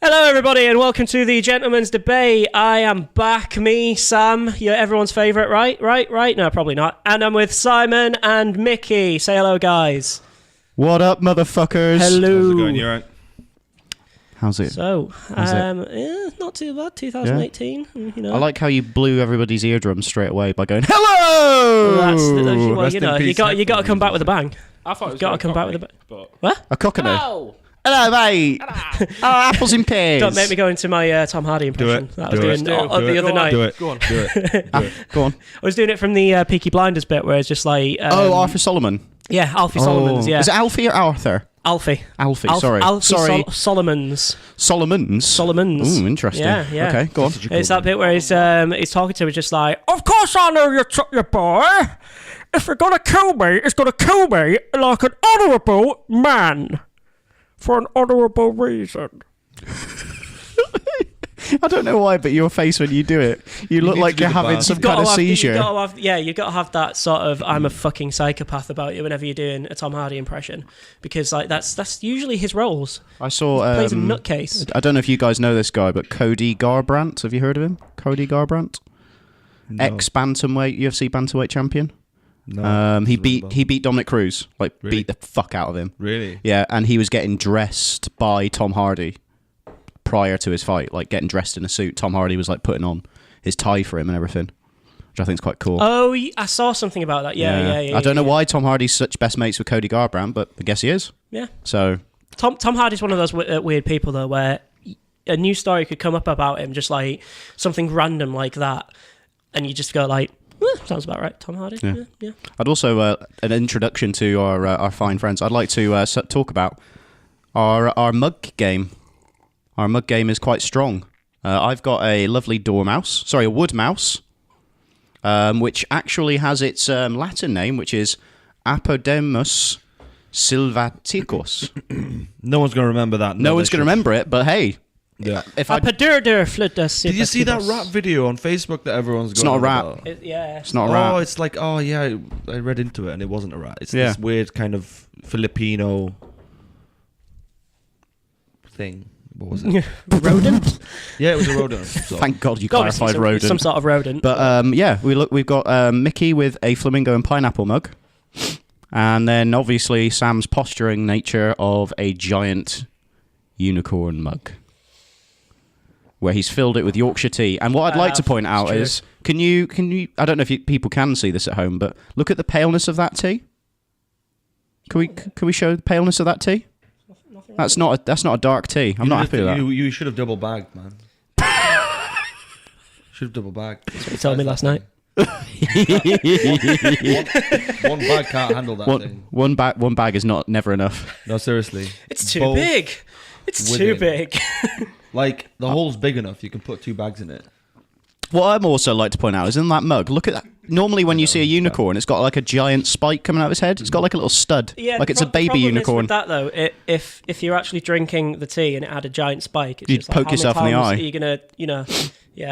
Hello, everybody, and welcome to the Gentleman's Debate. I am back, me, Sam, you're everyone's favourite, right? No, probably not. And I'm with Simon and Mickey. Say hello, guys. What up, motherfuckers? Hello. How's it going? You alright? How's it? So, it? not too bad. 2018. Yeah. You know. I like how you blew everybody's eardrums straight away by going, "Hello!" Well, you know, you got to come back with a bang. I thought it was Got to come back with a bang. What? A cockney. Hello! Hello, mate. Hello. Oh, apples and pears. Don't make me go into my Tom Hardy impression that I was doing the other night. Do it. Go on. Do it. Go on. I was doing it from the Peaky Blinders bit where it's just like... Arthur Solomon. Yeah, Alfie Solomons, yeah. Is it Alfie or Arthur? Alfie, sorry. Alfie Solomons. Solomons? Ooh, interesting. Yeah. Okay, go on. It's that bit where he's talking to him, just like, of course I know you're boy. If you're gonna kill me, it's gonna kill me like an honourable man. For an honourable reason. I don't know why, but your face when you do it, you look like you're having some kind of seizure. You've got to have that sort of I'm a fucking psychopath about you whenever you're doing a Tom Hardy impression, because like that's usually his roles. I saw he plays a nutcase. I don't know if you guys know this guy, but Cody Garbrandt. Have you heard of him? Cody Garbrandt, No. ex-bantamweight UFC bantamweight champion. No, he beat Dominic Cruz, Really? beat the fuck out of him. Really? Yeah, and he was getting dressed by Tom Hardy prior to his fight, like getting dressed in a suit. Tom Hardy was like putting on his tie for him and everything, which I think is quite cool. Oh, I saw something about that. Yeah. I don't know why Tom Hardy's such best mates with Cody Garbrandt, but I guess he is. Yeah. So Tom Hardy's one of those weird people though, where a new story could come up about him, just like something random like that, and you just go like, sounds about right, Tom Hardy. Yeah. I'd also an introduction to our fine friends. I'd like to talk about our mug game. Our mug game is quite strong. I've got a lovely a wood mouse, which actually has its Latin name, which is Apodemus sylvaticus. No one's going to remember that. No one's going to remember it, but hey. Yeah. If I Did you see that rap video on Facebook that everyone's got? It's not a rap. About? It's not a rap. Oh, it's like, I read into it and it wasn't a rap. It's this weird kind of Filipino thing. What was it? Rodent? Yeah, it was a rodent. So. Thank God you clarified rodent. Some sort of rodent. But we've got Mickey with a flamingo and pineapple mug, and then obviously Sam's posturing nature of a giant unicorn mug, where he's filled it with Yorkshire tea. And what I'd like to point out is, can you? I don't know if people can see this at home, but look at the paleness of that tea. Can we show the paleness of that tea? That's not a dark tea. I'm not happy with that. You should have double bagged, man. Should have double bagged. That's what you told me last night. one bag can't handle that thing. One bag is never enough. No, seriously. It's too big. It's too big. Like, the hole's big enough, you can put 2 bags in it. What I'd also like to point out is in that mug, look at that. Normally when you see a unicorn, it's got like a giant spike coming out of its head. It's got like a little stud. Yeah, like it's a baby unicorn. With that though, if you're actually drinking the tea and it had a giant spike, it's you'd just like, poke yourself in the eye. Are you gonna,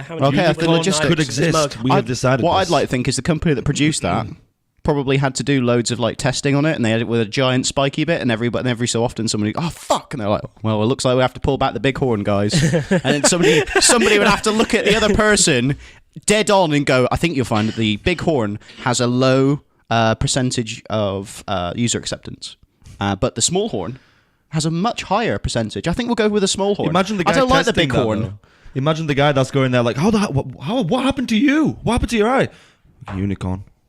how many Okay, the logistics could exist. We have decided what this. I'd like to think is the company that produced that probably had to do loads of like testing on it, and they had it with a giant spiky bit, and every so often somebody, oh fuck, and they're like, well, it looks like we have to pull back the big horn, guys. And then somebody would have to look at the other person dead on and go, I think you'll find that the big horn has a low percentage of user acceptance, but the small horn has a much higher percentage. I think we'll go with the small horn. Imagine the guy I don't like the testing big that, horn. though. Imagine the guy that's going there like, what happened to you? What happened to your eye?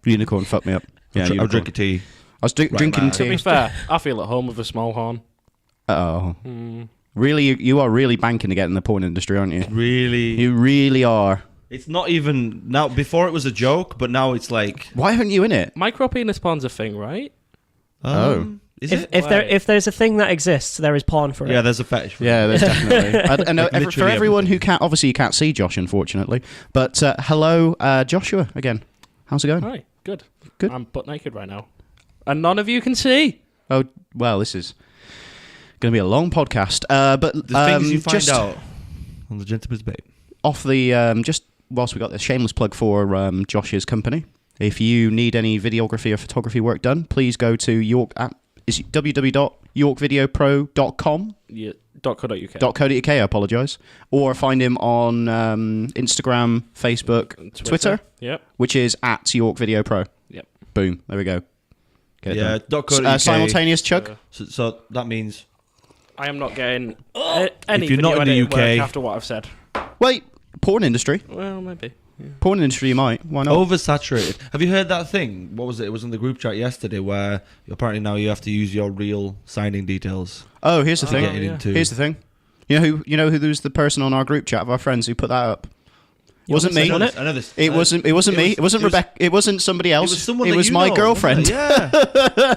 Unicorn fucked me up. Yeah, I'm drinking tea. I was drinking tea. To be fair, I feel at home with a small horn. Oh. Really, you are really banking to get in the porn industry, aren't you? Really? You really are. It's not even... Now, before it was a joke, but now it's like... Why aren't you in it? Micro-penis porn's a thing, right? Is it? If there's a thing that exists, there is porn for it. Yeah, there's a fetish for Yeah, it. there's definitely. I know, Like for everyone who can't... Obviously, you can't see Josh, unfortunately. But hello, Joshua, again. How's it going? Right, good. Good. I'm butt naked right now. And none of you can see. Oh, well, this is going to be a long podcast. But The things you find just out on the Gentleman's Debate. off the... just whilst we got this shameless plug for Josh's company, if you need any videography or photography work done, please go to www.yorkvideopro.com. Yeah. .co.uk. .co.uk, I apologise. Or find him on Instagram, Facebook, Twitter, Yep. which is at York Video Pro. Yep. Boom. There we go. Get it Yeah, done. .co.uk. Simultaneous chug. So that means I am not getting any If you're video not in the editing UK work after what I've said. Wait, porn industry. Well, maybe. Porn industry, you might. Why not? oversaturated. Have you heard that thing? What was it? It was in the group chat yesterday where apparently now you have to use your real signing details Oh, here's the to thing. get it yeah. into. Here's the thing. You know who was the person on our group chat of our friends who put that up? Wasn't me. I know this. It wasn't me. It wasn't Rebecca. It wasn't somebody else. It was someone It that was you my know, girlfriend. wasn't it?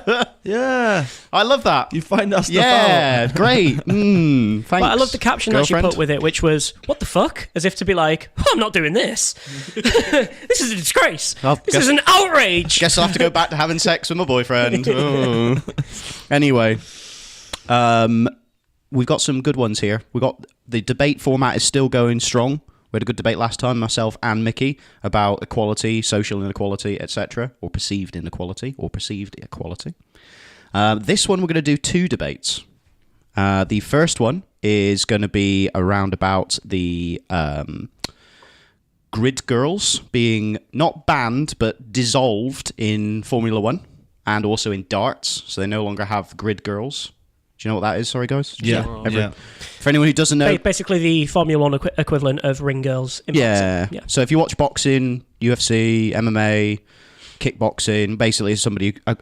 Yeah. Yeah. I love that. You find that stuff Yeah, out. great. Thanks. But I love the caption that she girlfriend. put with it, which was, "What the fuck?" As if to be like, oh, "I'm not doing this. This is a disgrace. Well, This is an outrage." Guess I'll have to go back to having sex with my boyfriend. Oh. Anyway, we've got some good ones here. We got the debate format is still going strong. We had a good debate last time, myself and Mickey, about equality, social inequality, etc., or perceived inequality, or perceived equality. This one we're going to do two debates. The first one is going to be around about the grid girls being not banned but dissolved in Formula One and also in darts, so they no longer have grid girls. Do you know what that is? Sorry, guys. Yeah. Yeah. For anyone who doesn't know, Basically, the Formula One equivalent of ring girls in boxing. So if you watch boxing, UFC, MMA, kickboxing, basically somebody, a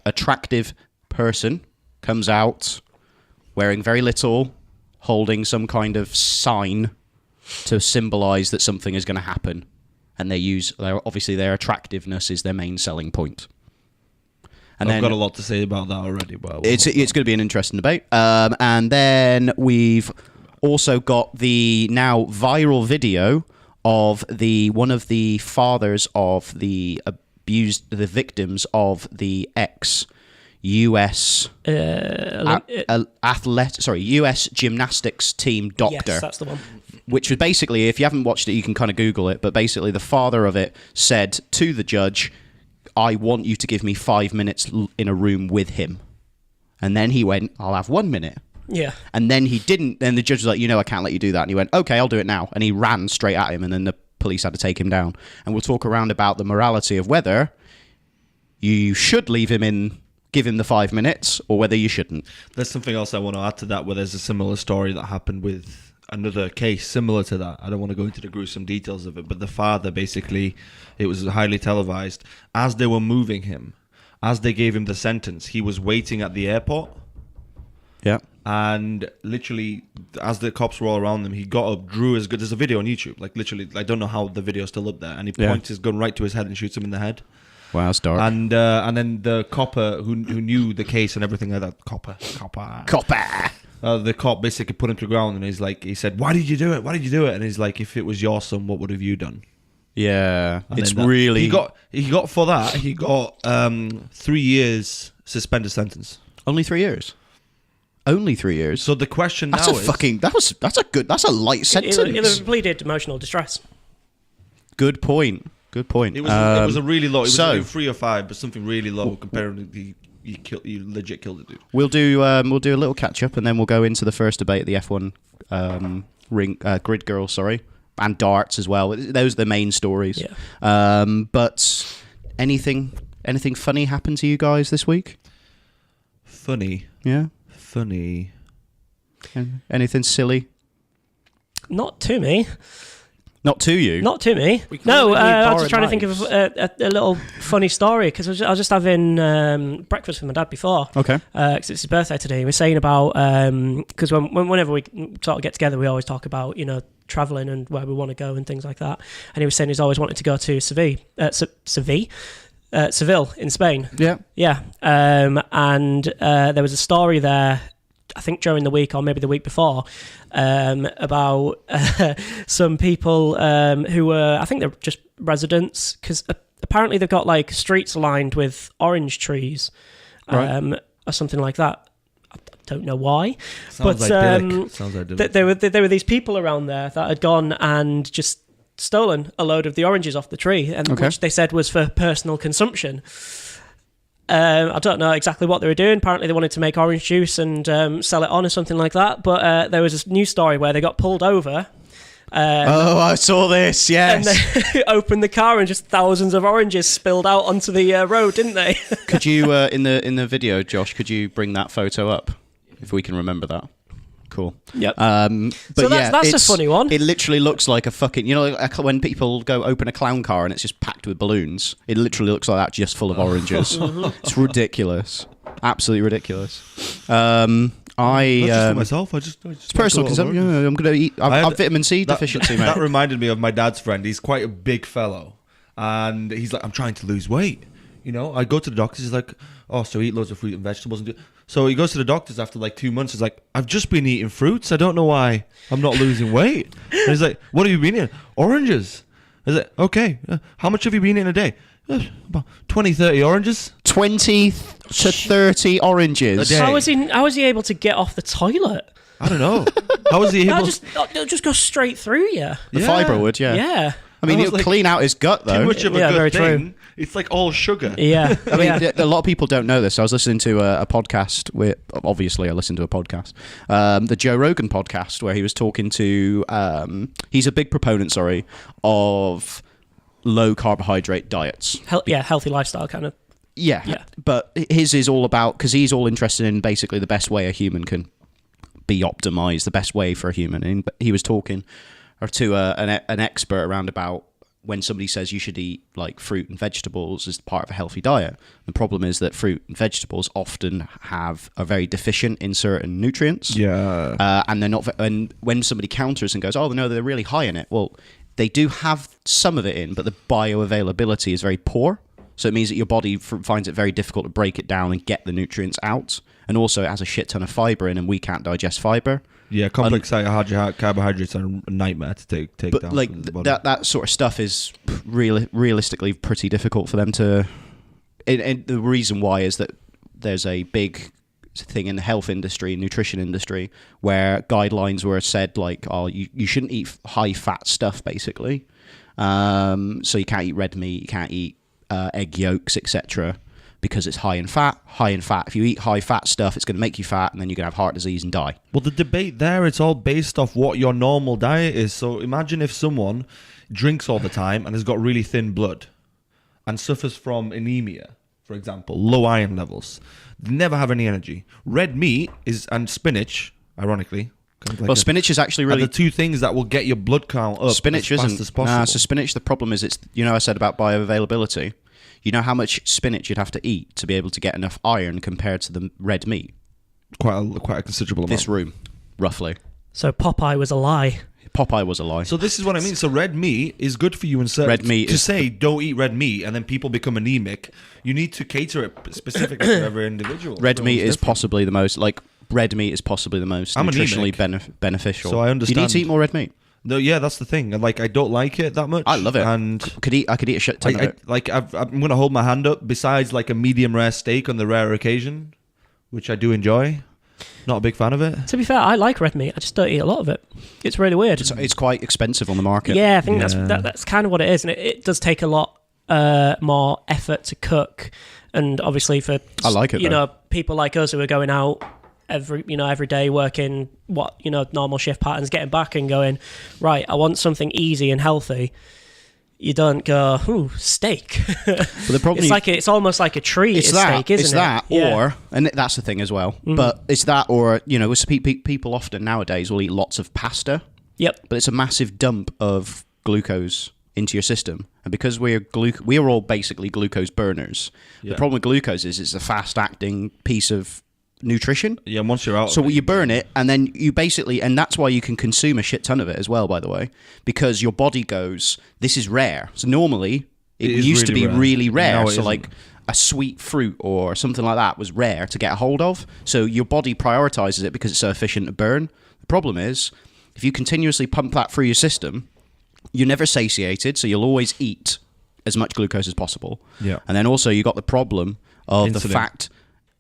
attractive person comes out wearing very little, holding some kind of sign to symbolise that something is going to happen, and obviously their attractiveness is their main selling point. And I've got a lot to say about that already. But it's going to be an interesting debate. And then we've also got the now viral video of one of the fathers of the victims of the US US gymnastics team doctor. Yes, that's the one. Which was basically, if you haven't watched it, you can kind of Google it. But basically, the father of it said to the judge, "I want you to give me 5 minutes in a room with him." And then he went, "I'll have 1 minute." Yeah. And then he didn't. Then the judge was like, "I can't let you do that." And he went, "Okay, I'll do it now." And he ran straight at him. And then the police had to take him down. And we'll talk around about the morality of whether you should leave him in, give him the 5 minutes, or whether you shouldn't. There's something else I want to add to that, where there's a similar story that happened with another case similar to that. I don't want to go into the gruesome details of it, but the father, basically, it was highly televised. As they were moving him, as they gave him the sentence, he was waiting at the airport. Yeah. And literally, as the cops were all around them, he got up, drew his gun. There's a video on YouTube. Like, literally, I don't know how the video's still up there. And he points his gun right to his head and shoots him in the head. Wow, that's dark. And then the copper who knew the case and everything like that, copper. The cop basically put him to the ground, and he said, "Why did you do it? Why did you do it?" And he's like, "If it was your son, what would have you done?" Yeah, And it's then really... he got for that. He got 3 years suspended sentence. Only 3 years. Only 3 years. So the question That's now a fucking... That's a light sentence. It pleaded emotional distress. Good point. Good point. it was a really low. It was so- either 3 or 5, but something really low compared to you legit killed the dude. We'll do a little catch up, and then we'll go into the first debate, the F1 grid girls, and darts as well. Those are the main stories. Yeah. But anything funny happened to you guys this week? Funny. Anything silly? Not to me. Not to you. Not to me. We can't No, really I was borrow just trying to think of a little funny story, because I was just having breakfast with my dad before. Okay. Because it's his birthday today. We were saying about, because whenever we sort of get together, we always talk about, travelling and where we want to go and things like that. And he was saying he's always wanted to go to Seville in Spain. Yeah. Yeah. And there was a story there, I think during the week or maybe the week before, about some people who were, I think they're just residents, because apparently they've got like streets lined with orange trees, or something like that. I don't know why. Sounds idyllic. Sounds idyllic. There were these people around there that had gone and just stolen a load of the oranges off the tree, and which they said was for personal consumption. I don't know exactly what they were doing. Apparently, they wanted to make orange juice and sell it on or something like that. But there was this news story where they got pulled over. I saw this. Yes. And they opened the car and just thousands of oranges spilled out onto the road, didn't they? Could you, in the video, Josh, could you bring that photo up if we can remember that? Cool. Yep. But So that's a funny one. It literally looks like a fucking, like when people go open a clown car and it's just packed with balloons. It literally looks like that, just full of oranges. It's ridiculous. Absolutely ridiculous. Not just for myself. I just It's personal consumption. Yeah, I'm going to eat. I've vitamin C deficiency, mate. That reminded me of my dad's friend. He's quite a big fellow, and he's like, I'm trying to lose weight. I go to the doctors. He's like, oh, so eat loads of fruit and vegetables. So he goes to the doctors after like 2 months. He's like, I've just been eating fruits. I don't know why I'm not losing weight. And he's like, what have you been eating? Oranges. I was like, okay. How much have you been eating a day? About 20, 30 oranges. 20 to 30 oranges. A day. How was he able to get off the toilet? I don't know. How was he able? It'll just go straight through you. The fibre would, yeah. Yeah. I mean, I was it'll like, clean out his gut, though. Too much of a Yeah, very good true. thing. It's like all sugar. Yeah. I mean, yeah. a lot of people don't know this. I was listening to a podcast obviously I listen to a podcast, the Joe Rogan podcast, where he was talking to, he's a big proponent, of low carbohydrate diets. Healthy lifestyle kind of. Yeah. But his is all about, because he's all interested in basically the best way a human can be optimized, the best way for a human. And he was talking to an expert around about when somebody says you should eat like fruit and vegetables as part of a healthy diet. The problem is that fruit and vegetables often are very deficient in certain nutrients. Yeah. And they're not. And when somebody counters and goes, "Oh no, they're really high in it," well, they do have some of it in, but the bioavailability is very poor. So it means that your body finds it very difficult to break it down and get the nutrients out. And also, it has a shit ton of fiber in, and we can't digest fiber. Yeah, complex carbohydrates are a nightmare to take but down. like from the body. that sort of stuff is realistically pretty difficult for them to. And the reason why is that there's a big thing in the health industry, nutrition industry, where guidelines were said like, oh, you shouldn't eat high fat stuff, basically. So you can't eat red meat, you can't eat egg yolks, etc. Because it's high in fat. If you eat high fat stuff, it's going to make you fat, and then you're going to have heart disease and die. Well, the debate there, it's all based off what your normal diet is. So imagine if someone drinks all the time and has got really thin blood and suffers from anemia, for example, low iron levels. They never have any energy. Red meat and spinach, ironically. Spinach is actually are really... the two things that will get your blood count up Spinach as fast isn't. as possible. So spinach, the problem is, it's, I said about bioavailability. You know how much spinach you'd have to eat to be able to get enough iron compared to the red meat? Quite a considerable amount. This room, roughly. So Popeye was a lie. Popeye was a lie. So this is what I mean. So red meat is good for you in certain... Red meat to is- say don't eat red meat and then people become anemic, you need to cater it specifically to every individual. Red meat Everyone's is different. possibly the most... Red meat is possibly the most I'm nutritionally anemic, beneficial. so I understand. You need to eat more red meat. No, yeah, that's the thing. And I don't like it that much. I love it. And I could eat a shit ton of it. I'm going to hold my hand up. Besides a medium rare steak on the rare occasion, which I do enjoy, not a big fan of it. To be fair, I like red meat. I just don't eat a lot of it. It's really weird. It's quite expensive on the market. Yeah, I think Yeah. that's kind of what it is, and it does take a lot more effort to cook. And obviously, for I like it, though. people like us who are going out every day working normal shift patterns, getting back and going, right, I want something easy and healthy. You don't go, ooh, steak. But the problem it's almost like a treat. It's that, steak, isn't it's it? that, Yeah. or, and that's the thing as well. But it's that, or people often nowadays will eat lots of pasta. Yep. But it's a massive dump of glucose into your system, and because we are all basically glucose burners. Yeah. The problem with glucose is it's a fast-acting piece of nutrition. Yeah, once you're out. So you burn it, and then you basically, and that's why you can consume a shit ton of it as well, by the way, because your body goes, this is rare. So normally, it is used to be really rare. really rare. Now it So isn't. like a sweet fruit or something like that was rare to get a hold of. So your body prioritizes it because it's so efficient to burn. The problem is, if you continuously pump that through your system, you're never satiated, so you'll always eat as much glucose as possible. Yeah. And then also you got the problem of the Insulin. fact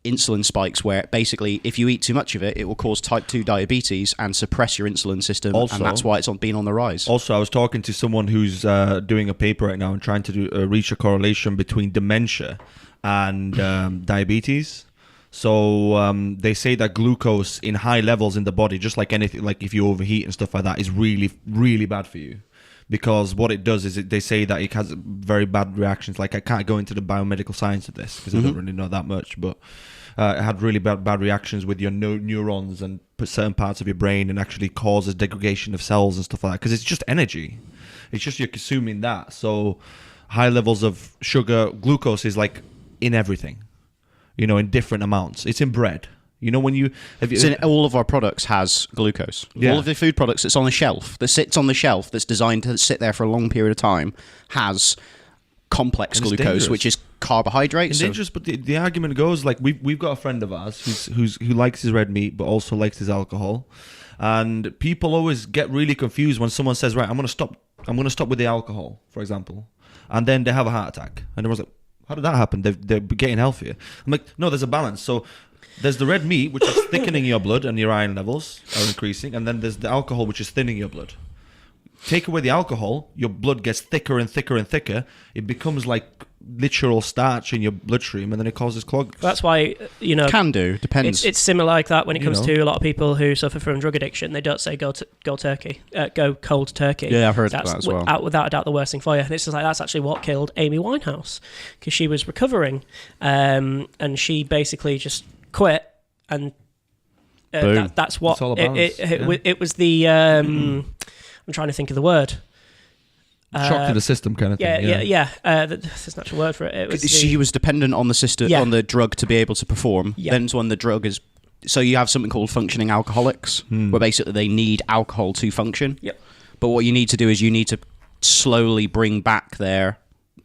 insulin spikes where basically if you eat too much of it, it will cause type 2 diabetes and suppress your insulin system, Also- and that's why it's been on the rise. Also, I was talking to someone who's doing a paper right now and trying to reach a correlation between dementia and diabetes. So they say that glucose in high levels in the body, just like anything, like if you overheat and stuff like that, is really, really bad for you. Because what it does is they say that it has very bad reactions. Like, I can't go into the biomedical science of this because I don't really know that much, but it had really bad reactions with your neurons and certain parts of your brain, and actually causes degradation of cells and stuff like that. Because it's just energy. It's just you're consuming that. So high levels of sugar, glucose is like in everything, in different amounts. It's in bread. When you... So all of our products has glucose. Yeah. All of the food products that sits on the shelf, that's designed to sit there for a long period of time, has complex And it's glucose, dangerous. which is carbohydrates. It's dangerous, but the argument goes, like, we've got a friend of ours who likes his red meat but also likes his alcohol, and people always get really confused when someone says, right, I'm gonna stop with the alcohol, for example, and then they have a heart attack, and everyone's like, how did that happen? They're getting healthier. I'm like, no, there's a balance. So there's the red meat, which is thickening your blood and your iron levels are increasing, and then there's the alcohol, which is thinning your blood. Take away the alcohol, your blood gets thicker and thicker and thicker. It becomes like literal starch in your bloodstream, and then it causes clogs. That's why, Can do, depends. it's similar like that when it comes know. to a lot of people who suffer from drug addiction. They don't say go turkey, go cold turkey. Yeah, I've heard That's that as well. Without a doubt, the worst thing for you. And it's just like that's actually what killed Amy Winehouse, because she was recovering, and she basically just quit, and Boom. that's what It's all about balance, it was. The I'm trying to think of the word. Shock to the system kind of thing. Yeah. There's an actual word for it. It was She was dependent on the system, Yeah. on the drug to be able to perform. Yeah. Then when the drug is... So you have something called functioning alcoholics, where basically they need alcohol to function. Yep. But what you need to do is you need to slowly bring back the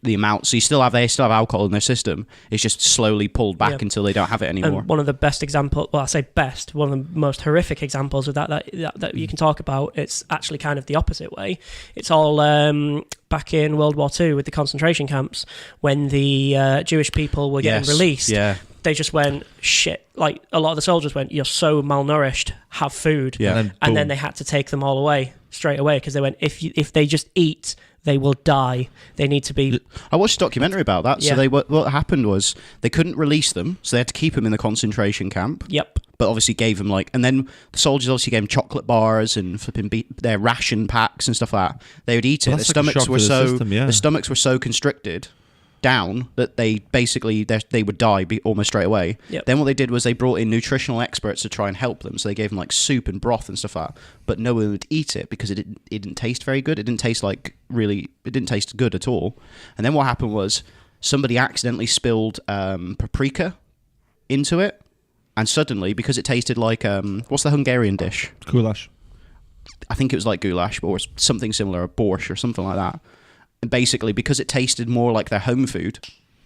amount. So they still have alcohol in their system. It's just slowly pulled back Yeah. until they don't have it anymore. And one of the best examples, well, I say best, one of the most horrific examples of that you can talk about, it's actually kind of the opposite way. It's all back in World War II with the concentration camps, when the Jewish people were getting released. Yeah. They just went, shit. Like, a lot of the soldiers went, you're so malnourished, have food. Yeah. And then they had to take them all away, straight away, because they went, if they just eat, they will die. They need to be... I watched a documentary about that. Yeah. So what happened was they couldn't release them, so they had to keep them in the concentration camp. Yep. But obviously gave them and then the soldiers obviously gave them chocolate bars and flipping their ration packs and stuff like that. They would eat it. Well, Their that's like a shock to the system, yeah. their stomachs were so constricted down that they basically they would die almost straight away. Yep. Then what they did was they brought in nutritional experts to try and help them. So they gave them like soup and broth and stuff like that. But no one would eat it because it didn't taste very good. It didn't taste it didn't taste good at all. And then what happened was somebody accidentally spilled paprika into it, and suddenly, because it tasted like what's the Hungarian dish? Goulash. I think it was like goulash, or something similar, a borscht or something like that. And basically, because it tasted more like their home food,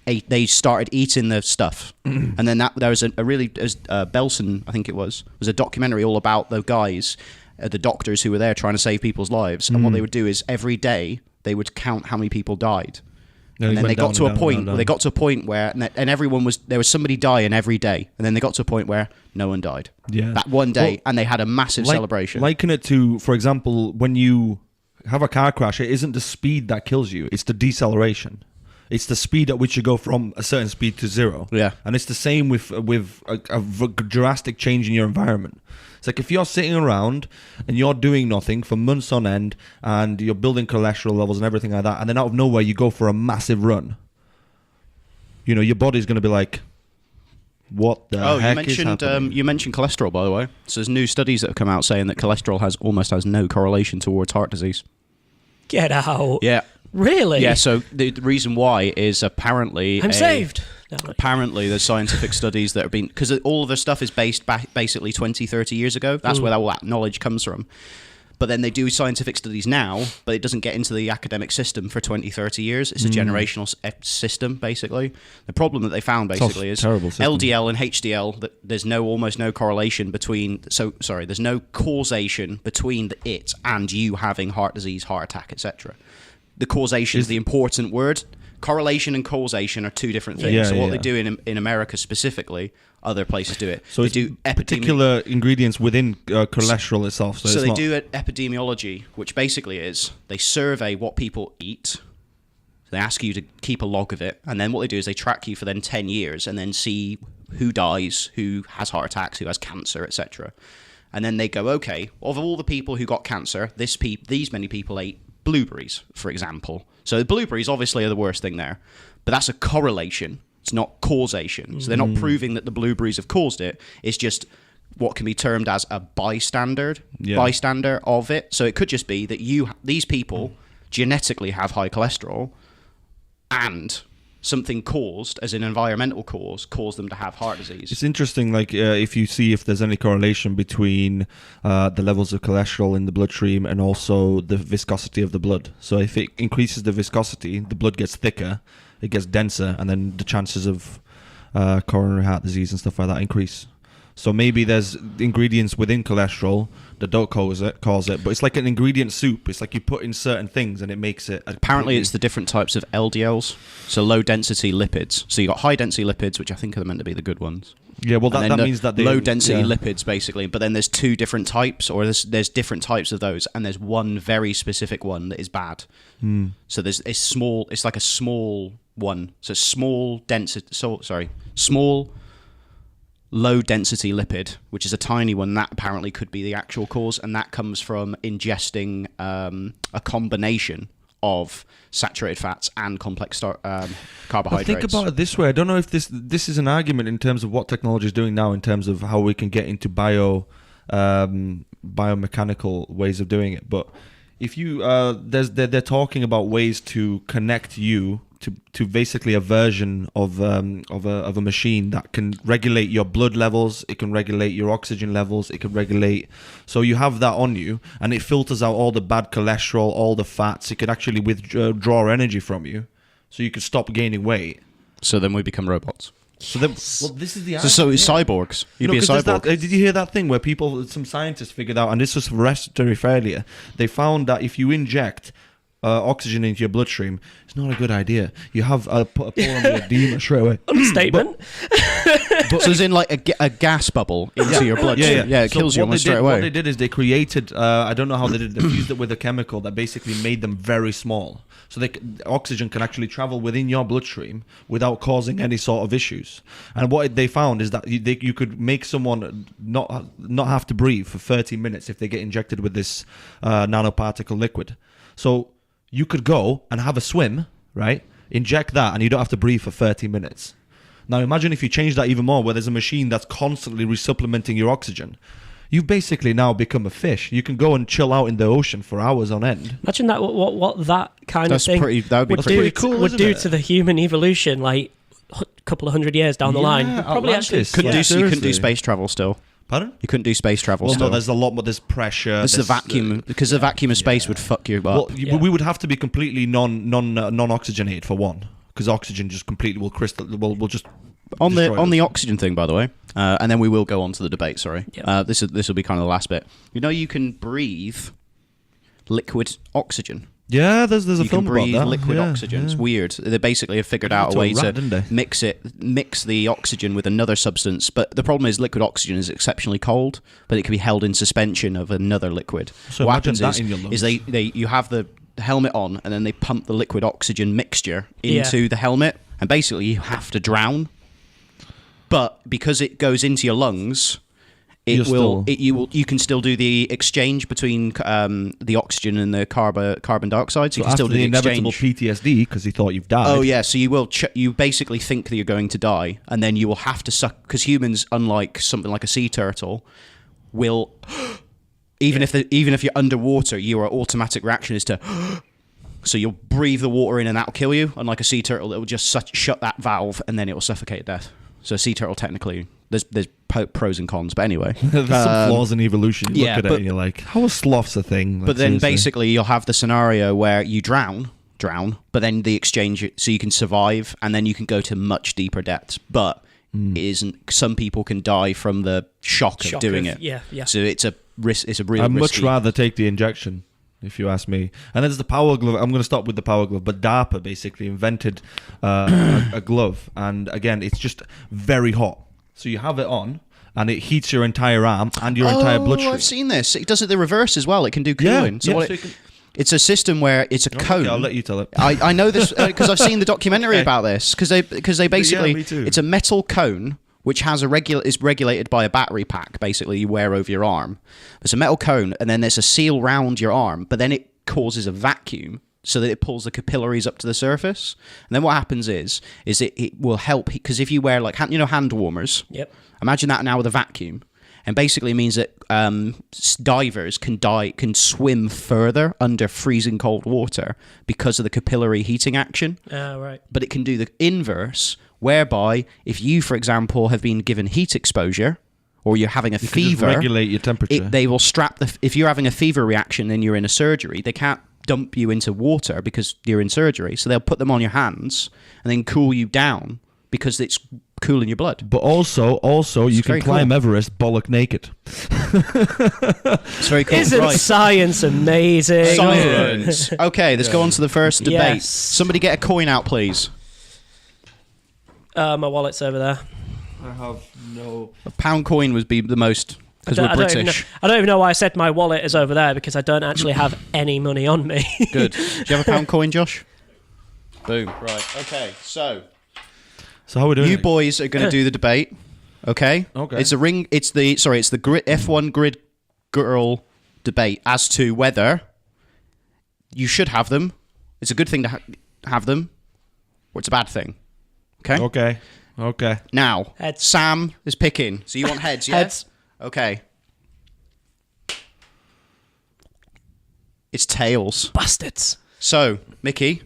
they started eating the stuff. And then there was Belson, I think it was a documentary all about the guys, the doctors who were there trying to save people's lives. And what they would do is every day they would count how many people died. And then they got to a point where, and there was somebody dying every day, and then they got to a point where no one died. Yeah. That one day, and they had a massive celebration. Liken it to, for example, when you have a car crash, it isn't the speed that kills you, it's the deceleration. It's the speed at which you go from a certain speed to zero. Yeah. And it's the same with a drastic change in your environment. It's like if you're sitting around and you're doing nothing for months on end and you're building cholesterol levels and everything like that, and then out of nowhere you go for a massive run, your body's going to be like, what the heck is happening? You mentioned cholesterol, by the way. So there's new studies that have come out saying that cholesterol almost has no correlation towards heart disease. Get out. Yeah. Really? Yeah, so the reason why is apparently... I'm saved. No, apparently there's scientific studies that have been... Because all of the stuff is based back basically 20, 30 years ago. That's where all that knowledge comes from. But then they do scientific studies now, but it doesn't get into the academic system for 20, 30 years. It's a generational system, basically. The problem that they found, basically, is LDL and HDL, that there's almost no correlation between... there's no causation between it and you having heart disease, heart attack, etc. The causation is the important word, correlation and causation are two different things. Yeah, so what yeah. they do in America specifically, other places do it. So they it's do particular ingredients within cholesterol itself. So, So it's they not, do epidemiology, which basically is they survey what people eat. They ask you to keep a log of it, and then what they do is they track you for then 10 years and then see who dies, who has heart attacks, who has cancer, etc. And then they go, okay, of all the people who got cancer, these many people ate blueberries, for example. So the blueberries obviously are the worst thing there, but that's a correlation. It's not causation. So they're not proving that the blueberries have caused it. It's just what can be termed as a bystander of it. So it could just be that these people genetically have high cholesterol, and something caused, as an environmental cause, caused them to have heart disease. It's interesting, like if you see if there's any correlation between the levels of cholesterol in the bloodstream and also the viscosity of the blood. So if it increases the viscosity, the blood gets thicker, it gets denser, and then the chances of coronary heart disease and stuff like that increase. So maybe there's ingredients within cholesterol that don't cause it, but it's like an ingredient soup. It's like you put in certain things and it makes it. Apparently, it's the different types of LDLs, so low density lipids. So you got high density lipids, which I think are meant to be the good ones. Yeah, well, that means that they low density lipids, basically. But then there's two different types, or there's different types of those, and there's one very specific one that is bad. So it's small. It's like a small one. So small low density lipid, which is a tiny one, that apparently could be the actual cause, and that comes from ingesting a combination of saturated fats and complex carbohydrates. Well, think about it this way. I don't know if this is an argument in terms of what technology is doing now in terms of how we can get into biomechanical ways of doing it. But if you they're talking about ways to connect you to basically a version of a machine that can regulate your blood levels, it can regulate your oxygen levels, it can regulate. So you have that on you, and it filters out all the bad cholesterol, all the fats. It can actually withdraw energy from you, so you can stop gaining weight. So then we become robots. So then, well, this is the so cyborgs. You'd be a 'cause cyborg. did you hear that thing where some scientists figured out, and this was respiratory failure, they found that if you inject oxygen into your bloodstream, it's not a good idea. You have put a poor on the edema straight away. Understatement. So it's in like a gas bubble into your bloodstream. Yeah, it kills you almost straight away. What they did is they created, I don't know how they did it, they fused it with a chemical that basically made them very small. So oxygen can actually travel within your bloodstream without causing any sort of issues. And what they found is that you could make someone not have to breathe for 30 minutes if they get injected with this nanoparticle liquid. So you could go and have a swim, right? Inject that, and you don't have to breathe for 30 minutes. Now imagine if you change that even more, where there's a machine that's constantly resupplementing your oxygen. You've basically now become a fish. You can go and chill out in the ocean for hours on end. Imagine that. What that kind That's of thing that would be pretty cool, would isn't do it? to the human evolution, like a couple of hundred years down the line. Probably Atlantis. actually. You couldn't do Seriously. space travel still. Pardon? You couldn't do space travel Well, still. no, there's a lot more. There's pressure. This is the vacuum, because the vacuum of space would fuck you up. Well, we would have to be completely non-oxygenated for one, because oxygen just completely will just on destroy the us. oxygen thing, by the way, and then we will go on to the debate. Sorry, Yeah. this will be kind of the last bit. You know, you can breathe liquid oxygen. Yeah, there's a You can film about breathe that. liquid Yeah, oxygen. yeah. It's weird. They basically have figured out a To a way rat, to didn't they? mix the oxygen with another substance. But the problem is liquid oxygen is exceptionally cold, but it can be held in suspension of another liquid. So what imagine happens that in your lungs. is you have the helmet on, and then they pump the liquid oxygen mixture into the helmet, and basically you have to drown. But because it goes into your lungs, you can still do the exchange between the oxygen and the carbon dioxide. So you can still do the the inevitable exchange. PTSD because he thought you've died. Oh yeah, so you will. You basically think that you're going to die, and then you will have to suck. Because humans, unlike something like a sea turtle, will even if you're underwater, your automatic reaction is to. So you'll breathe the water in, and that'll kill you. Unlike a sea turtle, it will just shut that valve, and then it will suffocate to death. So a sea turtle, technically, there's pros and cons, but anyway. There's some flaws in evolution. You look at it but- and you're like, how are sloths a thing? But then basically you'll have the scenario where you drown, but then the exchange, so you can survive, and then you can go to much deeper depths. But it isn't. Some people can die from the shock of doing it. Yeah. So it's a risk. It's a real. I'd much risky. rather take the injection. if you ask me. And there's the power glove. I'm going to stop with the power glove, but DARPA basically invented a glove, and again, it's just very hot. So you have it on, and it heats your entire arm and your entire bloodstream. I've seen this. It does it the reverse as well. It can do cooling. It's a system where it's a cone. Okay, I'll let you tell it. I know this because I've seen the documentary about this. Because they basically, me too. it's a metal cone which has is regulated by a battery pack. Basically, you wear over your arm. It's a metal cone, and then there's a seal round your arm. But then it causes a vacuum so that it pulls the capillaries up to the surface. And then what happens is it will help because if you wear like hand warmers. Yep. Imagine that now with a vacuum. And basically means that divers can swim further under freezing cold water because of the capillary heating action. Right. But it can do the inverse, whereby if you, for example, have been given heat exposure or you're having a fever, can just regulate your temperature. They will strap if you're having a fever reaction and you're in a surgery, they can't dump you into water because you're in surgery. So they'll put them on your hands and then cool you down because it's cooling your blood. But also you can climb Everest bollock naked. It's very cool. Isn't science amazing? Science. Okay, let's go on to the first debate. Yes. Somebody get a coin out, please. My wallet's over there. I have no... A pound coin would be the most, because we're British. I don't even know why I said my wallet is over there, because I don't actually have any money on me. Good. Do you have a pound coin, Josh? Boom. Right. Okay, so how are we doing? You boys are going to do the debate. Okay. Okay. It's the grid F1 grid girl debate as to whether you should have them. It's a good thing to have them, or it's a bad thing. Okay. Okay. Now, Heads. Sam is picking. So you want heads? Yeah? Heads. Okay. It's tails. Bastards. So, Mickey,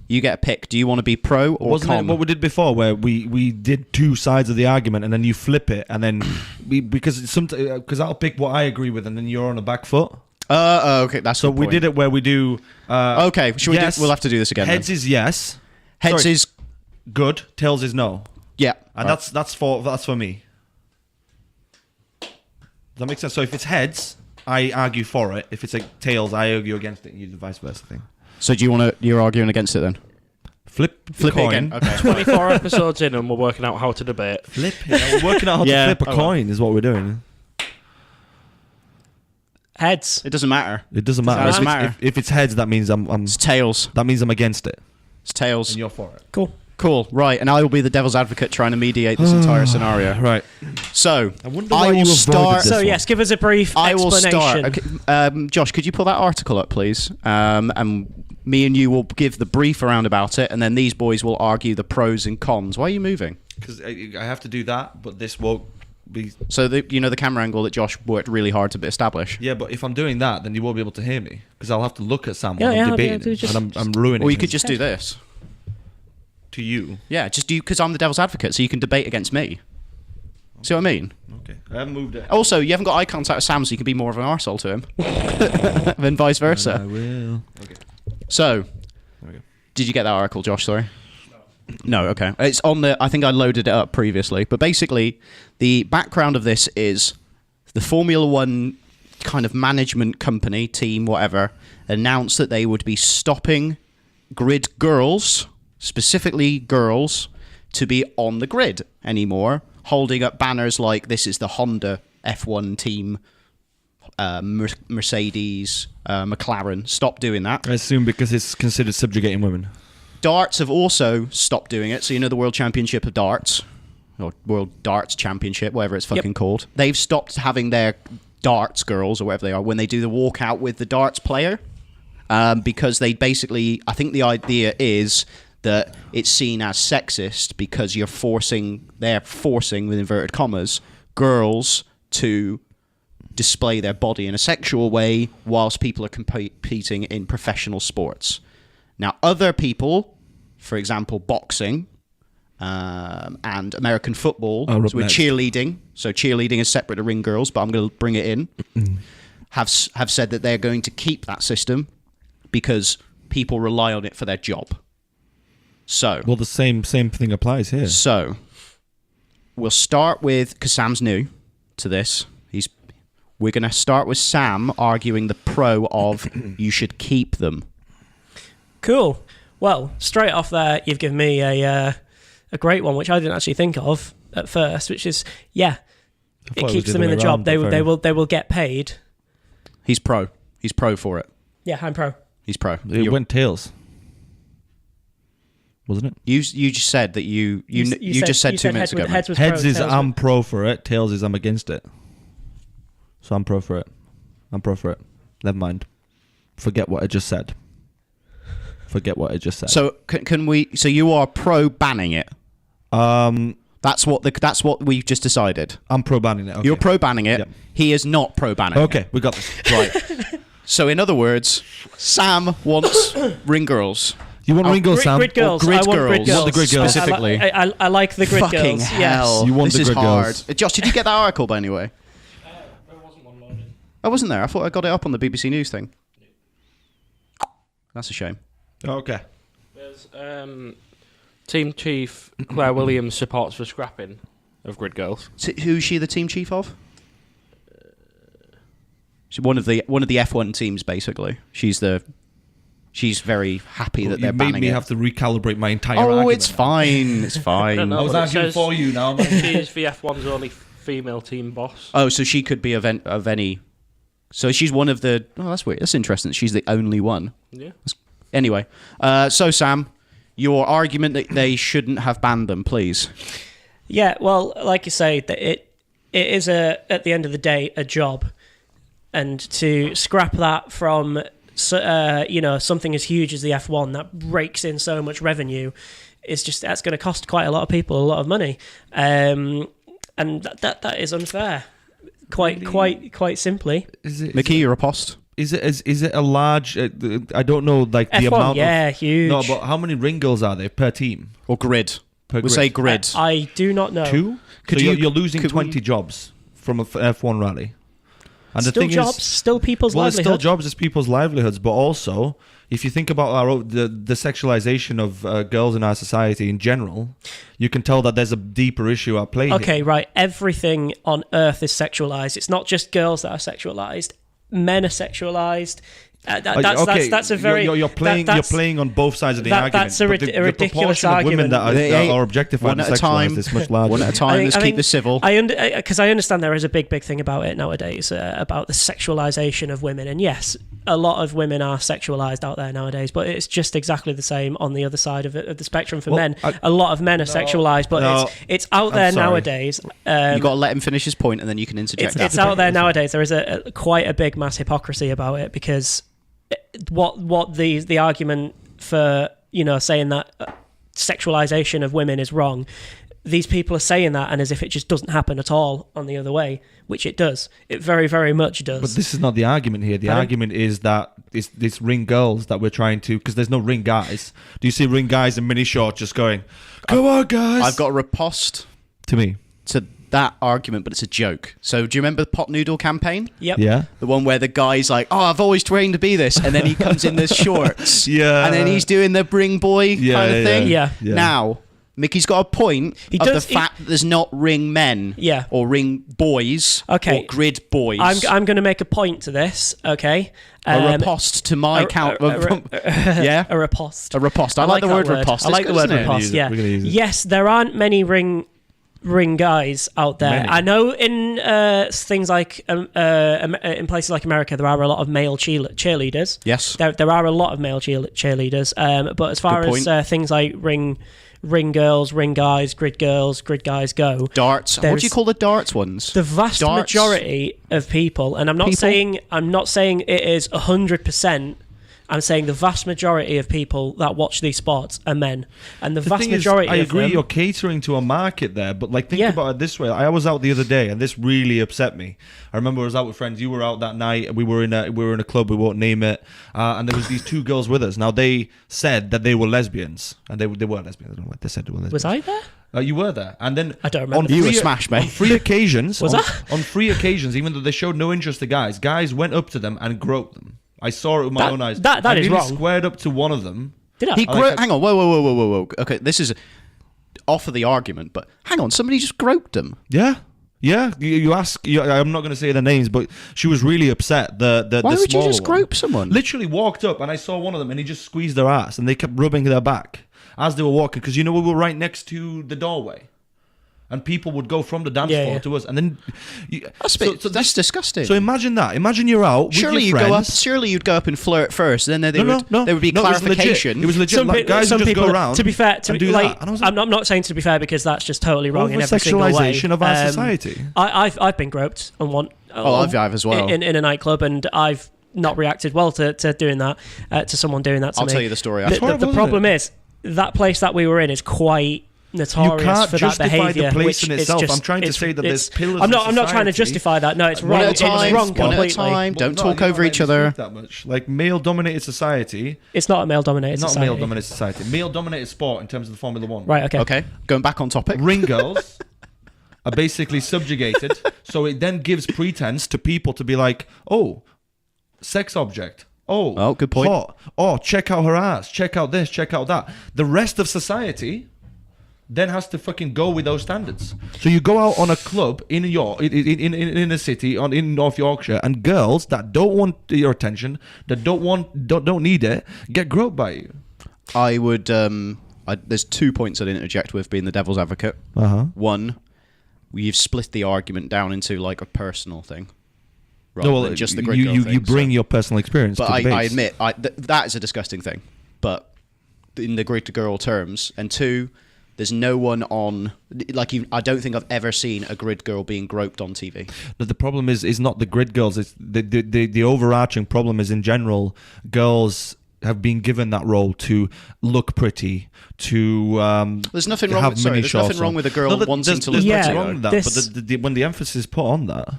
you get a pick. Do you want to be pro or Wasn't con? it what we did before, where we did two sides of the argument, and then you flip it, and then because I'll pick what I agree with, and then you're on a back foot. Okay, that's So we did it where we do. Okay, should we? Yes. We'll have to do this again. Heads then. is yes. Heads Sorry, is good. Tails is no. yeah, And right. that's for me. Does that make sense? So if it's heads, I argue for it. If it's like tails, I argue against it. And you do the vice versa thing. So do you want to? You're arguing against it then? Flip Flip the it coin. again. Okay. 24 episodes in and we're working out how to debate. Flip it. We're working out how Yeah. to flip a coin is what we're doing. Heads. It doesn't matter. It doesn't matter. Doesn't If it's- matter. If it's heads, that means I'm It's tails. that means I'm against it, It's tails. and you're for it. Cool. Cool. Right, and I will be the devil's advocate trying to mediate this entire scenario. Right. So I wonder why you will avoided start. this So one. yes, give us a brief I will explanation. start. Okay, Josh, could you pull that article up, please? And me and you will give the brief around about it, and then these boys will argue the pros and cons. Why are you moving? Because I have to do that, but this won't be. So the camera angle that Josh worked really hard to establish. Yeah, but if I'm doing that, then you won't be able to hear me because I'll have to look at Sam Yeah, while yeah, I'm I'll be debating, able to just- and I'm ruining. Or you him. could just do this. to you. Yeah, just do because I'm the devil's advocate, so you can debate against me. See what I mean? Okay, I haven't moved it. Also, you haven't got eye contact with Sam, so you can be more of an arsehole to him. Then vice I versa. will. Okay. So, Okay. did you get that article, Josh? Sorry. No, okay. It's on the. I think I loaded it up previously, but basically, the background of this is the Formula One kind of management company, team, whatever, announced that they would be stopping grid girls, specifically girls, to be on the grid anymore, holding up banners like "This is the Honda F1 team." Mercedes, McLaren, stop doing that. I assume because it's considered subjugating women. Darts have also stopped doing it. So you know the World Championship of Darts, or World Darts Championship, whatever it's fucking called. They've stopped having their darts girls, or whatever they are, when they do the walkout with the darts player, because they basically, I think the idea is that it's seen as sexist because they're forcing, with inverted commas, girls to display their body in a sexual way whilst people are competing in professional sports. Now, other people, for example, boxing and American football, so with cheerleading, so cheerleading is separate to ring girls, but I'm going to bring it in, have said that they're going to keep that system because people rely on it for their job. So, Well, the same thing applies here. so we'll start with, because Sam's new to this, We're going to start with Sam arguing the pro of you should keep them. Cool. Well, straight off there, you've given me a great one, which I didn't actually think of at first, which is, it keeps them in the job. They will get paid. He's pro. He's pro for it. Yeah, I'm pro. He's pro. It went tails, wasn't it? You just said that you just said 2 minutes ago. Heads was Heads pro, is tails I'm pro for it. Tails is I'm against it. So I'm pro for it. I'm pro for it. Never mind. Forget what I just said. So can we? So you are pro banning it? That's what we've just decided. I'm pro banning it. Okay. You're pro banning it. Yep. He is not pro banning it. Okay, we got this. Right. So in other words, Sam wants ring girls. You want ring girls, Sam? Grid girls. Grid I want girls. grid You want the girls. grid girls. Specifically. I like the grid Fucking girls. hell. Yes. You want this the is grid hard. girls. Josh, did you get that article by any way? There wasn't one loaded. I wasn't there. I thought I got it up on the BBC News thing. That's a shame. Okay. There's Team Chief Claire Williams supports for scrapping of grid girls. Who's she the team chief of? She's one of the F1 teams, basically. She's very happy that they're You banning made me it. have to recalibrate my entire argument. It's fine. It's fine. don't know. I was But it arguing says- for you now. She is the F1's only female team boss. Oh, so she could be of any. So she's one of the. Oh, that's weird. That's interesting. She's the only one. Yeah. Anyway, so Sam, your argument that they shouldn't have banned them, please. Yeah, well, like you say, that it is at the end of the day a job, and to scrap that from something as huge as the F1 that rakes in so much revenue, that's going to cost quite a lot of people a lot of money, and that is unfair. Quite simply. Mickey, you're a post. Is it a large? I don't know, like the F1, amount. yeah, of, huge. No, but how many ring girls are there per team? Or grid. Per We'll say grid. I do not know. 2. Could So you- you're losing could 20 we- jobs from a F1 rally. And Still the thing jobs, is, still people's it's livelihood. still jobs, it's people's livelihoods, but also if you think about the sexualization of girls in our society in general, you can tell that there's a deeper issue at play. Okay, here. right. Everything on Earth is sexualized. It's not just girls that are sexualized. Men are sexualized. That's a very you're playing on both sides of the argument. That's a but the ridiculous proportion of women argument. that are objectified One and at a time. sexualized is much larger. One at a time. Let's keep this civil. Because I understand there is a big thing about it nowadays, about the sexualization of women. And yes, a lot of women are sexualized out there nowadays, but it's just exactly the same on the other side of the spectrum for men. A lot of men are sexualized, but it's out there nowadays. You got to let him finish his point, and then you can interject. It's out there nowadays. There is quite a big mass hypocrisy about it, because what the argument for saying that sexualization of women is wrong, these people are saying that, and as if it just doesn't happen at all on the other way, which it does. It very, very much does. But this is not the argument here. The argument is that it's ring girls that we're trying to, because there's no ring guys. Do you see ring guys in mini shorts just going, "Go on, guys"? I've got a riposte to me to that argument, but it's a joke. So do you remember the pot noodle campaign? Yep. Yeah. The one where the guy's like, "Oh, I've always trained to be this," and then he comes in the shorts. Yeah. And then he's doing the bring boy kind of thing. Yeah. Now, Mickey's got a point of the fact that there's not ring men. Yeah. Or ring boys. Okay. Or grid boys. I'm going to make a point to this, okay? A riposte to my count. Yeah? A riposte. A riposte. I like the word riposte. I like the word isn't it? riposte, yeah. We're gonna use it. Yes, there aren't many ring guys out there. Many. I know in things like in places like America, there are a lot of male cheerleaders. Yes. There are a lot of male cheerleaders. But as far Good as things like ring girls, ring guys, grid guys go, Darts. What do you call the darts ones? the vast Darts. majority of people, and I'm not saying it is 100%. I'm saying the vast majority of people that watch these sports are men, and the vast thing majority. Is, I agree, of them, you're catering to a market there, but think Yeah. about it this way. I was out the other day, and this really upset me. I remember I was out with friends. You were out that night. We were in a club. We won't name it. And there was these 2 girls with us. Now they said that they were lesbians, and they were lesbians. I don't know what they said they were lesbians. was I there? You were there, and then I don't remember. You were smashed, mate. On 3 occasions, Was on, I? on 3 occasions, even though they showed no interest to guys went up to them and groped them. I saw it with my own eyes. That I is nearly wrong. Squared up to one of them. Did I? Hang on, whoa. Okay, this is off of the argument, but hang on, somebody just groped him. Yeah. Yeah, you ask. I'm not going to say the names, but she was really upset. Why would you just one. grope someone? Literally walked up, and I saw one of them, and he just squeezed their ass, and they kept rubbing their back as they were walking, because we were right next to the doorway, and people would go from the dance floor to us, and then that's disgusting. So imagine that. Imagine you're out with surely your friends. Surely you'd go up and flirt first, and then there would be clarification. It was legit. Like, guys some would just people, go around. To be fair, I'm not saying to be fair, because that's just totally wrong in every single way. Over-sexualization of our society. I've been groped and I've as well in a nightclub, and I've not reacted well to doing that to someone doing that to me. I'll tell you the story. The problem is that place that we were in is quite notorious for that behaviour. The place in itself. I'm trying to say that there's pillars. I'm not trying to justify that. No, it's wrong. It's wrong completely. Don't talk over each other. That much. Like male-dominated society. It's not a male-dominated society. Not a male-dominated society. Male-dominated sport in terms of the Formula One. Right. Okay. Okay. Going back on topic. Ring girls are basically subjugated, so it then gives pretense to people to be like, oh, sex object. Oh, good point. Hot. Oh, check out her ass. Check out this. Check out that. The rest of society then has to fucking go with those standards. So you go out on a club in a city in North Yorkshire, and girls that don't want your attention, that don't need it, get groped by you. I would. There's 2 points I'd interject with, being the devil's advocate. One, you've split the argument down into like a personal thing. Rather than just the grid girl thing. You bring your personal experience. But to the base. I admit that is a disgusting thing. But in the grid girl terms, and two, there's no one on, like, I don't think I've ever seen a grid girl being groped on TV. But the problem is not the grid girls. It's the overarching problem is, in general, girls have been given that role to look pretty, to there's nothing wrong with, there's nothing wrong with a girl wanting to look pretty. There's nothing wrong with that, but when the emphasis is put on that...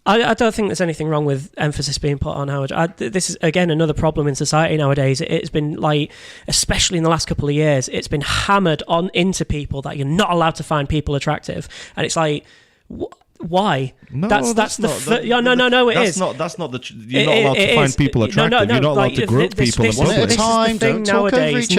I don't think there's anything wrong with emphasis being put on Howard. This is, again, another problem in society nowadays. It's been, like, especially in the last couple of years, it's been hammered on into people that you're not allowed to find people attractive. And it's like, why? No, that's not. You're not allowed to find people attractive. You're not allowed to group people. This is the thing nowadays. This is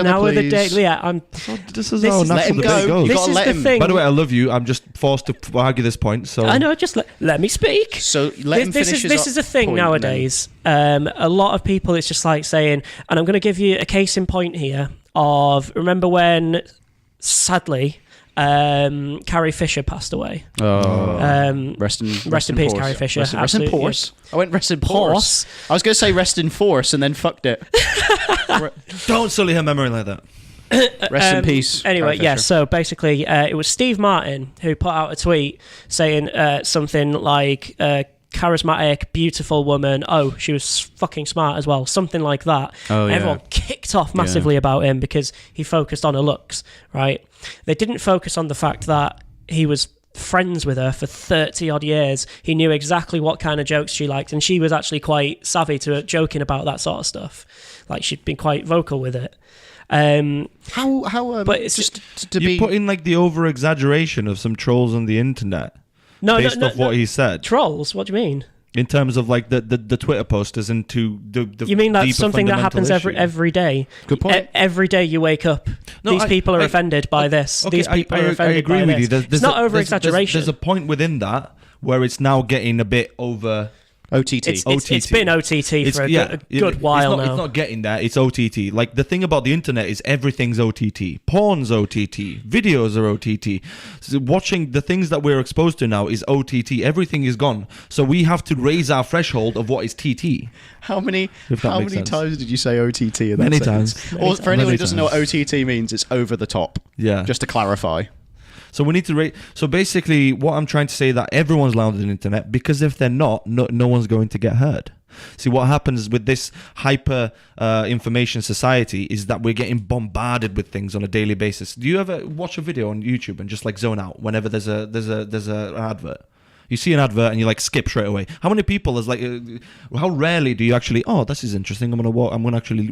how natural the debate goes. This is the thing. By the way, I love you. I'm just forced to argue this point. So I know. Just let me speak. So let him finish. This is a thing nowadays. A lot of people, it's just like saying, and I'm going to give you a case in point here of, remember when, sadly, Carrie Fisher passed away. Rest in peace, Carrie Fisher. Rest in force. I went rest in force. I was going to say rest in force and then fucked it. Don't sully her memory like that. Rest in peace. Anyway, yeah, so basically it was Steve Martin who put out a tweet saying something like, charismatic, beautiful woman. Oh, she was fucking smart as well. Something like that. Oh, yeah. Everyone kicked off massively about him because he focused on her looks, right? They didn't focus on the fact that he was friends with her for 30 odd years. He knew exactly what kind of jokes she liked, and she was actually quite savvy to joking about that sort of stuff. Like, she'd been quite vocal with it. But it's just you put in like the over exaggeration of some trolls on the internet. Based off what he said. Trolls? What do you mean? In terms of like the Twitter posters into the you mean that's something that happens every day? Good point. Every day you wake up, these people are offended by this. Okay, these people are offended by this. I agree with you. It's not over exaggeration. There's a point within that where it's now getting a bit over. OTT. It's been OTT for a good while now. It's not getting there. It's OTT. Like, the thing about the internet is everything's OTT. Porn's OTT. Videos are OTT. So watching the things that we're exposed to now is OTT. Everything is gone. So we have to raise our threshold of what is TT. How many times did you say OTT in that Many sentence? times. Or for anyone who doesn't know what OTT means, it's over the top. Yeah. Just to clarify. So we need to rate. So basically, what I'm trying to say is that everyone's allowed on the internet, because if they're not, no one's going to get heard. See, what happens with this hyper information society is that we're getting bombarded with things on a daily basis. Do you ever watch a video on YouTube and just like zone out whenever there's an advert? You see an advert and you like skip straight away. How many people is like? How rarely do you actually? Oh, this is interesting. I'm gonna actually.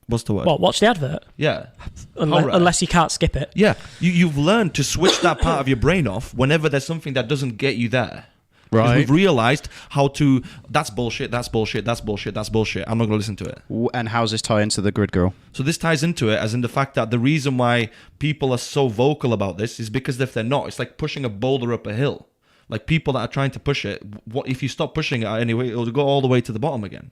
What's the word? What? Watch the advert. Yeah. Unless you can't skip it. Yeah. You've learned to switch that part of your brain off whenever there's something that doesn't get you there. Right. We've realized how to. That's bullshit. That's bullshit. That's bullshit. That's bullshit. I'm not gonna listen to it. And how's this tie into the grid girl? So this ties into it, as in the fact that the reason why people are so vocal about this is because if they're not, it's like pushing a boulder up a hill. Like people that are trying to push it, what if you stop pushing it anyway? It'll go all the way to the bottom again.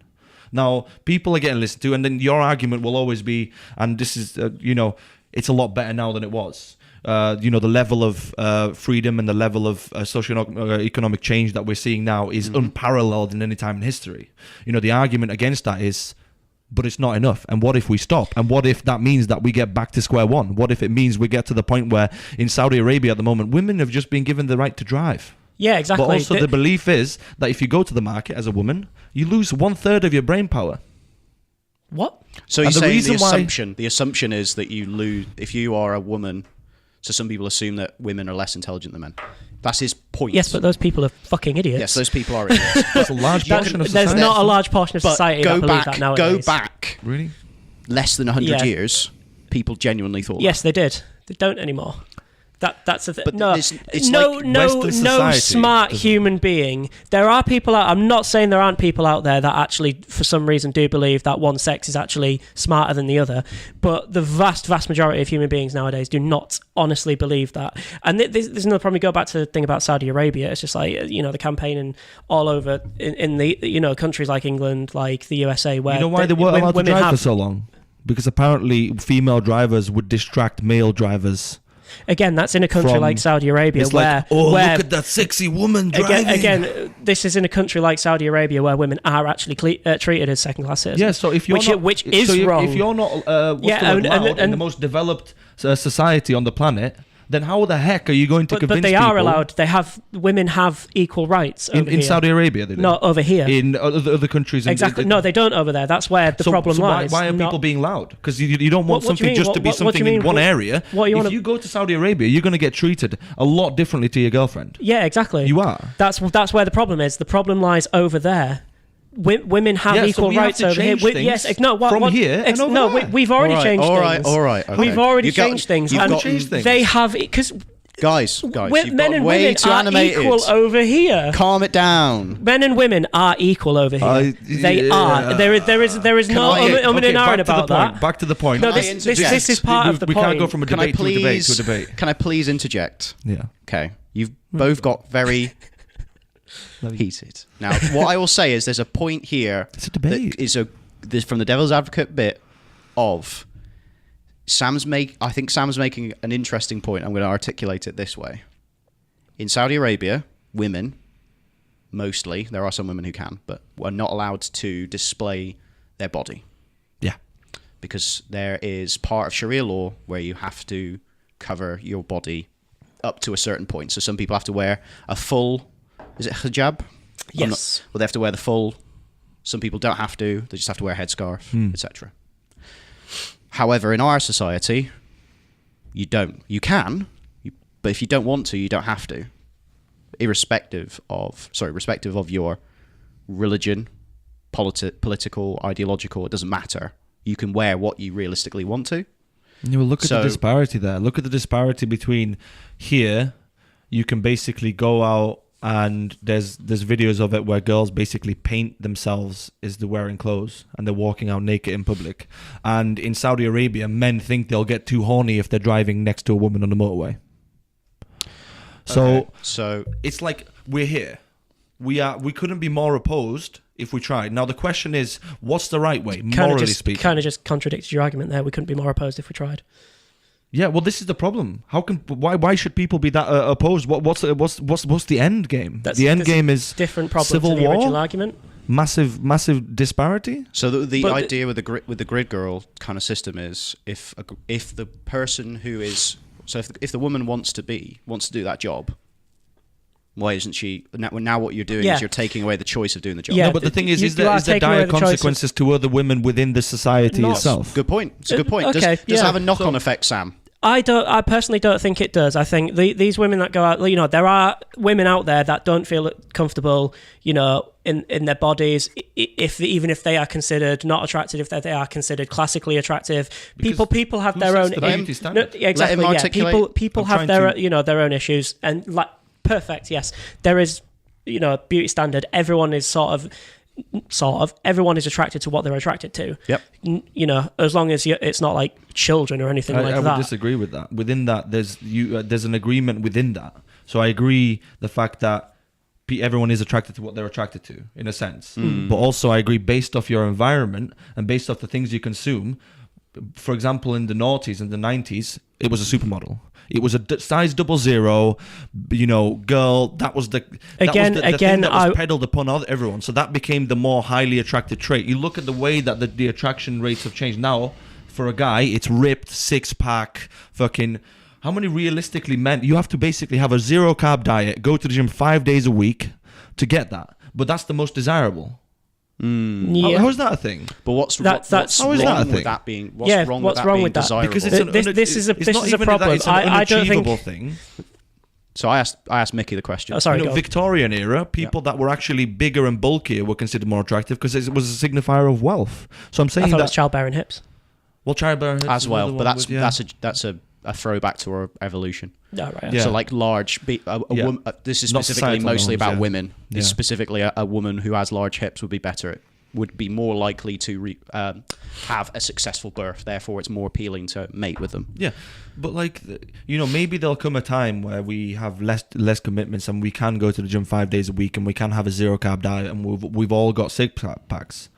Now people are getting listened to, and then your argument will always be, and this is it's a lot better now than it was. The level of freedom and the level of socio-economic change that we're seeing now is unparalleled in any time in history. The argument against that is, but it's not enough. And what if we stop? And what if that means that we get back to square one? What if it means we get to the point where in Saudi Arabia at the moment, women have just been given the right to drive? Yeah, exactly. But also the belief is that if you go to the market as a woman, you lose 1/3 of your brain power. What? So you're the saying reason the assumption is that you lose if you are a woman. So some people assume that women are less intelligent than men. That's his point. Yes, but those people are fucking idiots. Yes, those people are idiots. That's a large portion of society. There's not a large portion of society that believe that nowadays. Go back Really? less than 100 years, people genuinely thought Yes, they did. They don't anymore. That's the thing. But No, it's no, like no, Western no society smart doesn't- human being. There are people out. I'm not saying there aren't people out there that actually, for some reason, do believe that one sex is actually smarter than the other. But the vast, vast majority of human beings nowadays do not honestly believe that. And there's another problem. We go back to the thing about Saudi Arabia. It's just like the campaigning all over in the countries like England, like the USA, where You know why they weren't allowed to women drive for have. so long? Because apparently female drivers would distract male drivers. Again, that's in a country From- like Saudi Arabia, It's where like, oh, where look at that sexy woman driving. Again, this is in a country like Saudi Arabia where women are actually treated as second-class citizens. Yeah, so if you're which is wrong. If you're not allowed in the most developed society on the planet, then how the heck are you going to convince but they people? are allowed. Women have equal rights over in here. Saudi Arabia. They do. Not over here. In other countries. Exactly. No, they don't over there. That's where the problem lies. Why are people being loud? Because you don't want What do you something mean? just to be What do you something mean? in one area. If you go to Saudi Arabia, you're going to get treated a lot differently to your girlfriend. Yeah, exactly. You are. That's where the problem is. The problem lies over there. Women have Yeah, so equal we have rights to over here. change things from here and over no, there. we've already changed things. All right. Okay. We've already changed things. You've And got, changed things. they have because guys, you've men got and way women too are animated. equal over here. Calm it down. Men and women are equal over here. They are. There is no and ahhing about that. Back to the point. No, Can I this interject? is part of the we point. can't go from a Can I debate to a debate please? to a debate. Can I please interject? Yeah. Okay, you've both got very heated. Now, what I will say is there's a point here. It's a debate. That is this from the devil's advocate bit of I think Sam's making an interesting point. I'm going to articulate it this way. In Saudi Arabia, women, mostly, there are some women who can, but are not allowed to display their body. Yeah. Because there is part of Sharia law where you have to cover your body up to a certain point. So some people have to wear a full, is it hijab? Yes. Well, they have to wear the full. Some people don't have to. They just have to wear a headscarf, etc. However, in our society, you don't. You can, but if you don't want to, you don't have to. Irrespective of your religion, political, ideological, it doesn't matter. You can wear what you realistically want to. You will look at the disparity there. Look at the disparity between here. You can basically go out and there's videos of it where girls basically paint themselves as they're wearing clothes and they're walking out naked in public. And in Saudi Arabia, men think they'll get too horny if they're driving next to a woman on the motorway. So it's like we're here. We couldn't be more opposed if we tried. Now the question is, what's the right way, morally speaking? Kind of just contradicted your argument there. We couldn't be more opposed if we tried. Yeah, well, this is the problem. Why should people be that opposed? What's the end game? The end game is different problem civil to the war, original argument. Massive disparity. So the idea with the grid girl kind of system is if the person who is if the woman wants to do that job, why isn't she now? What you're doing is you're taking away the choice of doing the job. Yeah, No, but the thing is you there are dire taking away the consequences to other women within the society itself? Good point. It's a good point. Okay, Does it have a knock-on effect, Sam? I personally don't think it does. I think these women that go out, there are women out there that don't feel comfortable, in their bodies, even if they are considered not attractive, if they are considered classically attractive. People have their own. Exactly. Yeah. People have their own issues, and like perfect. Yes, there is, beauty standard. Everyone is sort of everyone is attracted to what they're attracted to. Yep. As long as it's not like children or anything like that. I would disagree with that. Within that, there's an agreement within that So I agree the fact that everyone is attracted to what they're attracted to, in a sense. But also I agree, based off your environment and based off the things you consume. For example, in the noughties and the 90s, it was a supermodel. It was a size 00, girl. That was the thing that was peddled upon everyone. So that became the more highly attractive trait. You look at the way that the attraction rates have changed now. For a guy, it's ripped, 6-pack, fucking. How many realistically men? You have to basically have a 0-carb diet, go to the gym 5 days a week to get that. But that's the most desirable. Yeah. How is that a thing? But what's how is that a wrong thing? with that being? What's wrong with that? Desirable? Because this is a problem. It's an unachievable thing. So I asked Mickey the question. Oh, sorry. Victorian era, people that were actually bigger and bulkier were considered more attractive because it was a signifier of wealth. So I'm saying I thought it was childbearing hips. Well, childbearing hips as well, but that's that's a throwback to our evolution. Oh, right. Yeah. So like large, woman, this is specifically mostly about women. Yeah. It's specifically a woman who has large hips would be better. Would be more likely to have a successful birth. Therefore, it's more appealing to mate with them. Yeah, but maybe there'll come a time where we have less commitments and we can go to the gym 5 days a week and we can have a 0-carb diet and we've all got 6-packs.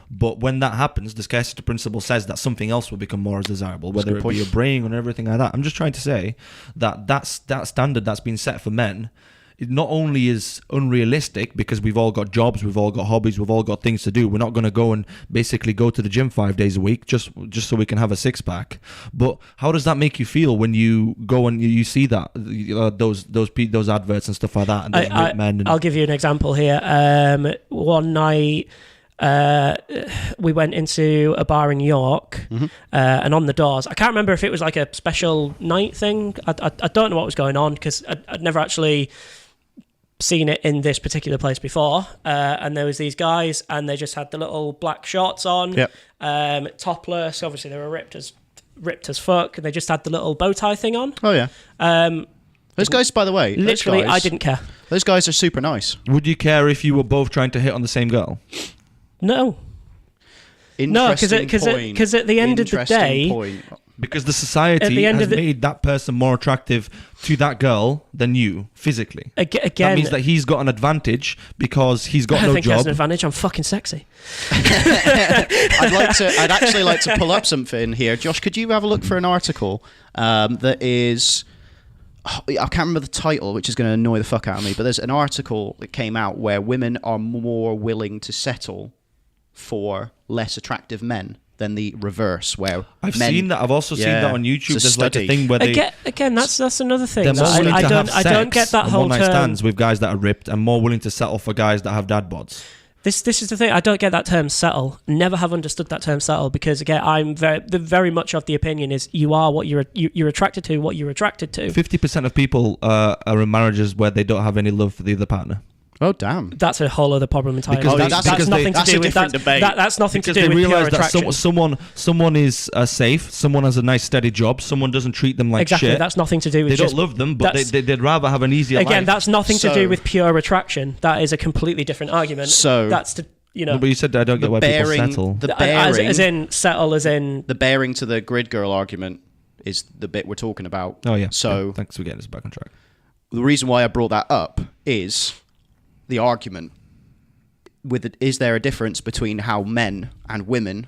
But when that happens, the scarcity principle says that something else will become more desirable, whether it be your brain or everything like that. I'm just trying to say that standard that's been set for men, it not only is unrealistic because we've all got jobs, we've all got hobbies, we've all got things to do. We're not going to go and basically go to the gym 5 days a week just so we can have a 6-pack. But how does that make you feel when you go and you see that those adverts and stuff like that? And I'll give you an example here. One night, we went into a bar in York, and on the doors, I can't remember if it was like a special night thing. I don't know what was going on because I'd never actually seen it in this particular place before. And there was these guys, and they just had the little black shorts on, topless. Obviously, they were ripped as fuck, and they just had the little bow tie thing on. Oh yeah. Those guys, by the way, literally, I didn't care. Those guys are super nice. Would you care if you were both trying to hit on the same girl? No, because at the end of the day, because the society has made that person more attractive to that girl than you physically. Again, that means that he's got an advantage because he's got no job. I think he has an advantage. I'm fucking sexy. I'd actually like to pull up something here. Josh, could you have a look for an article that is? I can't remember the title, which is going to annoy the fuck out of me. But there's an article that came out where women are more willing to settle for less attractive men than the reverse, where I've seen that. I've also seen that on YouTube. There's like a thing where they again that's another thing. I don't get that whole one-night term. stands with guys that are ripped and more willing to settle for guys that have dad bods. This is the thing. I don't get that term settle. Never have understood that term settle because again, I'm very much of the opinion is you are what you're attracted to. What you're attracted to. 50% of people are in marriages where they don't have any love for the other partner. Oh damn! That's a whole other problem entirely. Because that's nothing to do with that. That's nothing to do with pure attraction. That someone is safe. Someone has a nice steady job. Someone doesn't treat them like shit. That's nothing to do with. They don't love them, but they'd rather have an easier life. Again, that's nothing to do with pure attraction. That is a completely different argument. So that's to. No, but you said I don't get why people settle. As in settle, as in the bearing to the grid girl argument is the bit we're talking about. Oh yeah. So thanks for getting us back on track. The reason why I brought that up is the argument is there a difference between how men and women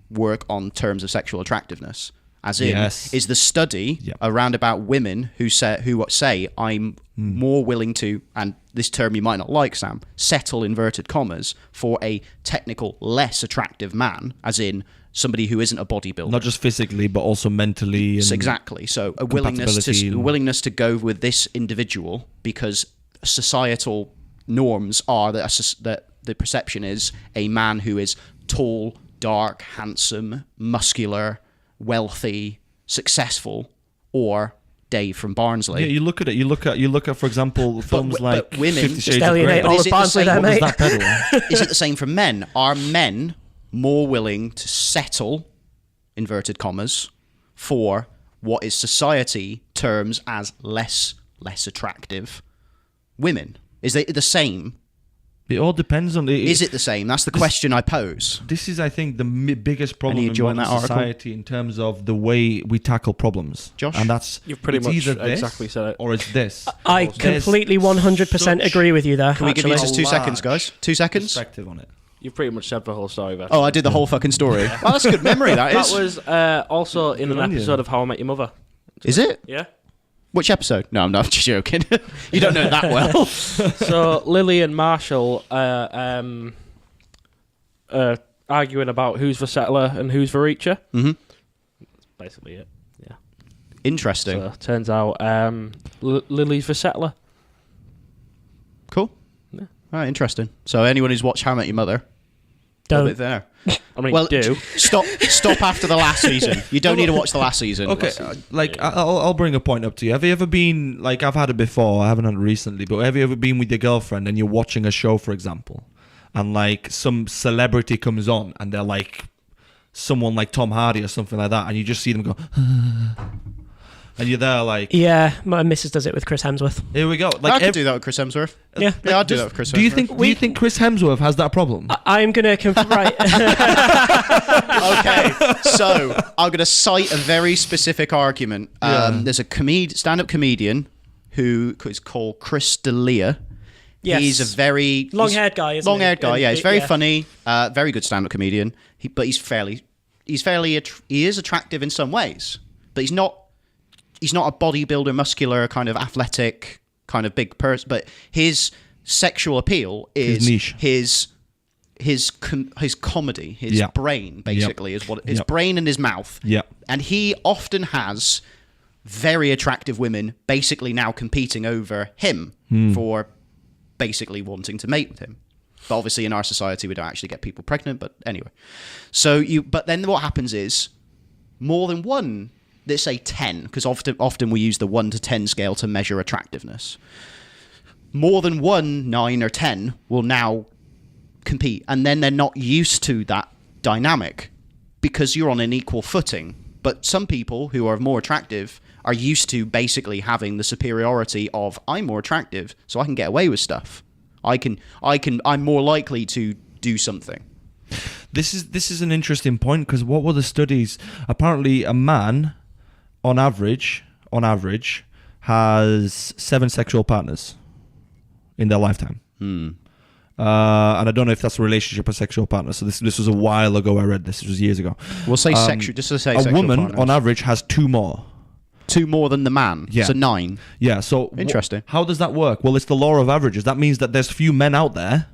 work on terms of sexual attractiveness? As in, is the study around about women who say I'm more willing to, and this term you might not like, Sam, settle inverted commas for a technical less attractive man, as in somebody who isn't a bodybuilder, not just physically but also mentally. And exactly. So a willingness to go with this individual because societal norms are that the perception is a man who is tall, dark, handsome, muscular, wealthy, successful, or Dave from Barnsley. Yeah, you look at it. You look at, for example, films like women. 50 Shades of Grey. All of Barnsley there, mate. Is it the same for men? Are men more willing to settle, inverted commas, for what is society terms as less attractive women? Is it the same It all depends on... Is it the same? That's the question I pose. This is, I think, the biggest problem Any in enjoying modern that article? society in terms of the way we tackle problems. Josh? And that's... You've pretty it's much either this exactly said it. or it's this. I There's completely 100% such agree with you there. Can we give you actually. just 2 a seconds, large guys? 2 seconds? Perspective on it. You've pretty much said the whole story there. Oh, I did the whole fucking story. Well, that's a good memory, that That is. was also in an on you. episode of How I Met Your Mother. Is it? Yeah. Which episode? No, I'm not joking. You don't know it that well. So Lily and Marshall arguing about who's the settler and who's the reacher. Mm-hmm. That's basically it. Yeah. Interesting. So turns out Lily's the settler. Cool. Yeah. All right, interesting. So anyone who's watched How I Met Your Mother, Don't. a bit there. I mean, Well, do. stop after the last season. You don't need to watch the last season. Okay, I'll bring a point up to you. Have you ever been, like, I've had it before, I haven't had it recently, but have you ever been with your girlfriend and you're watching a show, for example, and, like, some celebrity comes on and they're, like, someone like Tom Hardy or something like that, and you just see them go, and you're there, like, Yeah, my missus does it with Chris Hemsworth. here we go. I Like, could do that with Chris Hemsworth. Yeah. Yeah, I'd do that with Chris Hemsworth. do you think Chris Hemsworth has that problem? I'm going to... Right. Okay, so I'm going to cite a very specific argument. There's a stand-up comedian who is called Chris D'Elia. Yes. He's a very... Long-haired guy, isn't he? Long-haired guy, yeah. He's very Yeah. funny, very good stand-up comedian. But he is attractive in some ways. But he's not a bodybuilder, muscular, kind of athletic, kind of big person. But his sexual appeal is His niche. his comedy, his Yeah. brain, basically, is what his Yep. brain and his mouth. Yeah. And he often has very attractive women basically now competing over him for basically wanting to mate with him. But obviously in our society we don't actually get people pregnant, but anyway. But then what happens is more than one, let's say 10, because often we use the 1 to 10 scale to measure attractiveness. More than 1, 9 or 10 will now compete, and then they're not used to that dynamic because you're on an equal footing. But some people who are more attractive are used to basically having the superiority of I'm more attractive, so I can get away with stuff. I'm more likely to do something. This is an interesting point, because what were the studies? Apparently, a man, on average, has 7 sexual partners in their lifetime. And I don't know if that's a relationship or sexual partner. So this was a while ago. I read this. It was years ago. We'll say sexual. Just to say, a sexual woman partners. on average has 2 more. 2 more than the man. Yeah. So 9. Yeah. So Interesting. how does that work? Well, it's the law of averages. That means that there's few men out there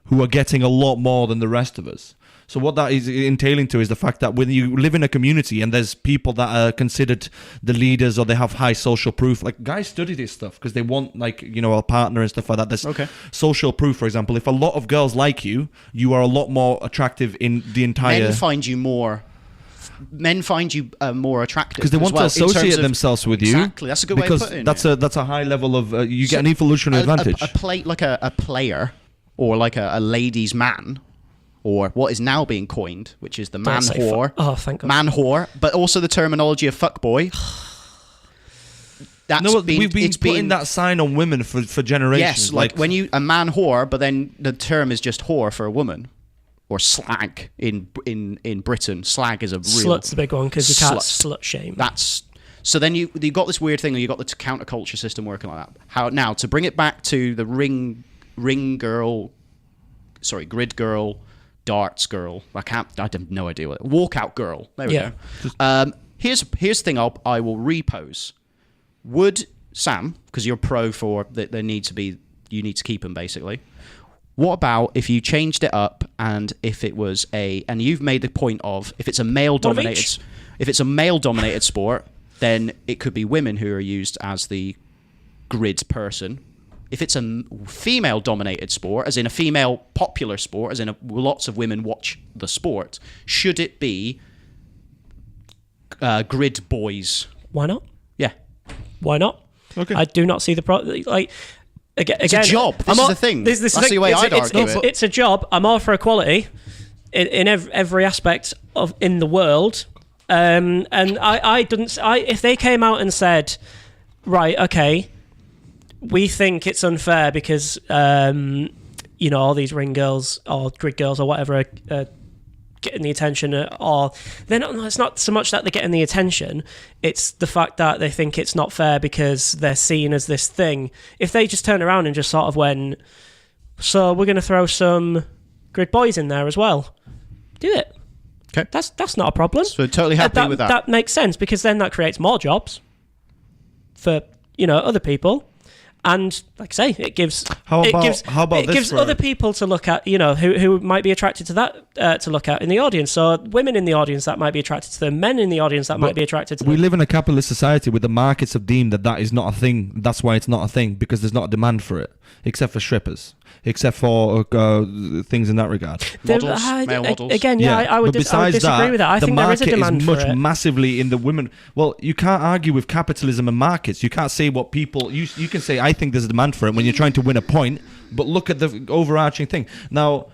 who are getting a lot more than the rest of us. So what that is entailing to is the fact that when you live in a community and there's people that are considered the leaders or they have high social proof, like guys study this stuff because they want, like, you know, a partner and stuff like that. There's social proof, for example. If a lot of girls like you, you are a lot more attractive in the entire... Men find you more attractive because they want to associate themselves with you. Exactly, that's a good way of putting it. That's a high level of you get an evolutionary advantage. A player or like a ladies' man, or what is now being coined, which is the man whore. Oh, thank God. Man whore, but also the terminology of fuckboy. We've been putting that sign on women for generations. Yes, like when a man whore, but then the term is just whore for a woman. Or slag in Britain. Slag is a real... Slut's the big one, because you can't Slut. slut shame. So then you got this weird thing, and you got the counterculture system working like that. Now, to bring it back to the grid girl, darts girl. I have no idea what... Walkout girl. There we go. Here's the thing I will repose. Would Sam, because you're pro for that, you need to keep them basically. What about if you changed it up and if it was and you've made the point of if it's a male dominated sport, then it could be women who are used as the grid person. If it's a female dominated sport, as in a female popular sport, as in lots of women watch the sport, should it be grid boys? Why not? Yeah. Why not? Okay. I do not see the problem. Like, again, it's a job. This is the thing. That's the way I'd argue it. It's a job. I'm all for equality in every aspect in the world. And if they came out and said, right, okay, we think it's unfair because all these ring girls or grid girls or whatever are getting the attention, or it's not so much that they're getting the attention, it's the fact that they think it's not fair because they're seen as this thing. If they just turn around and just sort of went, so we're going to throw some grid boys in there as well, do it. Okay. That's not a problem. So totally happy with that. That makes sense, because then that creates more jobs for other people. And like I say, it gives other people to look at, who might be attracted to that, to look at in the audience. So women in the audience that might be attracted to them, men in the audience that might be attracted to them. We live in a capitalist society where the markets have deemed that is not a thing. That's why it's not a thing, because there's not a demand for it, except for strippers, except for things in that regard. Models, male models. Again, I would disagree with that. I think there is a demand for it. The market is much massively in the women. Well, you can't argue with capitalism and markets. You can't say what people... You can say, I think there's a demand for it when you're trying to win a point, but look at the overarching thing. Now,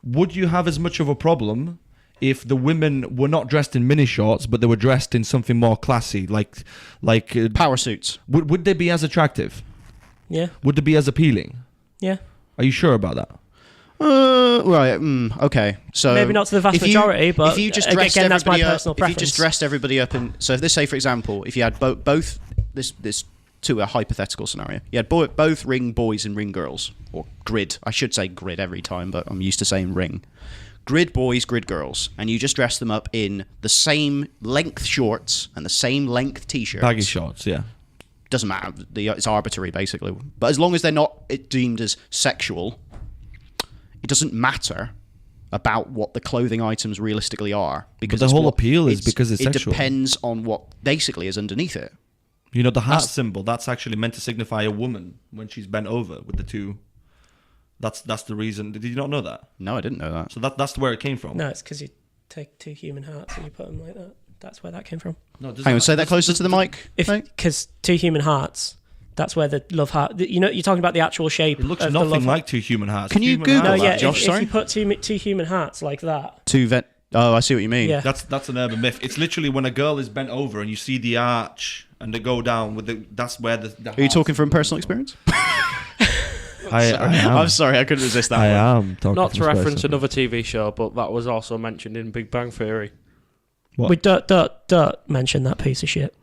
would you have as much of a problem if the women were not dressed in mini shorts, but they were dressed in something more classy, like power suits? Would they be as attractive? Yeah. Would they be as appealing? Yeah. Are you sure about that? Right. Okay. So maybe not to the vast majority, but if you just again, that's my personal preference. If you just dressed everybody up in, so if this, say for example, if you had both this to a hypothetical scenario, you had both ring boys and ring girls, or grid. I should say grid every time, but I'm used to saying ring. Grid boys, grid girls, and you just dress them up in the same length shorts and the same length t-shirts. Baggy shorts, yeah. Doesn't matter. It's arbitrary, basically. But as long as they're not deemed as sexual, it doesn't matter about what the clothing items realistically are. Because the whole appeal is because it's sexual. It depends on what basically is underneath it. The heart symbol, that's actually meant to signify a woman when she's bent over with the two. That's the reason. Did you not know that? No, I didn't know that. So that's where it came from. No, it's because you take two human hearts and you put them like that. That's where that came from. No, hang on, say that closer to the mic. Because two human hearts, that's where the love heart... you're talking about the actual shape. It looks nothing like two human hearts. Can you Google that, Josh? If you put two human hearts like that... Oh, I see what you mean. Yeah. That's an urban myth. It's literally when a girl is bent over and you see the arch and they go down with the... That's where the Are you talking from personal experience? I am. I'm sorry, I couldn't resist that. I am talking. Not to reference another TV show, but that was also mentioned in Big Bang Theory. What? We don't mention that piece of shit.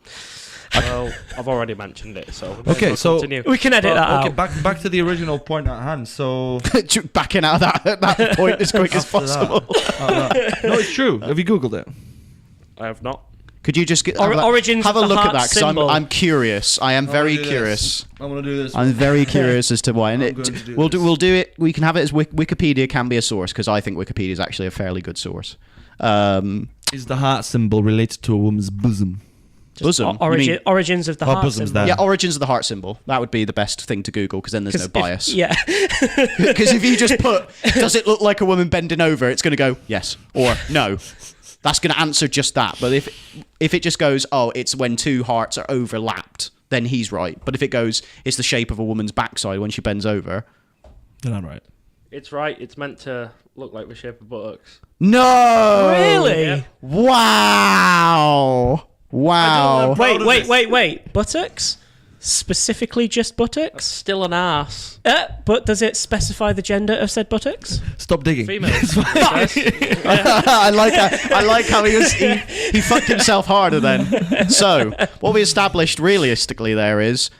Well, I've already mentioned it, so continue. We can edit that out. Back to the original point at hand. So backing out of that point as quick as possible. No, it's true. Have you Googled it? I have not. Could you just origins have a of the look at heart that? Because I'm curious. I am very curious. I'm going to do this. I'm very curious as to why. And we'll do it. We can have it as Wikipedia can be a source, because I think Wikipedia is actually a fairly good source. Is the heart symbol related to a woman's bosom? Bosom? Origins of the heart bosoms symbol. there. Yeah, origins of the heart symbol. That would be the best thing to Google, because then there's no bias. Because if you just put, does it look like a woman bending over, it's going to go yes or no. That's going to answer just that. But if it just goes, oh, it's when two hearts are overlapped, then he's right. But if it goes, it's the shape of a woman's backside when she bends over, then I'm right. It's right. It's meant to look like the shape of buttocks. No! Really? Yeah. Wow! Wait. Buttocks? Specifically just buttocks? Still an ass. But does it specify the gender of said buttocks? Stop digging. Females. I like how he fucked himself harder then. So, what we established realistically there is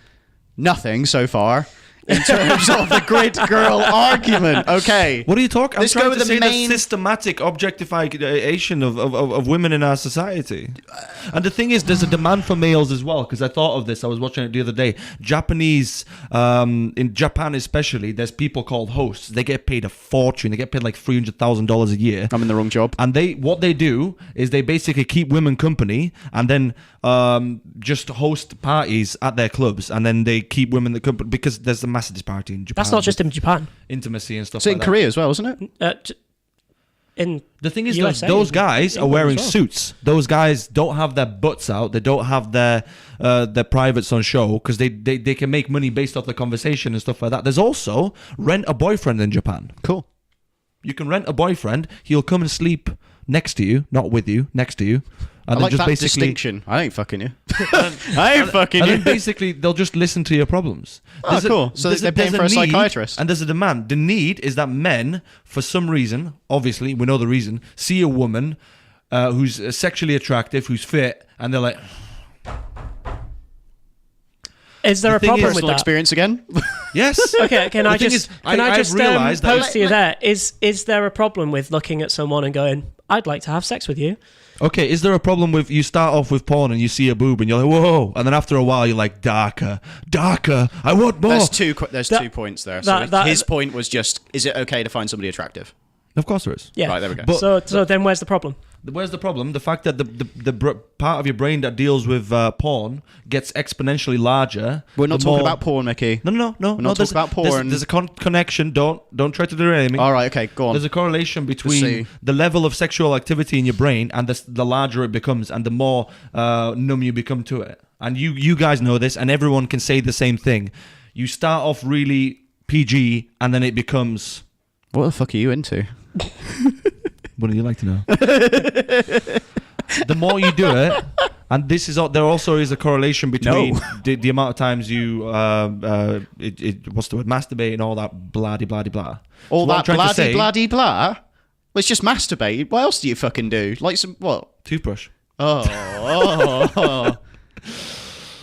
nothing so far in terms of the grid girl argument. Okay. What are you talking? Let's I'm go trying with to the say main the systematic objectification of women in our society. And the thing is, there's a demand for males as well, because I thought of this. I was watching it the other day. Japanese, in Japan especially, there's people called hosts. They get paid a fortune. They get paid like $300,000 a year. I'm in the wrong job. And what they do is they basically keep women company and then just host parties at their clubs, and then they keep women the company, because there's a massive disparity in Japan. That's not just in Japan. Intimacy and stuff It's like in that. Korea as well, isn't it? The thing is, USA, those guys are wearing as well. suits. Those guys don't have their butts out. They don't have their privates on show, because they can make money based off the conversation and stuff like that. There's also rent a boyfriend in Japan. Cool. You can rent a boyfriend. He'll come and sleep next to you, not with you, next to you. And I like just that basically, distinction. I ain't fucking you. I ain't fucking and you. then basically they'll just listen to your problems. Oh, cool. So they're paying for a need, psychiatrist. and there's a demand. The need is that men, for some reason, obviously we know the reason, see a woman who's sexually attractive, who's fit, and they're like, Is there a thing problem is- with Personal that? experience again. yes. Okay, can I thing just is, I've realised that- pose to you there? Is there a problem with looking at someone and going, "I'd like to have sex with you"? Okay, is there a problem with you start off with porn and you see a boob and you're like, whoa, and then after a while you're like, darker, I want more. There's two points there. So his point was just, is it okay to find somebody attractive? Of course there is. Yeah. Right, there we go. But- So then where's the problem? Where's the problem? The fact that the part of your brain that deals with porn gets exponentially larger. We're not the talking more- about porn, Mickey. No. We're not there's- talking about porn. There's a connection. Don't try to derail me. All right, okay, go on. There's a correlation see. between the level of sexual activity in your brain and the larger it becomes, and the more numb you become to it. And you guys know this, and everyone can say the same thing. You start off really PG, and then it becomes. What the fuck are you into? What do you like to know? The more you do it, and there also is a correlation between the amount of times you what's the word, masturbate and all that blah blah blah. All So what I'm that trying to say- blah blah. Well, it's just masturbate. What else do you fucking do? Like some what? Toothbrush. Oh.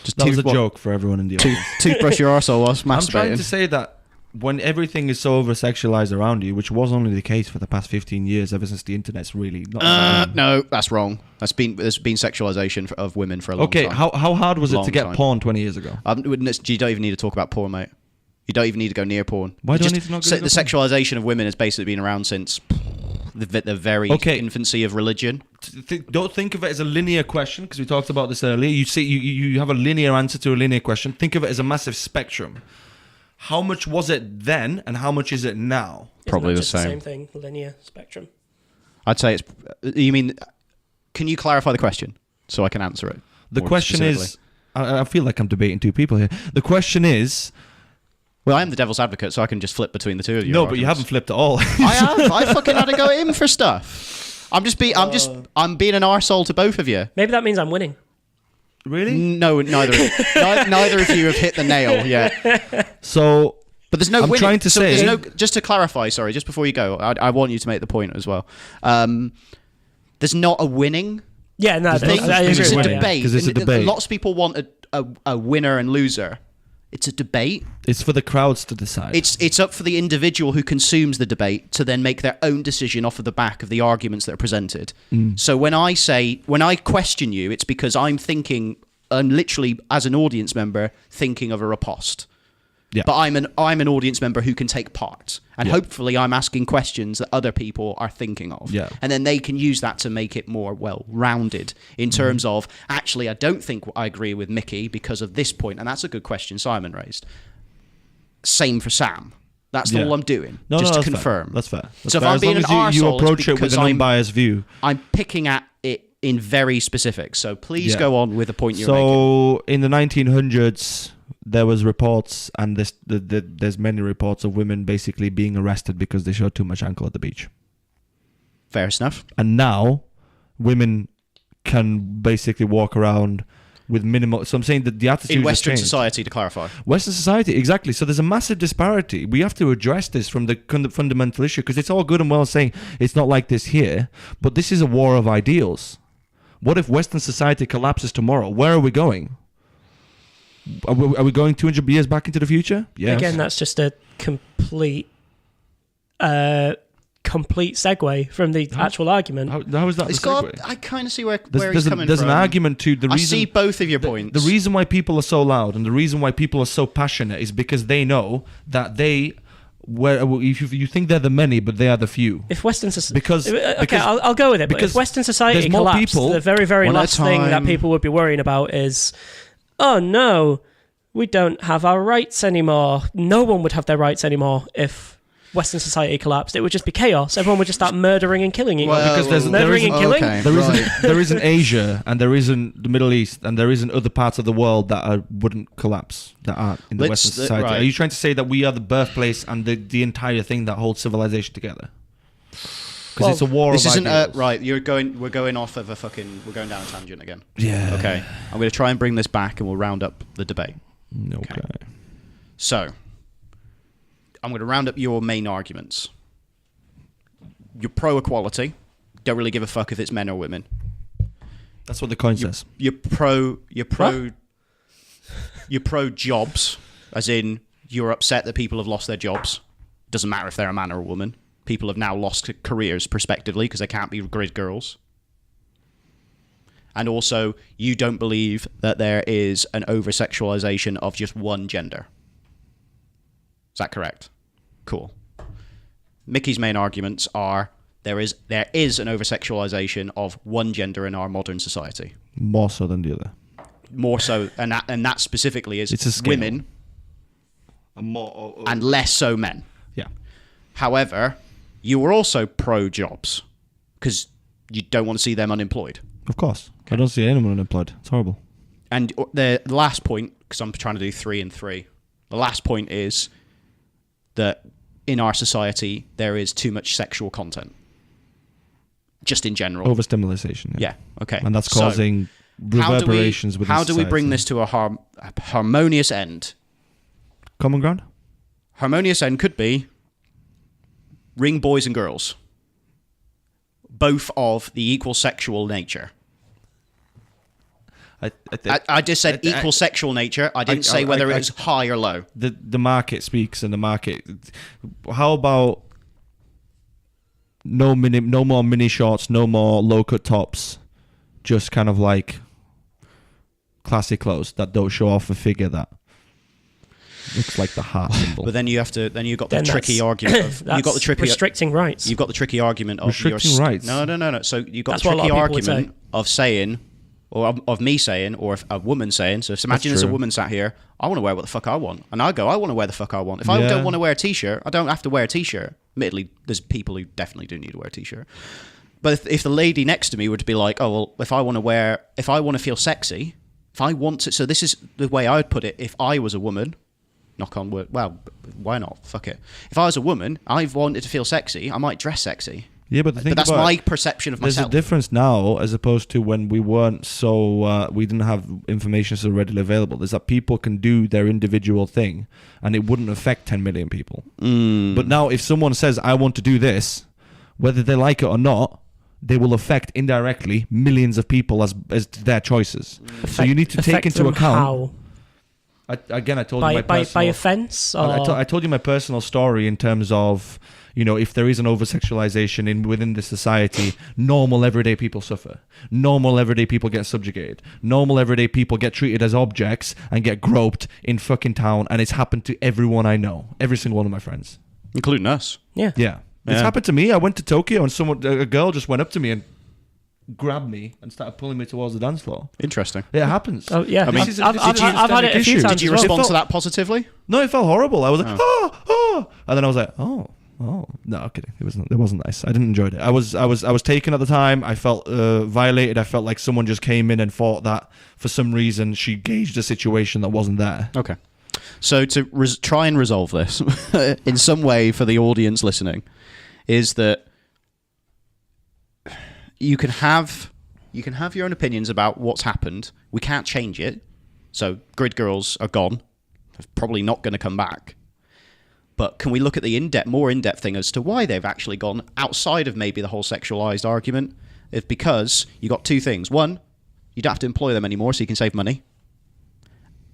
Just That was a joke for everyone in the audience. Toothbrush your arsehole whilst I'm trying masturbating. to say that when everything is so over sexualized around you, which was only the case for the past 15 years, ever since the internet's really not. No, that's wrong. There's been sexualization of women for a long Okay, time. how hard was it Long to get time. porn 20 years ago? You don't even need to talk about porn, mate. You don't even need to go near porn. Why do I Just- need to not go so near the sexualization of women has basically been around since the very infancy of religion. Don't think of it as a linear question, because we talked about this earlier. You see, you have a linear answer to a linear question. Think of it as a massive spectrum. How much was it then, and how much is it now? Probably Isn't that the just same. thing, linear spectrum. I'd say it's. You mean? Can you clarify the question so I can answer it? The more question specifically? is, I feel like I'm debating two people here. The question is, Well, I am the devil's advocate, so I can just flip between the two of you. no, but you haven't flipped at all. I have. I fucking had to go in for stuff. I'm being an arsehole to both of you. Maybe that means I'm winning. Really? No, neither of you have hit the nail yet. So, But there's no I'm winning. trying to say- there's no, just to clarify, sorry, just before you go, I want you to make the point as well. There's not a winning Yeah, no, thing. I agree It's a with you. debate. 'Cause it's a And debate. Lots of people want a winner and loser. It's a debate. it's for the crowds to decide. It's up for the individual who consumes the debate to then make their own decision off of the back of the arguments that are presented. So when I question you, it's because I'm thinking, and literally as an audience member, thinking of a riposte. Yeah. But I'm an audience member who can take part, and hopefully I'm asking questions that other people are thinking of, Yeah. and then they can use that to make it more well-rounded in terms of, actually, I don't think I agree with Mickey because of this point, and that's a good question Simon raised. Same for Sam. That's Yeah. all I'm doing, No, just to that's fair. confirm. That's fair. That's So if fair. I'm As being long an as you arsehole, it's approach it with because an unbiased view. I'm picking at it in very specifics, so please Yeah. go on with the point you're making. So in the 1900s, there was reports, and there's many reports of women basically being arrested because they showed too much ankle at the beach. Fair enough. And now, women can basically walk around with minimal. So I'm saying that the attitude In has Western changed. society, to clarify. Western society, exactly. So there's a massive disparity. We have to address this from the fundamental issue, because it's all good and well saying it's not like this here, but this is a war of ideals. What if Western society collapses tomorrow? Where are we going? Are we going 200 years back into the future? Yes. Again, that's just a complete segue from the actual argument. How is that It's the segue? got. I kind of see where There's, he's coming there's from. an argument to the I reason. see both of your points. The reason why people are so loud and the reason why people are so passionate is because they know that if you think they're the many, but they are the few. If Western society, Because- okay, because- I'll go with it. But because if Western society there's more collapsed, people- the very, very One at a last thing that time. people would be worrying about is, oh no, we don't have our rights anymore. No one would have their rights anymore if Western society collapsed. It would just be chaos. Everyone would just start murdering and killing each other. because there's- Murdering and killing? Okay, There isn't Asia, and there isn't the Middle East, and there isn't other parts of the world that wouldn't collapse, that aren't in the Western society. right. Are you trying to say that we are the birthplace and the entire thing that holds civilization together? Because it's a war This of isn't ideals. right. We're going off of we're going down a tangent again. Yeah. Okay. I'm going to try and bring this back, and we'll round up the debate. Okay. So, I'm going to round up your main arguments. You're pro equality. Don't really give a fuck if it's men or women. That's what the coin says. You're pro jobs, as in you're upset that people have lost their jobs. Doesn't matter if they're a man or a woman. People have now lost careers prospectively because they can't be grid girls. And also, you don't believe that there is an over-sexualization of just one gender. Is that correct? Cool. Mickey's main arguments are there is an over-sexualization of one gender in our modern society. More so than the other. More so, and that specifically is It's a scale. women and less so men. Yeah. However, you were also pro-jobs because you don't want to see them unemployed. Of course. I don't see anyone unemployed. It's horrible. And the last point, because I'm trying to do 3 and 3, the last point is that in our society, there is too much sexual content. Just in general. Overstimulation. Yeah, okay. And that's causing reverberations within How do we bring society. this to a harmonious end? Common ground? Harmonious end could be ring boys and girls. Both of the equal sexual nature. I just said equal sexual nature. I didn't say whether it was high or low. The market speaks, and the market. How about no more mini shorts, no more low cut tops, just kind of like classy clothes that don't show off a figure that looks like the heart symbol. But then you got the Then tricky argument of That's you got the tricky restricting rights. You've got the tricky argument of Restricting rights? No. So you got That's the what a lot tricky of people would argument of saying, or of me saying, or a woman saying. So imagine there's a true. woman sat here. I want to wear what the fuck I want, and I want to wear the fuck I want. If I Yeah. don't want to wear a t-shirt, I don't have to wear a t-shirt. Admittedly, there's people who definitely do need to wear a t-shirt. But if the lady next to me were to be like, oh well, if I want to feel sexy, if I want to, so this is the way I would put it. If I was a woman. Knock on wood. Well, why not? Fuck it. If I was a woman, I wanted to feel sexy. I might dress sexy. Yeah, but the thing But that's about my perception of there's myself. a difference now as opposed to when we weren't so we didn't have information so readily available. There's that people can do their individual thing and it wouldn't affect 10 million people. But now if someone says I want to do this, whether they like it or not, they will affect indirectly millions of people as their choices. So you need to take Affect into them account. how? I told By you my personal, offence? Or? I told you my personal story in terms of, if there is an over-sexualization within the society, normal everyday people suffer. Normal everyday people get subjugated. Normal everyday people get treated as objects and get groped in fucking town, and it's happened to everyone I know. Every single one of my friends. Including us. Yeah. Yeah. It's happened to me. I went to Tokyo and a girl just went up to me and grabbed me and started pulling me towards the dance floor. Interesting. It happens. Oh yeah, I mean, I've had it a few issue. times. Did you as well. respond to that positively? No, it felt horrible. I was like, oh, and then I was like, oh. No, I'm kidding. It wasn't nice. I didn't enjoy it. I was taken at the time. I felt violated. I felt like someone just came in and thought that for some reason she gauged a situation that wasn't there. Okay. So to try and resolve this in some way for the audience listening, is that you can have your own opinions about what's happened. We can't change it. So grid girls are gone. They're probably not going to come back. But can we look at the more in-depth thing as to why they've actually gone outside of maybe the whole sexualized argument? It's because you got two things. One, you don't have to employ them anymore, so you can save money.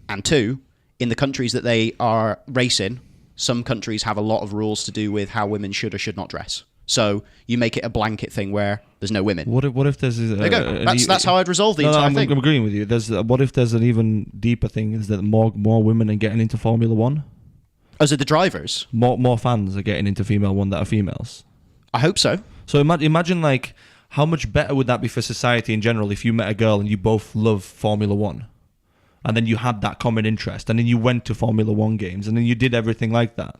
And two, in the countries that they are racing, some countries have a lot of rules to do with how women should or should not dress. So you make it a blanket thing where there's no women. What if there's There you go. That's how I'd resolve the entire thing. I'm agreeing with you. What if there's an even deeper thing? Is that more women are getting into Formula One? As are the drivers? More fans are getting into Female One that are females. I hope so. So imagine like how much better would that be for society in general if you met a girl and you both love Formula One, and then you had that common interest, and then you went to Formula One games, and then you did everything like that.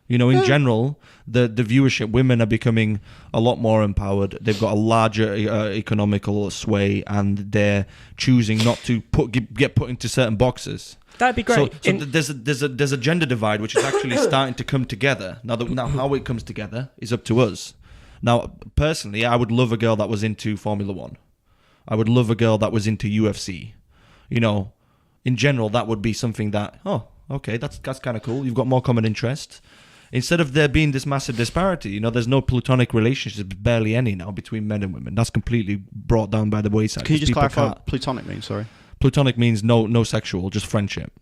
In general, the viewership, women are becoming a lot more empowered. They've got a larger economical sway, and they're choosing not to get put into certain boxes. That'd be great. So there's a gender divide which is actually starting to come together. Now how it comes together is up to us. Now, personally, I would love a girl that was into Formula One. I would love a girl that was into UFC. You know, in general, that would be something that, oh, okay, that's kind of cool. You've got more common interests. Instead of there being this massive disparity, you know, there's no platonic relationships, barely any now between men and women. That's completely brought down by the wayside. Can you just People clarify can't- what platonic means? Sorry. Platonic means no sexual, just friendship.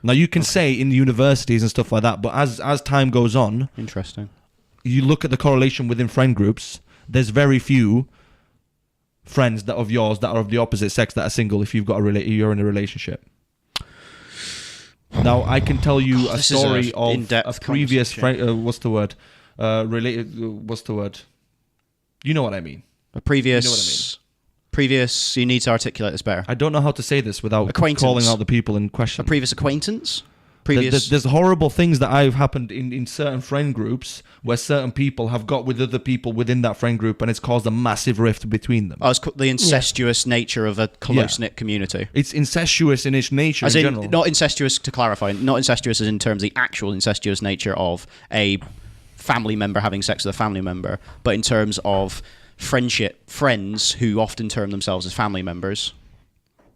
Now, you can say in universities and stuff like that, but as time goes on, Interesting. you look at the correlation within friend groups, there's very few friends that of yours that are of the opposite sex that are single if you've got you're in a relationship. Now, I can tell you a this is story a of in-depth a previous conversation. friend. What's the word? What's the word? You know what I mean. A previous. You know what I Previous. You need to articulate this better. I don't know how to say this without Acquaintance. calling out the people in question. A previous acquaintance. Previous. There's horrible things that have happened in certain friend groups where certain people have got with other people within that friend group, and it's caused a massive rift between them. Oh, it's the incestuous nature of a close-knit community. It's incestuous in its nature As in in, general. not incestuous, to clarify, not incestuous as in terms of the actual incestuous nature of a family member having sex with a family member, but in terms of friends who often term themselves as family members,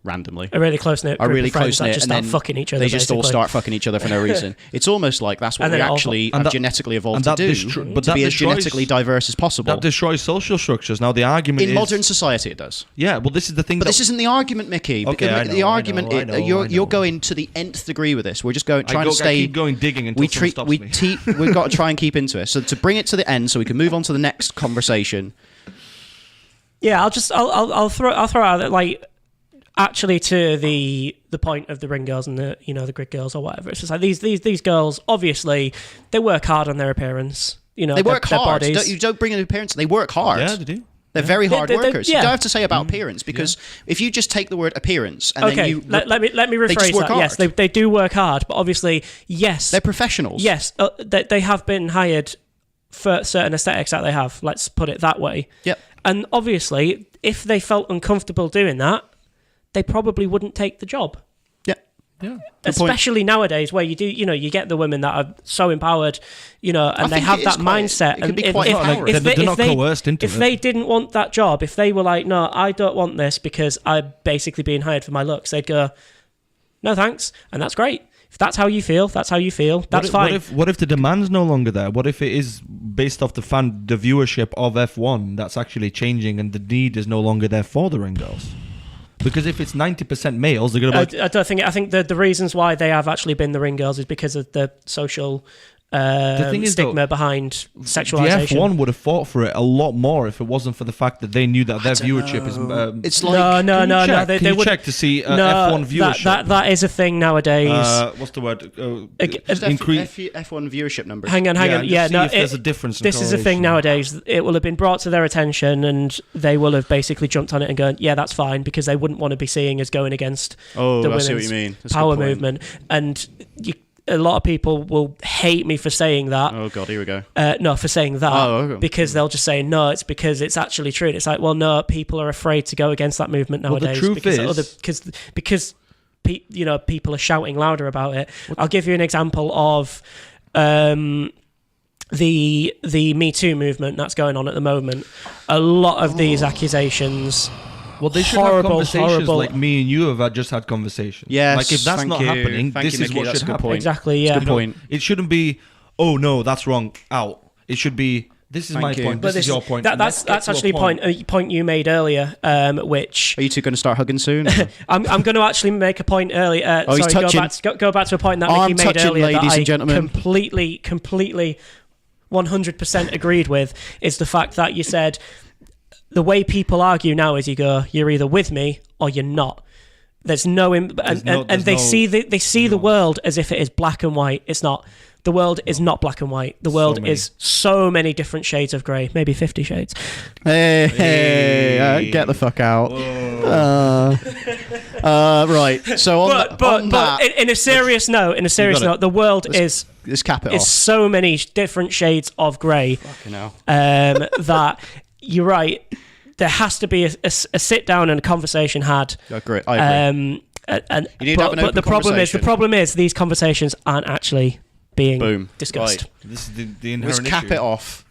randomly. A really close-knit Are group really of friends close-knit, that just and start then fucking each other, they just all basically. start fucking each other for no reason. It's almost like that's what And we then actually and have that- genetically evolved and to that do, but to that be as destroys- genetically diverse as possible. That destroys social structures. Now, the argument In is... modern society, it does. Yeah, well, this is the thing But that... this isn't the argument, Mickey. Okay, I know, the I argument know, is I know, you're I know. going to the nth degree with this. We're just going trying I to stay. keep going digging until someone stops me. We've got to try and keep into it. So to bring it to the end, so we can move on to the next conversation. Yeah, I'll throw out that, like, actually to the point of the ring girls and the grid girls or whatever. It's just like these girls, obviously they work hard on their appearance. You know, They work their hard. bodies. You don't bring an appearance. They work hard. Yeah, they do. They're very hard They- workers. yeah. You don't have to say about appearance, because if you just take the word appearance and then Okay, you let me they just rephrase work that. Yes, hard. they do work hard, but obviously, yes, they're professionals. yes, they have been hired for certain aesthetics that they have. Let's put it that way. Yep. And obviously, if they felt uncomfortable doing that, they probably wouldn't take the job. Yep. Yeah. point. Especially nowadays, where you get the women that are so empowered, and they think have it that is quite- mindset. it can And be quite empowering. They're not coerced into if it. they didn't want that job, if they were like, no, I don't want this because I'm basically being hired for my looks, they'd go, no thanks, and that's great. If that's how you feel, that's how you feel. That's fine. What if the demand's no longer there? What if it is based off the viewership of F1 that's actually changing, and the need is no longer there for the ring girls? Because if it's 90% males, they're gonna be like, I think the reasons why they have actually been the ring girls is because of the social thing is, stigma though, behind the sexualization. F1 would have fought for it a lot more if it wasn't for the fact that they knew that their viewership is. It's like no. Check? They Can you would check to see no, F1 viewership? that is a thing nowadays. What's the word? just Increase. F1 viewership numbers. Hang on. Yeah, see no. if there's a difference. In This is a thing correlation. nowadays. It will have been brought to their attention, and they will have basically jumped on it and gone, "Yeah, that's fine," because they wouldn't want to be seeing us going against Oh, the I see what women's you mean. That's a power good point. movement. And a lot of people will hate me for saying that. Oh god, here we go. No, for saying that, Oh, okay. because they'll just say no. It's because it's actually true. And it's like, well, no, people are afraid to go against that movement Well, the nowadays. truth because is- because people are shouting louder about it. I'll give you an example of the Me Too movement that's going on at the moment. A lot of these accusations. Well, they should have Horrible, conversations horrible. like me and you have just had conversations. Yes, like if that's thank not you. happening, Thank this you, is Mickey, what that's should a good happen. point. Exactly. Yeah. Good point. It shouldn't be, oh no, that's wrong, out. It should be, this is Thank my you. point, But this is your point. That's Let's get to actually a a point you made earlier, which Are you two going to start hugging soon? I'm going to actually make a point earlier. Oh, he's touching- go back to a point that Arm Mickey made touching, earlier ladies that and gentlemen. I completely 100% agreed with, is the fact that you said the way people argue now is you go, you're either with me or you're not. There's no and they see the world as if it is black and white. It's not. The world is not black and white. The world is so many different shades of grey, maybe 50 shades. Hey, get the fuck out. Right. So on But that, in a serious note, the world is let's cap it off. so many different shades of grey. Fucking hell. That you're right. There has to be a sit down and a conversation had. I agree. I agree. And You need to have an open the conversation. problem is these conversations aren't actually being Boom. discussed. Right. This is the Let's inherent cap issue. it off.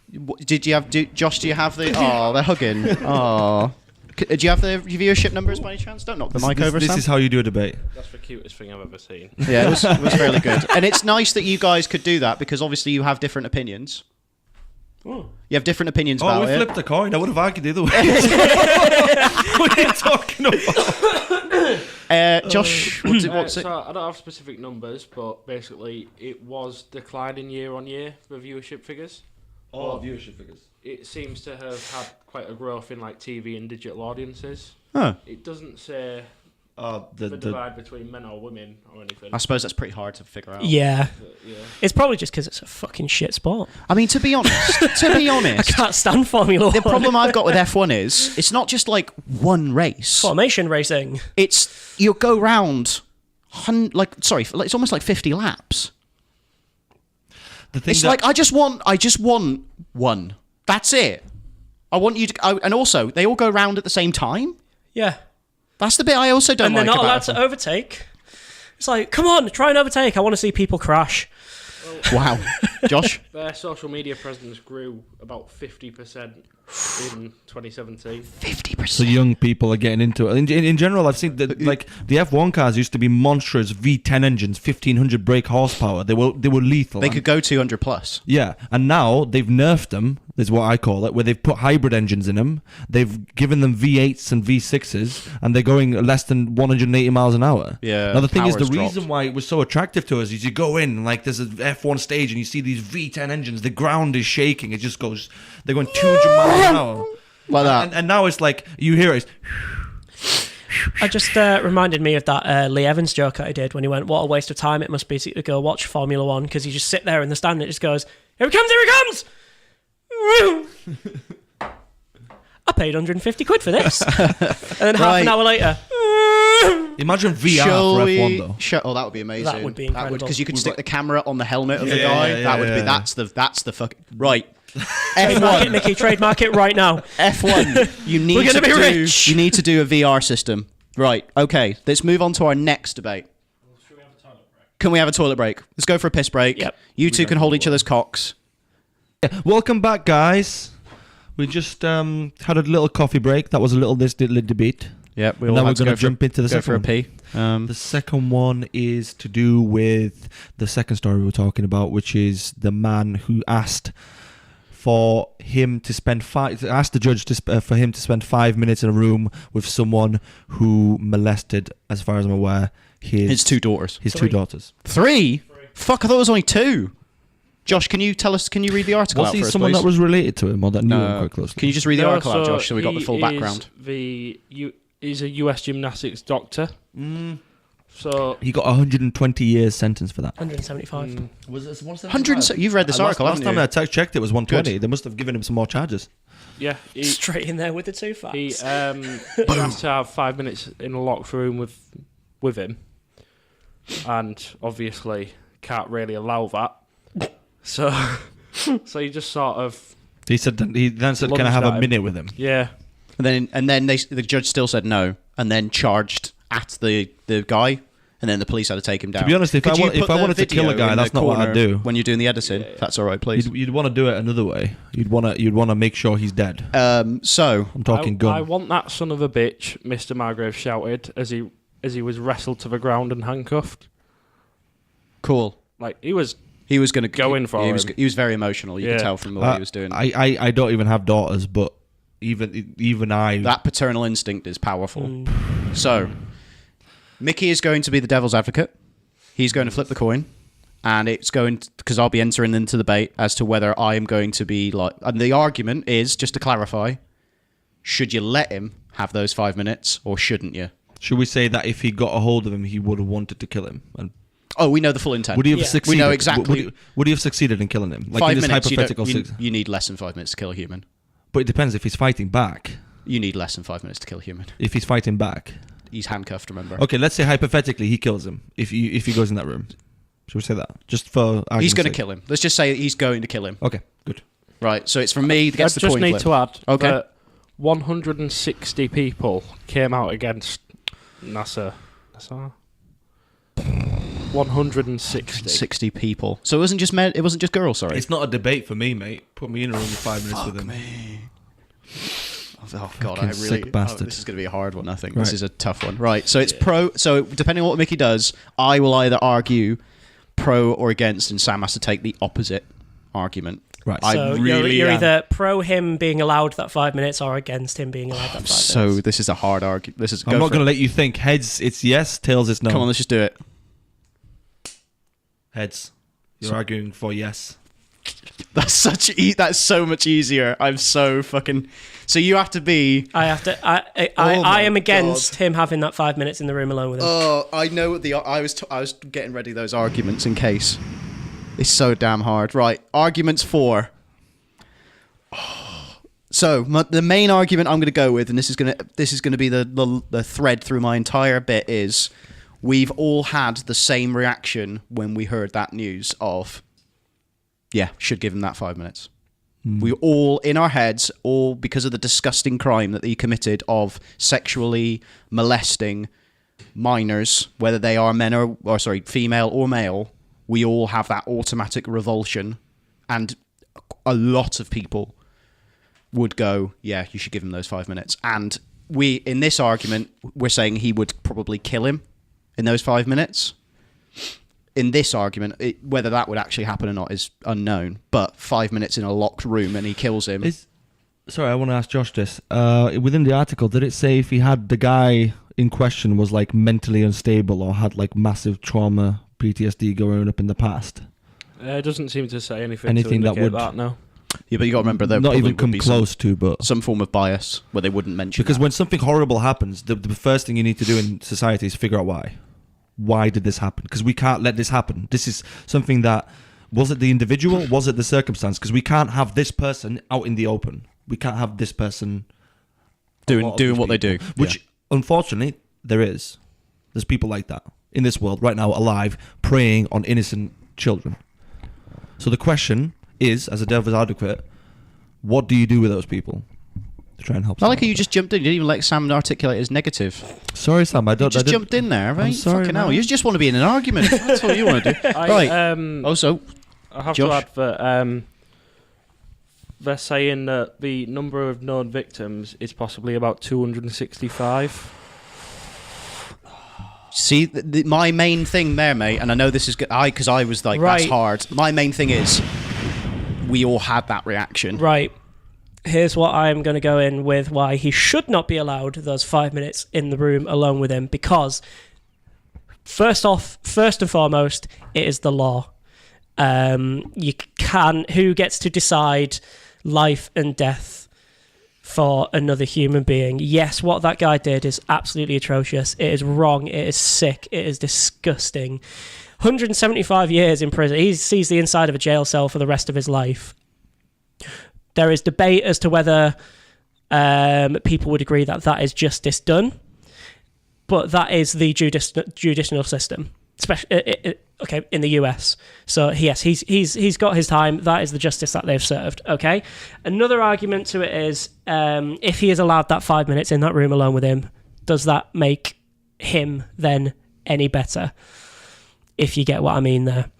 Did you have? Josh, do you have the? Oh, they're hugging. Oh. Do you have the viewership numbers by any chance? Don't knock the mic over, This Sam. is how you do a debate. That's the cutest thing I've ever seen. Yeah, it was fairly good. And it's nice that you guys could do that because obviously you have different opinions. Oh. You have different opinions about we it. flipped a coin. I would have argued the other way. What are you talking about? Josh, what's it? So I don't have specific numbers, but basically it was declining year on year for viewership figures. Oh, viewership figures. It seems to have had quite a growth in like TV and digital audiences. Huh. It doesn't say The divide between men or women or anything. I suppose that's pretty hard to figure out. Yeah. But, yeah. It's probably just because it's a fucking shit sport. I mean, to be honest, I can't stand Formula the 1. problem I've got with F1 is it's not just like one race. Formation racing. It's you'll go round, it's almost like 50 laps. the thing It's that, like I just want one. That's it. I want you to, and also they all go round at the same time. Yeah. That's the bit I also don't And they're like not allowed about to overtake. It's like, come on, try and overtake. I want to see people crash. F1. Wow, Josh. Their social media presence grew about 50% in 2017. 50%. so young people are getting into it. In general, I've seen that like the F1 cars used to be monstrous V10 engines, 1500 brake horsepower. They were lethal. They could go 200 plus. Yeah, and now they've nerfed them, is what I call it, where they've put hybrid engines in them. They've given them V8s and V6s, and they're going less than 180 miles an hour. Yeah, Now, the thing is, the power's reason dropped. why it was so attractive to us is you go in, and like, there's an F1 stage, and you see these V10 engines, the ground is shaking. It just goes, they're going 200 miles an hour. Like that. And now it's like, you hear it, I just reminded me of that Lee Evans joke that I did when he went, what a waste of time it must be to go watch Formula 1 because you just sit there in the stand and it just goes, here it comes, here it comes! I paid 150 quid for this. And then half Right. an hour later, imagine VR Shall for we? F1 though. Oh, that would be amazing. That would be incredible. Because you could stick the camera on the helmet of the Yeah, guy. yeah, That would yeah, be. yeah. That's the fuck. Right. trademark it, F1. Mickey, trademark it right now. F1. You need We're to gonna be do. rich. You need to do a VR system. Right. Okay. Let's move on to our next debate. Can we have a toilet break? Let's go for a piss break. Yep. You two can hold each other's cocks. Welcome back, guys. We just had a little coffee break. That was a little debate. Yep. And now we're going to jump into the go second for a one. pee. The second one is to do with the second story we were talking about, which is the man who asked for him to spend asked the judge for him to spend 5 minutes in a room with someone who molested, as far as I'm aware, his two daughters. His Three. two daughters. Three? Fuck! I thought it was only two. Josh, can you tell us? Can you read the article Was out he for us, someone please? that was related to him or that knew him No. quite closely? Can you just read the No, article out, so Josh, so we got the full he background? He's a US gymnastics doctor. So He got a 120 years sentence for that. 175. Was it 100. You've read this article, Last haven't time you? I checked, it was 120. Good. They must have given him some more charges. yeah, he Straight in there with the two facts. he has to have 5 minutes in a locked room with him, and obviously can't really allow that. So he just sort of He said, "Can I have a minute with him?" yeah. And then the judge still said no, and then charged at the guy, and then the police had to take him down. To be honest, if I Could you wanted put the to kill a video guy, in that's the not what I'd corner do. when you're doing the editing. If that's all right, please. You'd want to do it another way. You'd want to make sure he's dead. So I'm talking gun. I want that son of a bitch, Mr. Margrave shouted as he was wrestled to the ground and handcuffed. cool. Like he was Going to Go in for he him. was he was very emotional. You Yeah. could tell from the way he was doing. I don't even have daughters, but even I. That paternal instinct is powerful. So, Mickey is going to be the devil's advocate. He's going to flip the coin, and it's going because I'll be entering into the debate as to whether I am going to be like. And the argument is, just to clarify, should you let him have those 5 minutes, or shouldn't you? Should we say that if he got a hold of him, he would have wanted to kill him? And Oh, we know the full intent. would he have Yeah. succeeded? We know exactly- Would he have succeeded in killing him? Like 5 in this minutes. hypothetical. You need less than 5 minutes to kill a human. But it depends if he's fighting back. You need less than 5 minutes to kill a human. If he's fighting back. He's handcuffed. Remember. Okay, let's say hypothetically he kills him. If he goes in that room, should we say that? Just for He's argument's going to sake. kill him. Let's just say he's going to kill him. Okay, good. Right. So it's from me. I Gets the just coin need flip. to add Okay. that 160 people came out against Nassar. 160. 60 people. So it wasn't just men. It wasn't just girls. Sorry. It's not a debate for me, mate. Put me in a room for 5 minutes with him. Oh god, Fucking sick bastard. This is going to be a hard one. I think Right. this is a tough one. Right. So it's pro. So depending on what Mickey does, I will either argue pro or against, and Sam has to take the opposite argument. Right. So really you're am. either pro him being allowed that 5 minutes or against him being allowed that 5 minutes. So this is a hard argument. This is. I'm not going to let you think. Heads, it's yes. Tails, it's no. Come on, let's just do it. Heads. You're arguing for yes. That's that's so much easier. I'm so fucking. So you have to be. I have to. I my am against him having that 5 minutes in the room alone with him. Oh, I know what I was getting ready those arguments in case. It's so damn hard. Right, arguments for. So the main argument I'm going to go with, and this is going to be the thread through my entire bit, is we've all had the same reaction when we heard that news of, yeah, should give him that 5 minutes. We all, in our heads, all because of the disgusting crime that he committed of sexually molesting minors, whether they are female or male, we all have that automatic revulsion, and a lot of people would go, yeah, you should give him those 5 minutes. And we, in this argument, we're saying he would probably kill him in those 5 minutes. In this argument, whether that would actually happen or not is unknown. But 5 minutes in a locked room and he kills him. Sorry, I want to ask Josh this. Within the article, did it say if he had the guy in question was like mentally unstable or had like massive trauma, PTSD growing up in the past? It doesn't seem to say anything that would that, no. Yeah, but you got to remember there not probably even would come be close to, but some form of bias where they wouldn't mention because that. when something horrible happens, the first thing you need to do in society is figure out why. Why did this happen? Because we can't let this happen. This is something that, was it the individual? Was it the circumstance? Because we can't have this person out in the open. We can't have this person doing what they do. Which, unfortunately, there's people like that in this world right now, alive, preying on innocent children. So the question is, as a devil's advocate, what do you do with those people to try and help? I like how you just jumped in. You didn't even let Sam articulate his negative. Sorry, Sam. I Just jumped in there, right? I'm sorry, Fucking hell. man. You just want to be in an argument. That's all you want to do. Right. Also, I have Josh? to add that they're saying that the number of known victims is possibly about 265. see, my main thing there, mate, and I know this is good, because I was like, that's hard. My main thing is, we all had that reaction. Right. Here's what I'm going to go in with why he should not be allowed those 5 minutes in the room alone with him, because first and foremost, it is the law. Who gets to decide life and death for another human being? Yes, what that guy did is absolutely atrocious. It is wrong. It is sick. It is disgusting. 175 years in prison. He sees the inside of a jail cell for the rest of his life. There is debate as to whether people would agree that that is justice done, but that is the judicial system, especially in the US. So yes, he's got his time. That is the justice that they've served. Okay. Another argument to it is, if he is allowed that 5 minutes in that room alone with him, does that make him then any better? If you get what I mean there,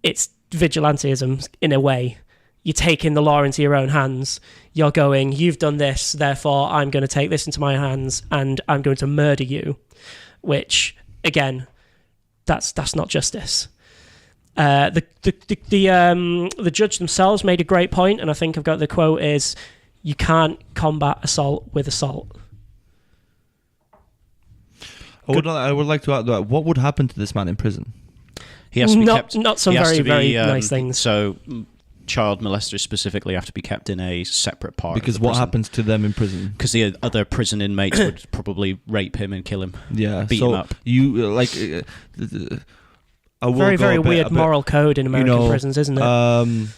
it's vigilantism in a way. You're taking the law into your own hands. You're going, you've done this, therefore I'm going to take this into my hands and I'm going to murder you. Which, again, that's not justice. The judge themselves made a great point, and I think I've got the quote is, you can't combat assault with assault. I would like to add that. What would happen to this man in prison? He has to be kept. Not some very nice things. So, child molesters specifically have to be kept in a separate part. Because of the what prison. happens to them in prison? Because the other prison inmates would probably rape him and kill him. Yeah, beat him up. You very weird moral code in American prisons, isn't it?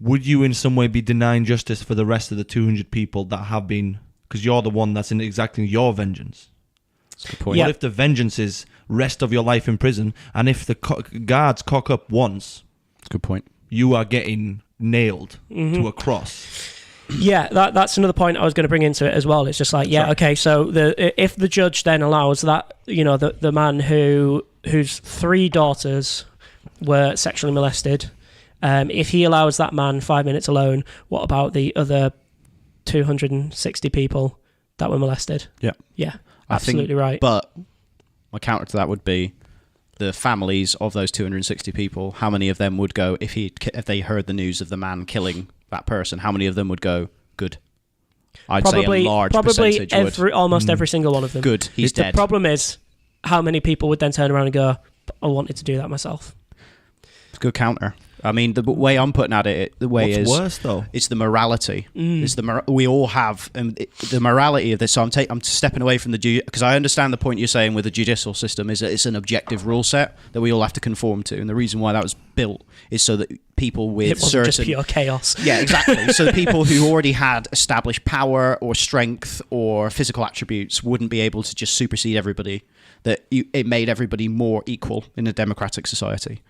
Would you in some way be denying justice for the rest of the 200 people that have been? Because you're the one that's in exacting your vengeance. That's a good point. Yeah. What if the vengeance is rest of your life in prison, and if the guards cock up once, That's a good point. you are getting nailed to a cross? Yeah, that's another point I was going to bring into it as well. It's just like, yeah, okay, so if the judge then allows that, the man whose 3 daughters were sexually molested, if he allows that man 5 minutes alone, what about the other 260 people that were molested? Yeah. Yeah, absolutely right. But my counter to that would be the families of those 260 people. How many of them would go if they heard the news of the man killing that person? How many of them would go good? I'd say a large percentage would. Almost every single one of them. Good, he's dead. The problem is how many people would then turn around and go, I wanted to do that myself. It's a good counter. I mean, the way I'm putting at it, What's worse though? It's the morality. It's we all have the morality of this. So I'm stepping away from because I understand the point you're saying with the judicial system is that it's an objective rule set that we all have to conform to, and the reason why that was built is so that people with it wasn't just pure chaos. Yeah, exactly. So the people who already had established power or strength or physical attributes wouldn't be able to just supersede everybody. It made everybody more equal in a democratic society.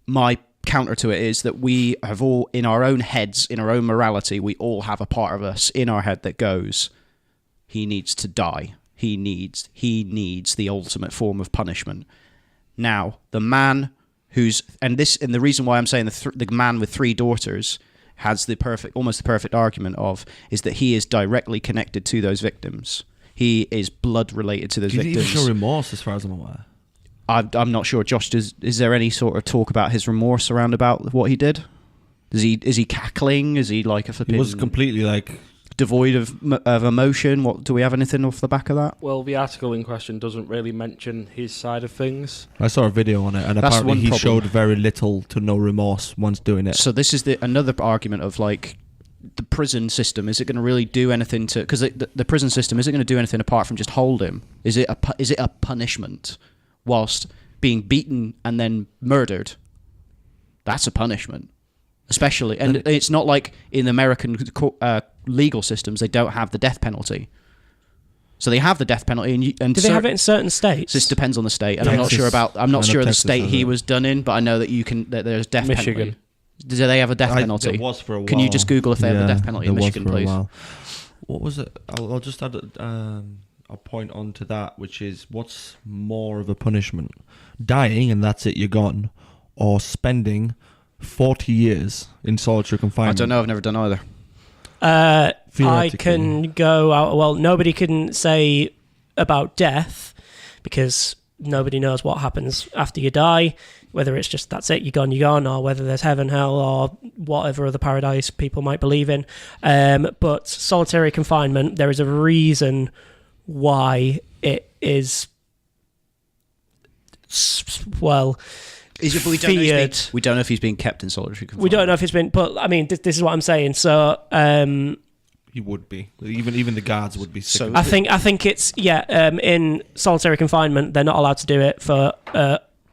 My counter to it is that we have all, in our own heads, in our own morality, we all have a part of us in our head that goes, he needs to die. He needs the ultimate form of punishment. Now, the man and the reason why I'm saying the man with 3 daughters has almost the perfect argument is that he is directly connected to those victims. He is blood related to those victims. He didn't show remorse, as far as I'm aware. I'm not sure, Josh. Is there any sort of talk about his remorse around about what he did? Is he cackling? Is he like a flipping? He was completely like devoid of emotion. What do we have anything off the back of that? Well, the article in question doesn't really mention his side of things. I saw a video on it, and That's apparently he problem. showed very little to no remorse once doing it. So this is another argument of like the prison system. Is it going to really do anything to? Because the prison system is it going to do anything apart from just hold him? Is it a punishment? Whilst being beaten and then murdered, that's a punishment. Especially, and it's not like in American legal systems they don't have the death penalty. So they have the death penalty, and do they have it in certain states? This depends on the state, and Texas, I'm not sure of the Texas state he was done in, but I know that there's death Michigan. penalty. Do they have a death penalty? There was for a while. Can you just Google if they have a death penalty in Michigan, please? What was it? I'll just add a point onto that, which is what's more of a punishment? Dying and that's it, you're gone, or spending 40 years in solitary confinement? I don't know. I've never done either. I can go out. Well, nobody can say about death because nobody knows what happens after you die. Whether it's just that's it, you're gone, or whether there's heaven, hell, or whatever other paradise people might believe in. But solitary confinement, there is a reason why it is feared. We don't know if he's being kept in solitary confinement. We don't know if he's been, but I mean, this is what I'm saying. So he would be. Even the guards would be sick. So of I it. think it's in solitary confinement they're not allowed to do it for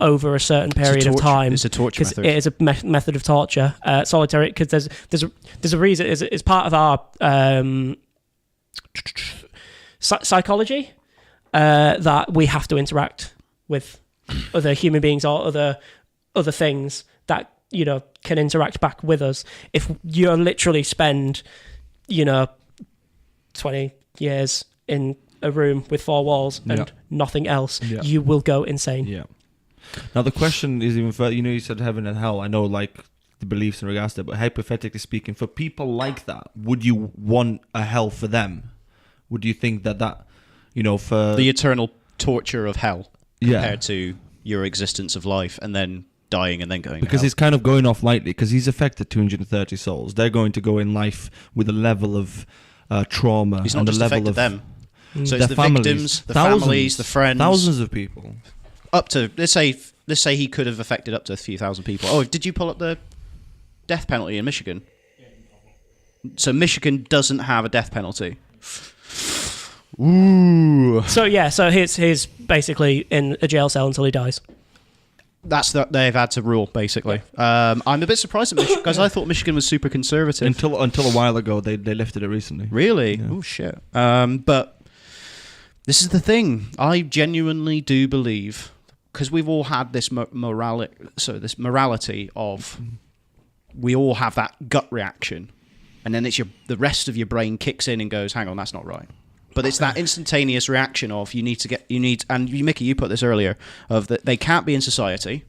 over a certain period of time. It's a torture method. It is a method of torture. Solitary, because there's a reason. It's part of our psychology that we have to interact with other human beings or other things that can interact back with us. If you literally spend 20 years in a room with 4 walls and nothing else, you will go insane. Yeah. Now the question is even further. You said heaven and hell. I know like the beliefs in regards to that, but hypothetically speaking, for people like that, would you want a hell for them? Would you think that for the eternal torture of hell compared to your existence of life and then dying and then going because to hell? he's kind of going off lightly because he's affected 230 souls. They're going to go in life with a level of trauma. He's not and just a level affected of them. So their it's the families. victims, the Thousands. families, the friends. Thousands of people. Up to let's say he could have affected up to a few thousand people. Oh, did you pull up the death penalty in Michigan? So Michigan doesn't have a death penalty. Ooh. So he's basically in a jail cell until he dies. They've had to rule basically. I'm a bit surprised at Michigan because I thought Michigan was super conservative Until a while ago, they lifted it recently. Really? Yeah. Oh shit. But this is the thing. I genuinely do believe because we've all had this morality of we all have that gut reaction and then it's the rest of your brain kicks in and goes, hang on, that's not right. But it's that instantaneous reaction of and Mickey, you put this earlier, of that they can't be in society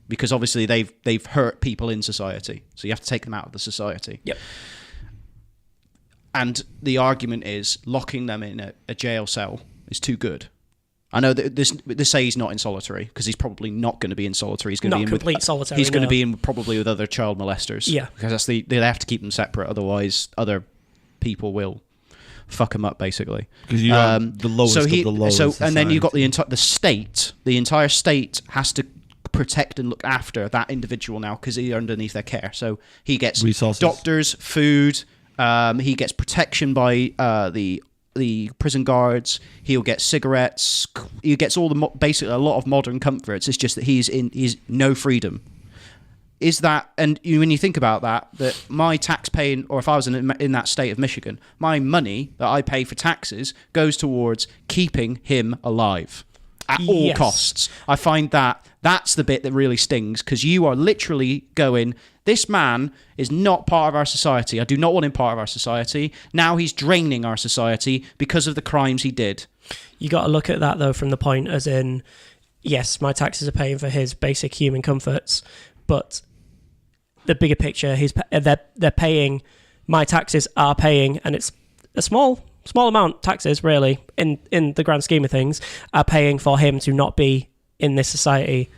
because obviously they've hurt people in society, so you have to take them out of the society. Yep. And the argument is locking them in a jail cell is too good. I know that they say he's not in solitary because he's probably not going to be in solitary. He's going to be in complete solitary. He's going to be in probably with other child molesters. Yeah, because they have to keep them separate, otherwise other people will fuck him up basically. Because you are the lowest of the lowest. So and then you've got the entire state has to protect and look after that individual now because he's underneath their care. So he gets resources, doctors, food. He gets protection by the prison guards. He'll get cigarettes. He gets all basically a lot of modern comforts. It's just that he's no freedom. Is that, and when you think about that my tax paying, or if I was in that state of Michigan, my money that I pay for taxes goes towards keeping him alive at all costs. I find that's the bit that really stings because you are literally going, this man is not part of our society. I do not want him part of our society. Now he's draining our society because of the crimes he did. You got to look at that though from the point as in, yes, my taxes are paying for his basic human comforts, but the bigger picture, they're paying. My taxes are paying, and it's a small amount. Taxes really, in the grand scheme of things, are paying for him to not be in this society.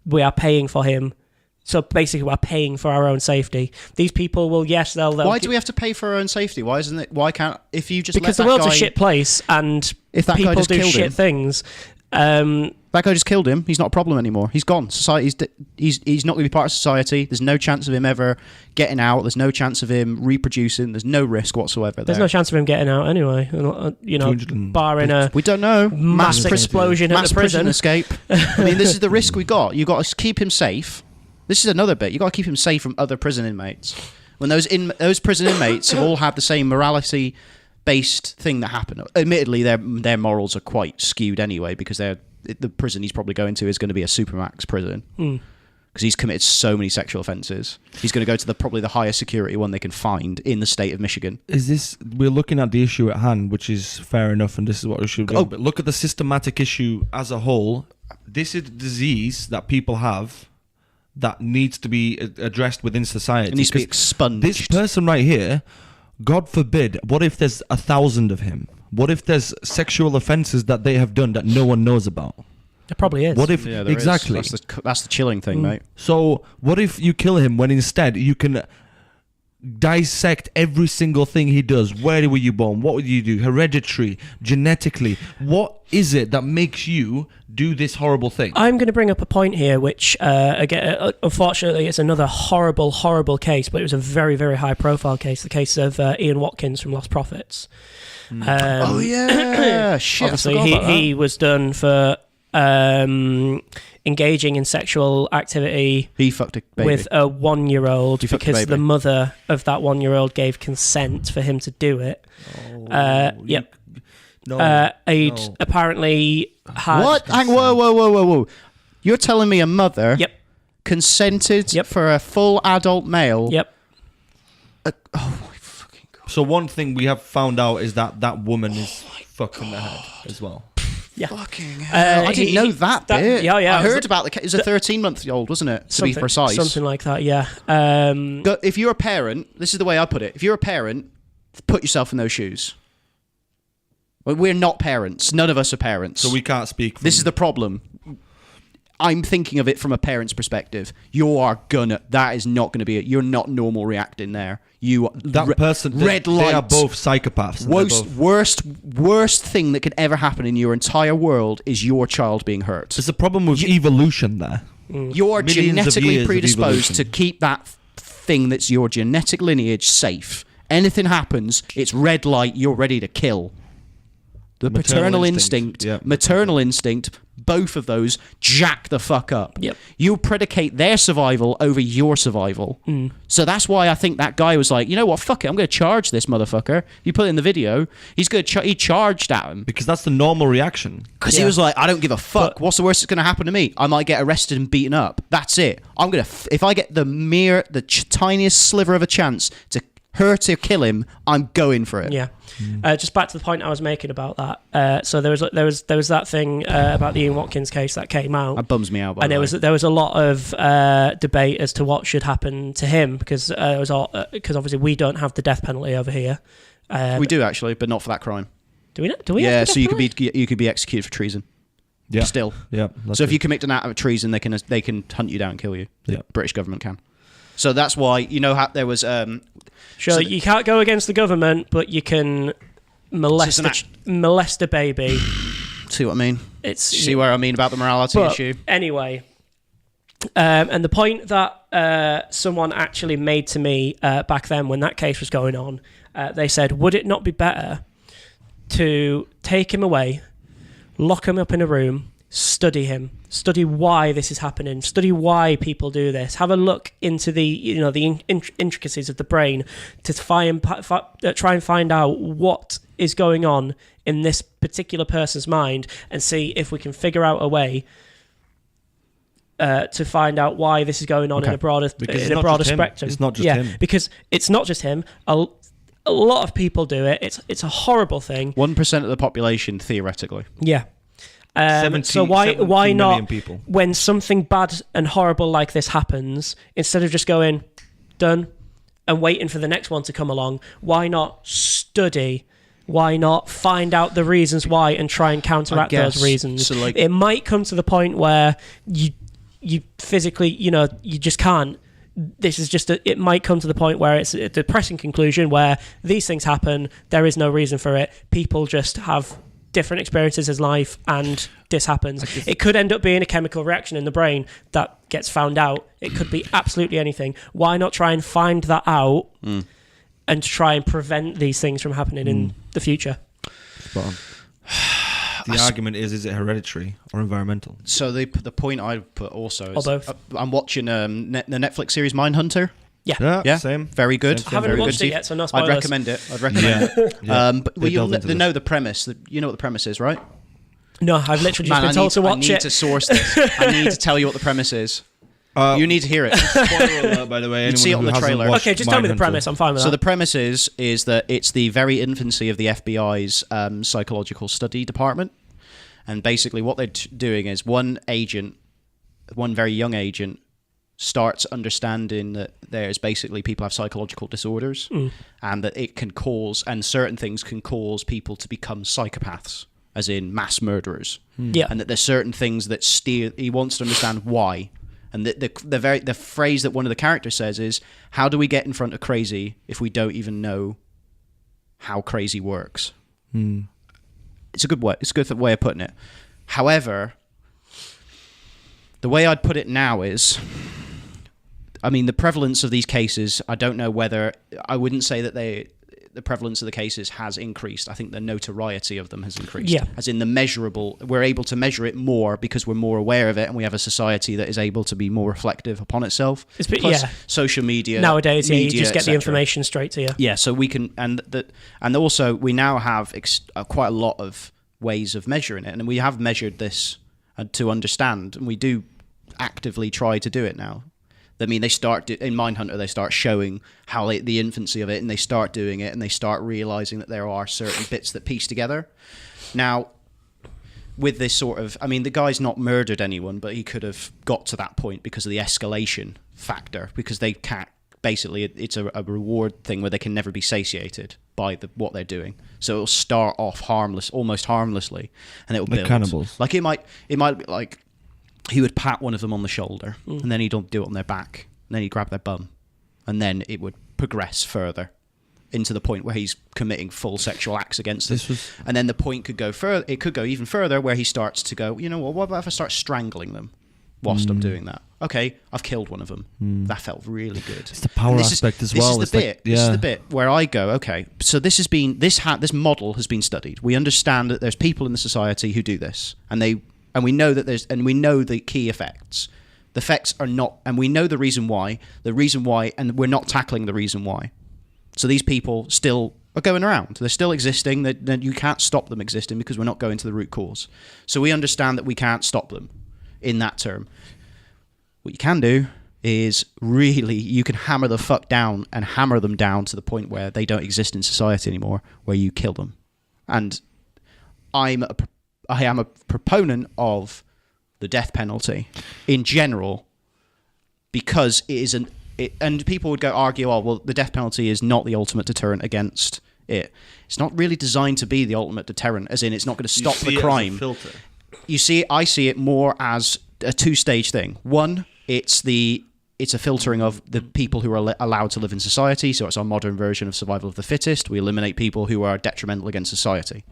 We are paying for him. So basically, we're paying for our own safety. These people will, yes, they'll. Why do we have to pay for our own safety? Why isn't it? Why can't if you just because let the world's guy, a shit place and if that people guy just do killed shit him, things. That guy just killed him. He's not a problem anymore. He's gone. Society's he's not going to be part of society. There's no chance of him ever getting out. There's no chance of him reproducing. There's no risk whatsoever. There's no chance of him getting out anyway. Barring a we don't know mass explosion at the prison escape. I mean, this is the risk we got. You got to keep him safe. This is another bit. You got to keep him safe from other prison inmates. When those prison inmates have all had the same morality-based thing that happened. Admittedly, their morals are quite skewed anyway because the prison he's probably going to is going to be a supermax prison because he's committed so many sexual offences. He's going to go to probably the highest security one they can find in the state of Michigan. We're looking at the issue at hand, which is fair enough, and this is what we should do. But look at the systematic issue as a whole. This is a disease that people have that needs to be addressed within society. It needs to be expunged. This person right here, God forbid, what if there's 1,000 of him? What if there's sexual offences that they have done that no one knows about? There probably is. What if exactly? That's the chilling thing, mate. So what if you kill him when instead you can dissect every single thing he does? Where were you born? What would you do? Hereditary, genetically. What is it that makes you do this horrible thing? I'm going to bring up a point here, which again, unfortunately, it's another horrible, horrible case, but it was a very, very high-profile case. The case of Ian Watkins from Lost Prophets. Oh yeah, shit. Obviously, he was done for engaging in sexual activity. He fucked a baby with a 1-year-old because the mother of that 1-year-old gave consent for him to do it. Yep. He'd apparently had. What? Whoa! You're telling me a mother? Yep. Consented for a full adult male? Yep. Oh my fucking god! So one thing we have found out is that woman is fucked in the head as well. Yeah. Fucking hell. I didn't know that bit. Yeah. I heard about it was a 13-month-old, wasn't it? To be precise. Something like that, yeah. If you're a parent, this is the way I put it. If you're a parent, put yourself in those shoes. We're not parents. None of us are parents. So we can't speak. This is the problem. I'm thinking of it from a parent's perspective. That is not going to be it. You're not normal reacting there. Red light. They are both psychopaths. Worst thing that could ever happen in your entire world is your child being hurt. There's a problem with evolution there. You're genetically predisposed to keep that thing that's your genetic lineage safe. Anything happens, it's red light, you're ready to kill. The maternal instinct, both of those jack the fuck up. Yep. You predicate their survival over your survival. So that's why I think that guy was like, you know what, fuck it, I'm going to charge this motherfucker. You put it in the video, he charged at him. Because that's the normal reaction. Because he was like, I don't give a fuck. What's the worst that's going to happen to me? I might get arrested and beaten up. That's it. I'm going to, if I get the tiniest sliver of a chance to her to kill him, I'm going for it. Yeah. Just back to the point I was making about that. So there was that thing about the Ian Watkins case that came out. That bums me out. By And the way. there was a lot of debate as to what should happen to him because obviously we don't have the death penalty over here. We do actually, but not for that crime. Do we not? Do we? Yeah, have the so death penalty? you could be executed for treason. Yeah. Still. Yeah. So if you commit an act of treason, they can hunt you down and kill you. The British government can. So that's why how there was. Sure, you can't go against the government, but you can molest a baby. See what I mean? See where I mean about the morality but issue? Anyway, and the point that someone actually made to me back then when that case was going on, they said, would it not be better to take him away, lock him up in a room, study him, study why this is happening, study why people do this, have a look into the intricacies of the brain to try and find out what is going on in this particular person's mind and see if we can figure out a way to find out why this is going on in a broader spectrum. It's not just him. Because it's not just him. A lot of people do it. It's a horrible thing. 1% of the population, theoretically. Yeah. 70 so why million not people. When something bad and horrible like this happens, instead of just going done and waiting for the next one to come along, why not study? Why not find out the reasons why and try and counteract those reasons? So it might come to the point where you physically, you just can't. This is it might come to the point where it's a depressing conclusion where these things happen, there is no reason for it, people just have different experiences in life and this happens. It could end up being a chemical reaction in the brain that gets found out. It could be absolutely anything. Why not try and find that out and try and prevent these things from happening in the future? Spot on. The argument is it hereditary or environmental? So the point I'd put also is... Or both. I'm watching the Netflix series Mindhunter. Yeah. Same. Very good. I haven't very watched good. it yet, so no spoilers. I'd recommend it. But They you'll delve into know this. the premise. You know what the premise is, right? No, I've literally just been told to watch I need it. to source this. I need to tell you what the premise is. You need to hear it. Spoiler alert, by the way. You'd see it on the trailer. Okay, just tell me the premise. I'm fine with So the that. premise is that it's the very infancy of the FBI's psychological study department. And basically what they're doing is one very young agent, starts understanding that there's basically people have psychological disorders and that it can cause, and certain things can cause people to become psychopaths, as in mass murderers. Yeah. And that there's certain things that he wants to understand why. And the phrase that one of the characters says is, how do we get in front of crazy if we don't even know how crazy works? It's a good way. It's a good way of putting it. However, the way I'd put it now is, I mean, the prevalence of these cases, I don't know whether... I wouldn't say that the prevalence of the cases has increased. I think the notoriety of them has increased. Yeah. As in the measurable... We're able to measure it more because we're more aware of it, and we have a society that is able to be more reflective upon itself. Plus social media... Nowadays, you media, just get the etc. information straight to you. Yeah, so we can... And also, we now have quite a lot of ways of measuring it, and we have measured this to understand, and we do actively try to do it now. I mean, in Mindhunter, they start showing how the infancy of it, and they start doing it, and they start realizing that there are certain bits that piece together. Now, with this sort of... I mean, the guy's not murdered anyone, but he could have got to that point because of the escalation factor, because they can't... Basically, it's a reward thing where they can never be satiated by what they're doing. So it'll start off almost harmlessly, and it'll build. Cannibals. Like, it might be like... He would pat one of them on the shoulder, and then he'd do it on their back, and then he'd grab their bum, and then it would progress further into the point where he's committing full sexual acts against them. And then the point could go further. It could go even further, where he starts to go, you know what about if I start strangling them whilst I'm doing that? Okay, I've killed one of them. That felt really good. It's the power aspect as well. This is the bit where I go, okay, so this model has been studied. We understand that there's people in the society who do this, and we know that we know the key effects. The effects are not, and we know the reason why, and we're not tackling the reason why. So these people still are going around. They're still existing. That you can't stop them existing because we're not going to the root cause. So we understand that we can't stop them in that term. What you can do is really, you can hammer the fuck down and hammer them down to the point where they don't exist in society anymore, where you kill them. And I am a proponent of the death penalty in general, because it is and people would argue, oh, well, the death penalty is not the ultimate deterrent against it. It's not really designed to be the ultimate deterrent, as in it's not going to stop the crime. You see, I see it more as a two-stage thing. One, it's a filtering of the people who are allowed to live in society, so it's our modern version of survival of the fittest. We eliminate people who are detrimental against society.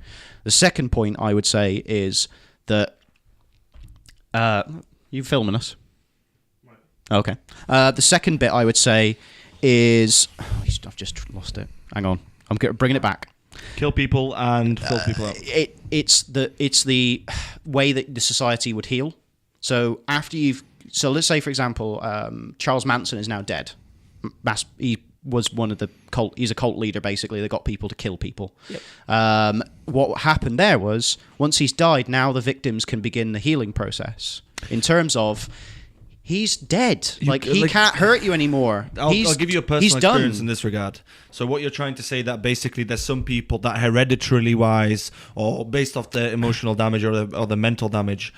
The second point I would say is that... you filming us? Okay. The second bit I would say is... I've just lost it. Hang on. I'm bringing it back. Kill people and fill people up. It's the way that the society would heal. So after you've... So let's say, for example, Charles Manson is now dead. He was one of the cult... He's a cult leader, basically. They got people to kill people. Yep. What happened there was, once he's died, now the victims can begin the healing process. In terms of... He's dead. He can't hurt you anymore. I'll give you a personal experience in this regard. So what you're trying to say, that basically there's some people that hereditarily wise or based off the emotional damage or the mental damage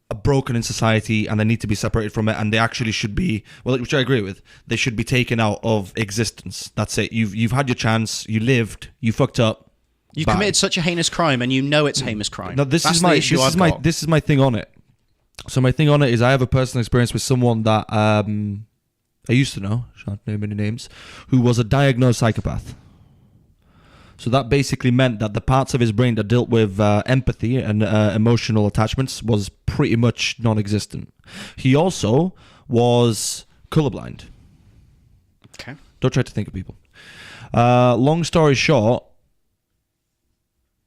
are broken in society and they need to be separated from it, and they actually should be, well, which I agree with, they should be taken out of existence. That's it. You've had your chance. You lived. You fucked up. You committed such a heinous crime, and you know it's a heinous crime. No, this is my thing on it. So my thing on it is I have a personal experience with someone that I used to know, shan't name any names, who was a diagnosed psychopath. So that basically meant that the parts of his brain that dealt with empathy and emotional attachments was pretty much non-existent. He also was colorblind. Okay. Don't try to think of people. Long story short,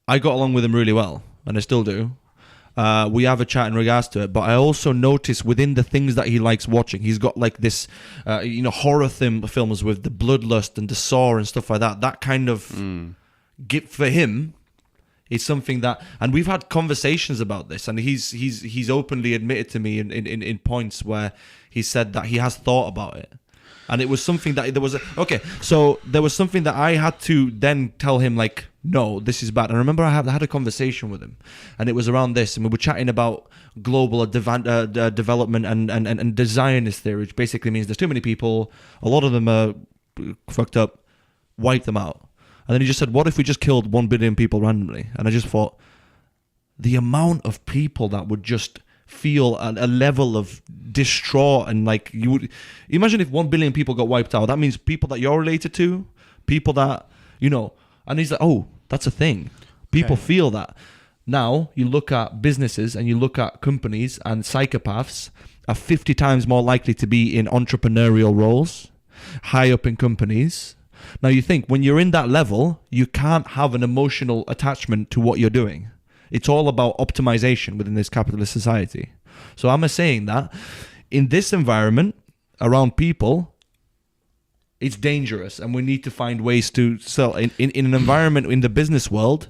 I got along with him really well, and I still do. We have a chat in regards to it, but I also notice within the things that he likes watching, he's got like this, horror films with the bloodlust and the Saw and stuff like that. That kind of gift for him is something that, and we've had conversations about this, and he's openly admitted to me in points where he said that he has thought about it. And it was something that there was something that I had to then tell him, like, no, this is bad. And I remember I had a conversation with him, and it was around this, and we were chatting about global development and Zionist theory, which basically means there's too many people, a lot of them are fucked up, wipe them out. And then he just said, what if we just killed 1 billion people randomly? And I just thought, the amount of people that would just feel a level of distraught, and like, you would imagine if 1 billion people got wiped out. That means people that you're related to, people that, and he's like, oh, that's a thing. People feel that. Now you look at businesses and you look at companies, and psychopaths are 50 times more likely to be in entrepreneurial roles, high up in companies. Now you think, when you're in that level, you can't have an emotional attachment to what you're doing. It's all about optimization within this capitalist society. So I'm saying that in this environment around people, it's dangerous, and we need to find ways to sell. In an environment in the business world,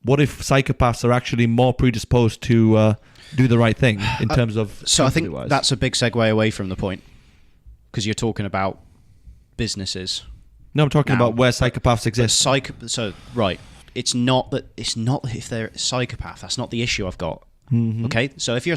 what if psychopaths are actually more predisposed to do the right thing in terms of... So I think that's a big segue away from the point, because you're talking about businesses. No, I'm talking about where psychopaths exist. Right. It's not that if they're a psychopath. That's not the issue I've got. Mm-hmm. Okay? So if you're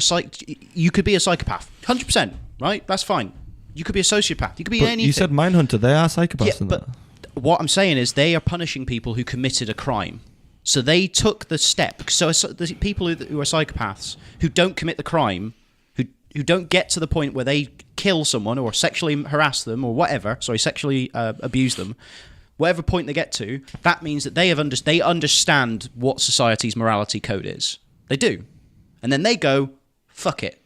you could be a psychopath. 100%, right? That's fine. You could be a sociopath. You could be anything. You said Mindhunter. They are psychopaths. Yeah, but what I'm saying is they are punishing people who committed a crime. So they took the step. So the people who are psychopaths, who don't commit the crime, who don't get to the point where they kill someone or sexually harass them or whatever, sexually abuse them, whatever point they get to, that means that they understand what society's morality code is. They do. And then they go, fuck it.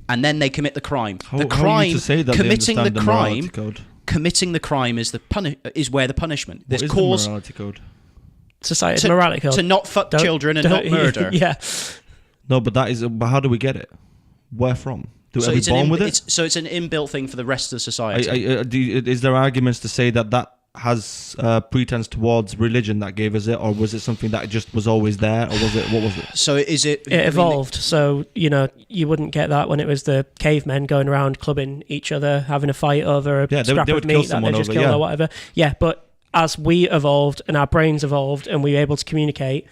And then they commit the crime. Committing the crime is where the punishment. What is the morality code? Society's morality code. To not fuck children and not murder. Yeah. No, but how do we get it? Where from? Are we born with it? So it's an inbuilt thing for the rest of the society. Is there arguments to say that has pretense towards religion that gave us it, or was it something that just was always there, or what was it? So is it? It evolved. So, you wouldn't get that when it was the cavemen going around clubbing each other, having a fight over a scrap of meat that they just killed or whatever. Yeah, but as we evolved and our brains evolved and we were able to communicate,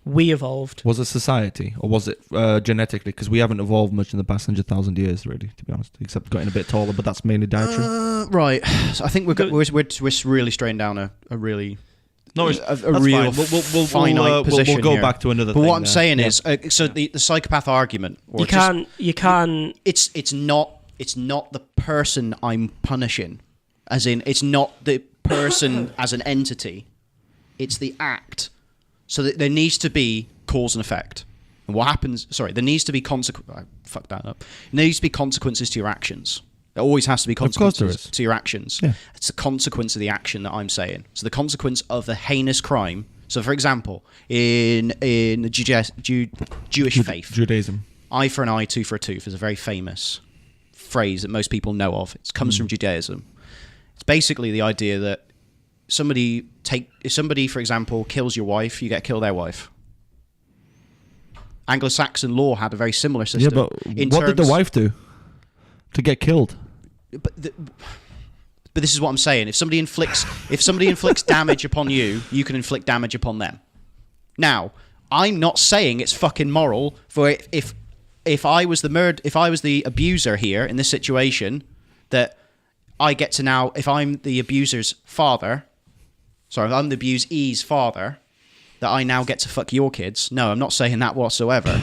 we evolved. Was it society, or was it genetically? Because we haven't evolved much in the past 100,000 years, really, to be honest, except getting a bit taller, but that's mainly dietary. Right. So I think we're really straying down a really... No, a real finite position we'll go here. back to another but thing. What I'm saying is, so the psychopath argument... Or you can... It's not the person I'm punishing. As in, it's not the person as an entity. It's the act. So that there needs to be cause and effect. And what happens... Sorry, there needs to be I fucked that up. There needs to be consequences to your actions. There always has to be consequences to your actions. Yeah. It's the consequence of the action that I'm saying. So the consequence of the heinous crime. So, for example, in the Jewish faith... Judaism. Eye for an eye, tooth for a tooth is a very famous phrase that most people know of. It comes from Judaism. It's basically the idea that if somebody, for example, kills your wife, you get to kill their wife. Anglo-Saxon law had a very similar system. Yeah, but what did the wife do to get killed? But this is what I'm saying. If somebody inflicts damage upon you, you can inflict damage upon them. Now, I'm not saying it's fucking moral for if I was the abuser here in this situation, that I get to now, if I'm the abuser's father, if I'm the abusee's father, that I now get to fuck your kids. No, I'm not saying that whatsoever.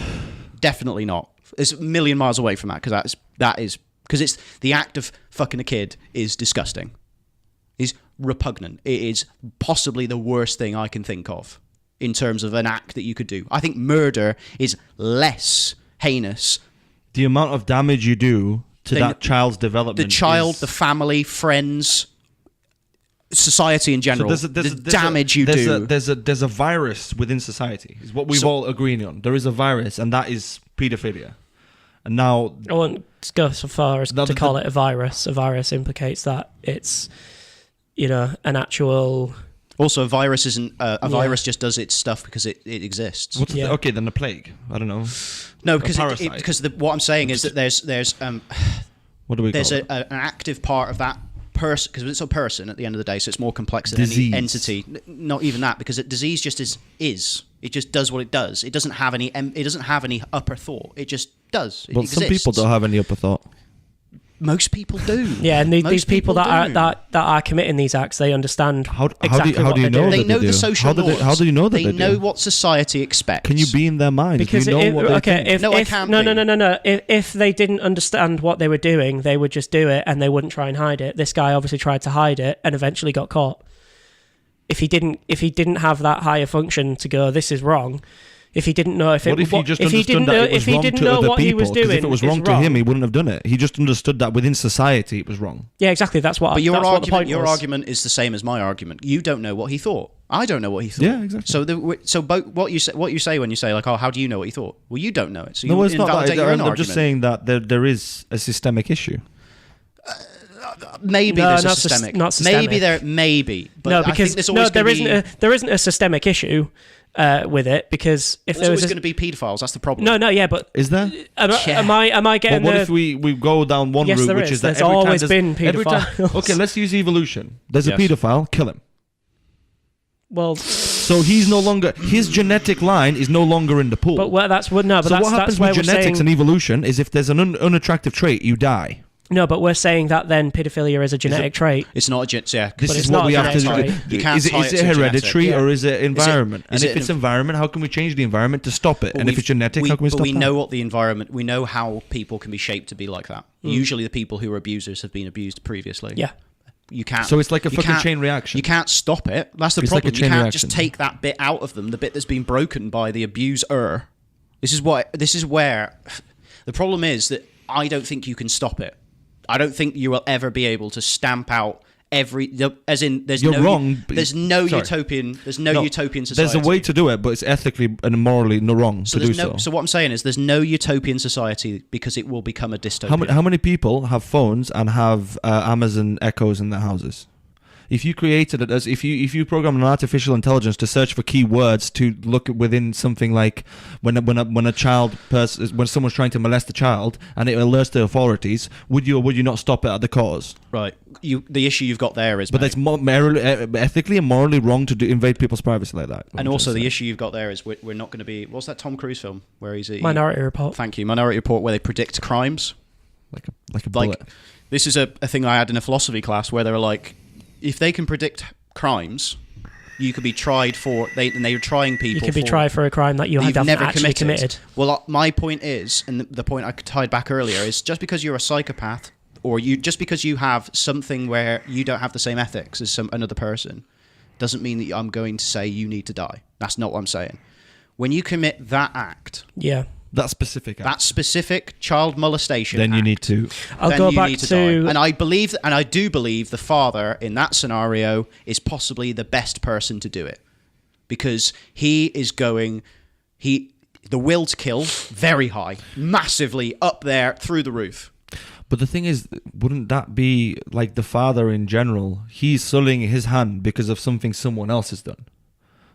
Definitely not. It's a million miles away from that, because it's the act of fucking a kid is disgusting. It's repugnant. It is possibly the worst thing I can think of in terms of an act that you could do. I think murder is less heinous. The amount of damage you do to that child's development. The child, the family, friends, society in general. So there's damage you do. There's a virus within society. Is what we've all agreed on. There is a virus, and that is paedophilia. And now I won't go so far as to call it a virus. A virus implicates that it's, an actual. Also, a virus isn't a virus. Just does its stuff because it exists. Okay, then the plague. I don't know. No, because what I'm saying is that there's what do we there's call it? An active part of that person, because it's a person at the end of the day, so it's more complex than disease. Any entity. Not even that, because disease just is. It just does what it does. It doesn't have any. It doesn't have any upper thought. It just does. It exists. Some people don't have any upper thought. Most people do. Yeah, and these people that are committing these acts, they understand exactly what they're doing. They know the social norms. How do you know that they know what society expects? Can you be in their mind? Because do you know what they think? I can't. No. If they didn't understand what they were doing, they would just do it and they wouldn't try and hide it. This guy obviously tried to hide it and eventually got caught. If he didn't have that higher function to go, this is wrong. If he didn't know if he didn't know what he was doing, if it was wrong to him, he wouldn't have done it. He just understood that within society it was wrong. Yeah, exactly. That's what. But your argument argument is the same as my argument. You don't know what he thought. I don't know what he thought. Yeah, exactly. So what you say when you say like, oh, how do you know what he thought? Well, you don't know it. So you it's not invalidate your own I'm argument. just saying that there is a systemic issue. Maybe there's a systemic. Not systemic. But no, because there isn't a systemic issue with it, because if there was always going to be paedophiles, that's the problem. No, yeah, but is there? Am I getting? What if we go down one route, which is that there's always been paedophiles. Okay, let's use evolution. There's a paedophile, kill him. Well, so he's no longer, his genetic line is no longer in the pool. But what happens with genetics and evolution is if there's an unattractive trait, you die. No, but we're saying that then paedophilia is a genetic trait. It's not a genetic. Yeah, this is what we have to do. Is it hereditary or is it environment? And if it's environment, how can we change the environment to stop it? And if it's genetic, how can we stop it? But we know what the environment. We know how people can be shaped to be like that. Usually, the people who are abusers have been abused previously. Yeah. You can't. So it's like a fucking chain reaction. You can't stop it. That's the problem. You can't just take that bit out of them, the bit that's been broken by the abuser. This is where the problem is, that I don't think you can stop it. I don't think you will ever be able to stamp out as in there's wrong. There's no utopian society. There's a way to do it, but it's ethically and morally wrong to do so. So what I'm saying is there's no utopian society, because it will become a dystopia. How many people have phones and have Amazon Echoes in their houses? If you created it as if you program an artificial intelligence to search for keywords to look within something like when a child when someone's trying to molest a child and it alerts the authorities, would you or would you not stop it at the cause? Right. The issue you've got there is, but that's ethically and morally wrong to invade people's privacy like that. And also the issue you've got there is we're not going to be. What's that Tom Cruise film where he's Minority Report? Thank you, Minority Report, where they predict crimes. Like a bullet. This is a thing I had in a philosophy class where they were like, if they can predict crimes, you could be tried for. They were trying people. You could be tried for a crime that you have never actually committed. Well, my point is, and the point I tied back earlier is, just because you're a psychopath, or just because you have something where you don't have the same ethics as another person, doesn't mean that I'm going to say you need to die. That's not what I'm saying. When you commit that act, that specific child molestation, then act, you need to. I'll go back to die. And I do believe the father in that scenario is possibly the best person to do it, because he is the will to kill very high, massively up there through the roof. But the thing is, wouldn't that be like the father in general? He's sullying his hand because of something someone else has done.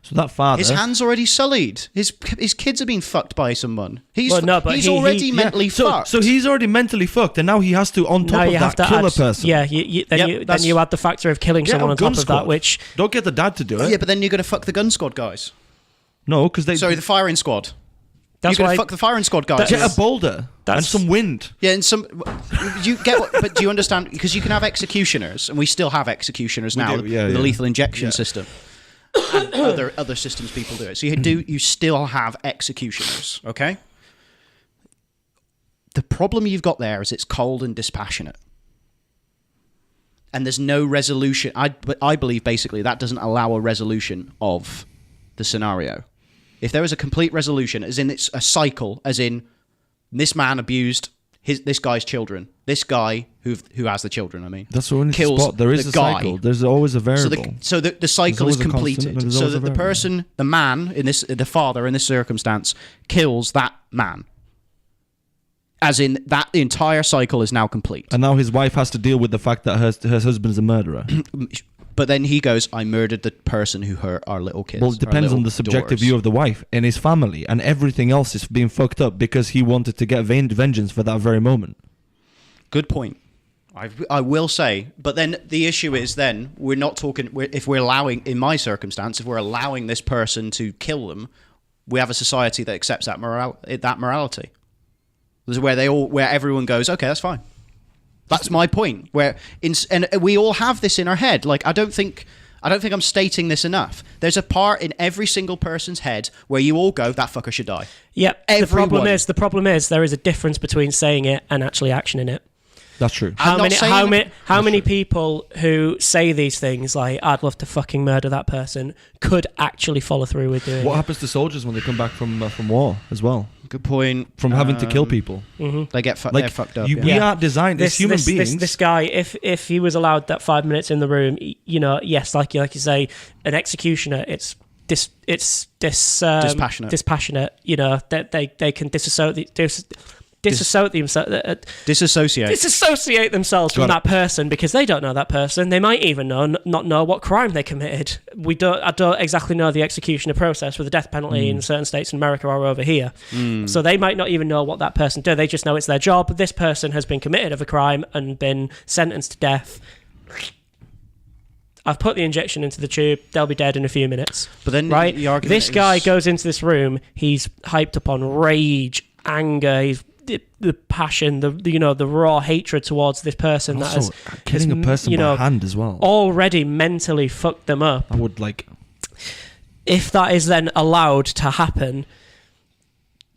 So that father, his hand's already sullied. His kids are being fucked by someone. He's already mentally fucked. So he's already mentally fucked, and now he has to, on top of that, kill a person. Yeah, then you add the factor of killing someone on top of that, which don't get the dad to do it. Yeah, but then you're going to fuck the gun squad guys. No, because the firing squad. That's you're going to fuck the firing squad guys. Get a boulder and some wind. Yeah, and but do you understand? Because you can have executioners, and we still have executioners now with the lethal injection system. And other systems people do it. So you still have executioners, okay? The problem you've got there is it's cold and dispassionate. And there's no resolution. I believe basically that doesn't allow a resolution of the scenario. If there was a complete resolution, as in it's a cycle, as in this man abused this guy's children, this guy who has the children, I mean, that's the only spot. There is a cycle. There's always a variable. So the cycle is completed. So that the man the father in this circumstance, kills that man. As in, that entire cycle is now complete. And now his wife has to deal with the fact that her husband's a murderer. But then he goes, I murdered the person who hurt our little kids. Well, it depends on the subjective view of the wife and his family, and everything else is being fucked up because he wanted to get vengeance for that very moment. Good point. I will say, but then the issue is then we're not talking, if we're allowing, in my circumstance, if we're allowing this person to kill them, we have a society that accepts that morality. This is where everyone goes, okay, that's fine. That's my point. And we all have this in our head. Like, I don't think I'm stating this enough. There's a part in every single person's head where you all go, that fucker should die. Yeah. The problem is there is a difference between saying it and actually actioning it. That's true. How many people who say these things, like, I'd love to fucking murder that person, could actually follow through with doing it? What happens to soldiers when they come back from war as well? Good point. From having to kill people. Mm-hmm. They're fucked up. We are designed as human beings. This guy, if he was allowed that 5 minutes in the room, yes, like you say, an executioner, it's dispassionate. Dispassionate. They can disassociate themselves from that person because they don't know that person. They might even not know what crime they committed. I don't exactly know the executioner process with the death penalty in certain states in America or over here. So they might not even know what that person did. They just know it's their job. This person has been committed of a crime and been sentenced to death. I've put the injection into the tube. They'll be dead in a few minutes. But then, right? This guy goes into this room. He's hyped up on rage, anger. He's the passion, the raw hatred towards this person that has killing a person by hand as well. Already mentally fucked them up. I would like. If that is then allowed to happen,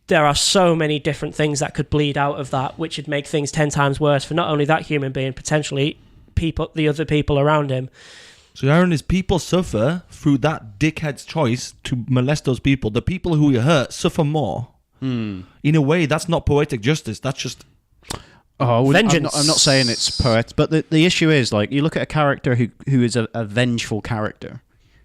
there are so many different things that could bleed out of that, which would make things 10 times worse for not only that human being, potentially the other people around him. So the irony is, people suffer through that dickhead's choice to molest those people. The people who you hurt suffer more. In a way, that's not poetic justice. That's just vengeance. I'm not saying it's poetic, but the issue is, like, you look at a character who is a vengeful character.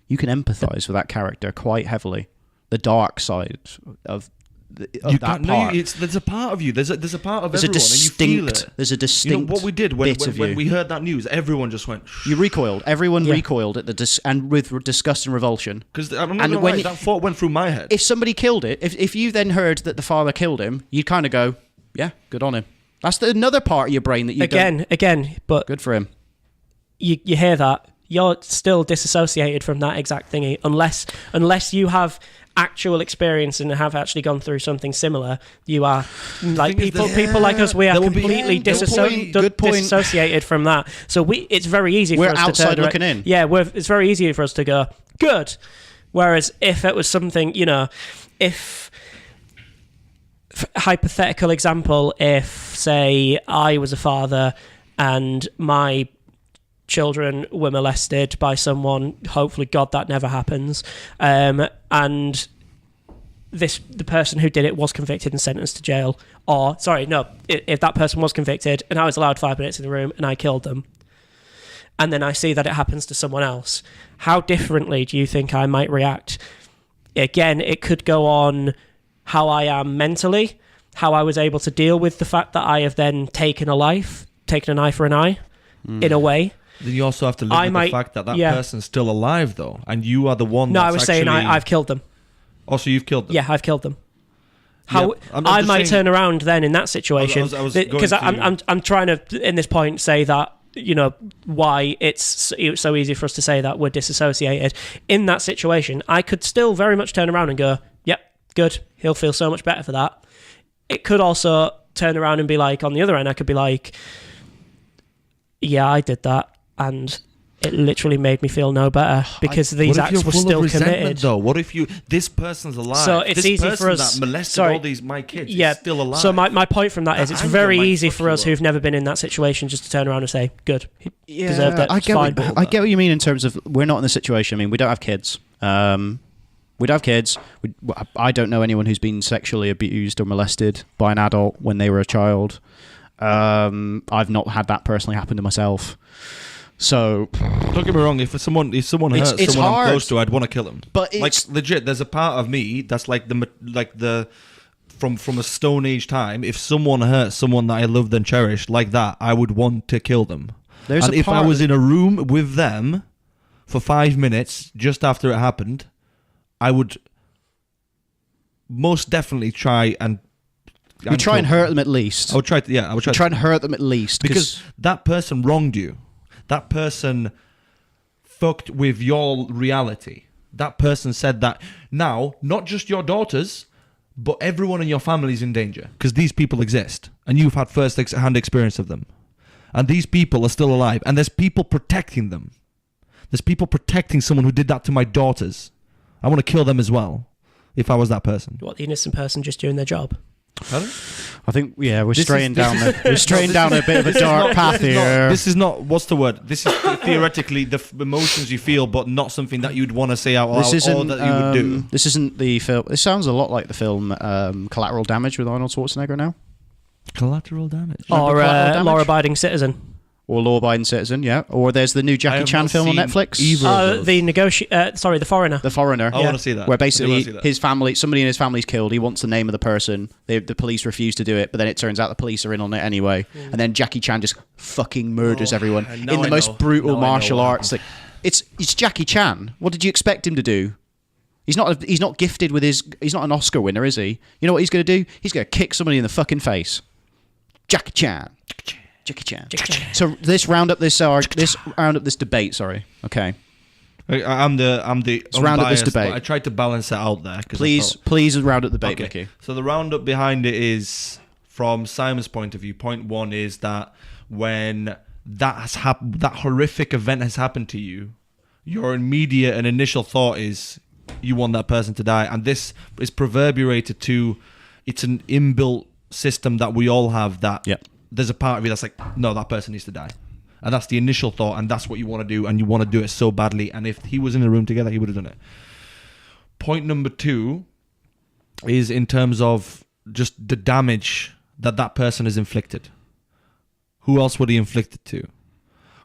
You can empathise with that character quite heavily. The dark side of of that part. There's a part of you. There's a part of There's a everyone, and you feel distinct. it. There's a distinct. What we did when we heard that news, everyone just went. You recoiled. Everyone recoiled at and with disgust and revulsion. Because I'm not gonna lie, that thought went through my head. If somebody killed it, if you then heard that the father killed him, you'd kind of go, yeah, good on him. That's another part of your brain that you again, but good for him. You hear that, you're still disassociated from that exact thingy unless you have actual experience and have actually gone through something similar. You are like people like us. We are completely disassociated from that. So it's very easy for us to turn outside looking in. Yeah, it's very easy for us to go good. Whereas if it was something, if hypothetical example, if say I was a father and my children were molested by someone, hopefully God that never happens, and the person who did it was convicted and sentenced to jail, if that person was convicted and I was allowed 5 minutes in the room and I killed them, and then I see that it happens to someone else, how differently do you think I might react? Again, it could go on how I am mentally, how I was able to deal with the fact that I have then taken an eye for an eye, in a way. Then you also have to live with the fact that person's still alive, though, and you are the one. No, I was saying I've killed them. Also, you've killed them. Yeah, I've killed them. How I might turn around then in that situation, because I'm trying to in this point say that why it's so easy for us to say that we're disassociated. In that situation, I could still very much turn around and go, yep, good. He'll feel so much better for that. It could also turn around and be like, on the other end, I could be like, yeah, I did that, and it literally made me feel no better because these acts were still committed. Though, what if this person's alive? So it's easy for us that molested my kids. Yeah, is still alive. So my point from that is it's very easy for us who've never been in that situation just to turn around and say, "Good, he deserved it." I get what you mean in terms of we're not in the situation. I mean, we don't have kids. We don't have kids. I don't know anyone who's been sexually abused or molested by an adult when they were a child. I've not had that personally happen to myself. So don't get me wrong. If someone hurts someone I'm close to, I'd want to kill them. But it's legit. There's a part of me that's like from a Stone Age time. If someone hurts someone that I loved and cherished like that, I would want to kill them. And if I was in a room with them for 5 minutes just after it happened, I would most definitely try and. You try and hurt them at least. I would try and hurt them at least because that person wronged you. That person fucked with your reality. That person said that now, not just your daughters, but everyone in your family is in danger because these people exist and you've had first-hand experience of them. And these people are still alive and there's people protecting them. There's people protecting someone who did that to my daughters. I want to kill them as well if I was that person. What, the innocent person just doing their job? Pardon? I think we're straying down a bit of a dark path here. This is not what's the word? This is theoretically the emotions you feel, but not something that you'd want to say out loud or that you would do. This isn't the film. This sounds a lot like the film Collateral Damage with Arnold Schwarzenegger now. Collateral Damage, or Law-Abiding Citizen. Or Law-Abiding Citizen, yeah. Or there's the new Jackie Chan film on Netflix. The Foreigner. The Foreigner. I want to see that. Where basically somebody in his family's killed. He wants the name of the person. The police refuse to do it, but then it turns out the police are in on it anyway. And then Jackie Chan just fucking murders everyone in the most brutal martial arts. Like, it's Jackie Chan. What did you expect him to do? He's not gifted with he's not an Oscar winner, is he? You know what he's going to do? He's going to kick somebody in the fucking face. Jackie Chan. So let's round up this debate. Sorry. Okay. I'm the round up this debate. I tried to balance it out there. Please round up the debate, okay. Mickey. So the roundup behind it is from Simon's point of view. Point one is that when that horrific event has happened to you, your immediate and initial thought is you want that person to die, and this is proverbiated to. It's an inbuilt system that we all have. That. Yep. There's a part of you that's like, no, that person needs to die. And that's the initial thought, and that's what you want to do, and you want to do it so badly. And if he was in a room together, he would have done it. Point number two is in terms of just the damage that person has inflicted. Who else would he inflict it to?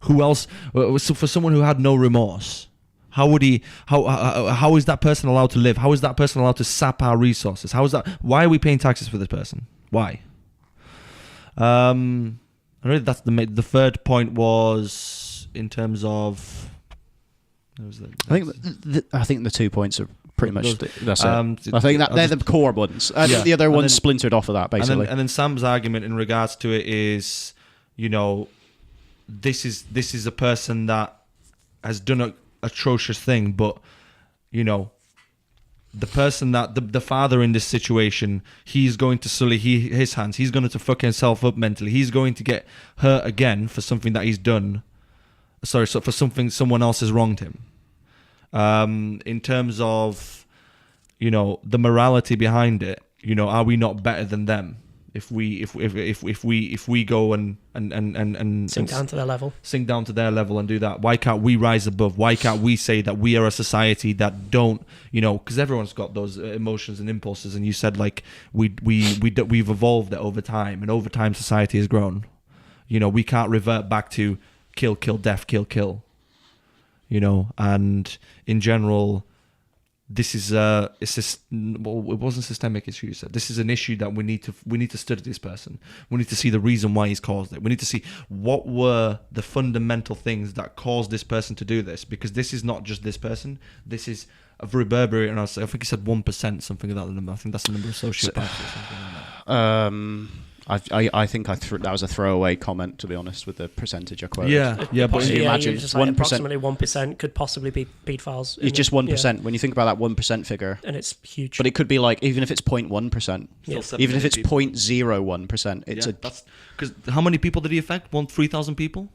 Who else? So for someone who had no remorse, How would he? How is that person allowed to live? How is that person allowed to sap our resources? How is that? Why are we paying taxes for this person? Why? Really, that's the third point was in terms of. I think the 2 points are pretty much that's it. I I think that they're the core ones. The other ones splintered off of that basically. And then Sam's argument in regards to it is, this is a person that has done an atrocious thing, but the person that the father in this situation, he's going to sully his hands. He's going to fuck himself up mentally. He's going to get hurt again for something that he's done. So for something someone else has wronged him. In terms of, the morality behind it, are we not better than them if we go and Sink down to their level. Sink down to their level and do that? Why can't we rise above? Why can't we say that we are a society that don't, because everyone's got those emotions and impulses, and you said like we've evolved it over time, and over time society has grown. We can't revert back to kill, death, kill. And in general, this is it wasn't systemic issue. You said this is an issue that we need to study this person. We need to see the reason why he's caused it. We need to see what were the fundamental things that caused this person to do this, because this is not just this person. This is a reverberating. I think he said 1%, something like that number. I think that's the number of sociopaths or something like that. I think that was a throwaway comment, to be honest, with the percentage I quoted. Yeah, but you imagine just 1%, approximately 1% could possibly be paedophiles. It's just 1%. When you think about that 1% figure, and it's huge. But it could be like, even if it's 0.1%, even if it's 0.01%, it's that's because how many people did he affect? 3,000 people.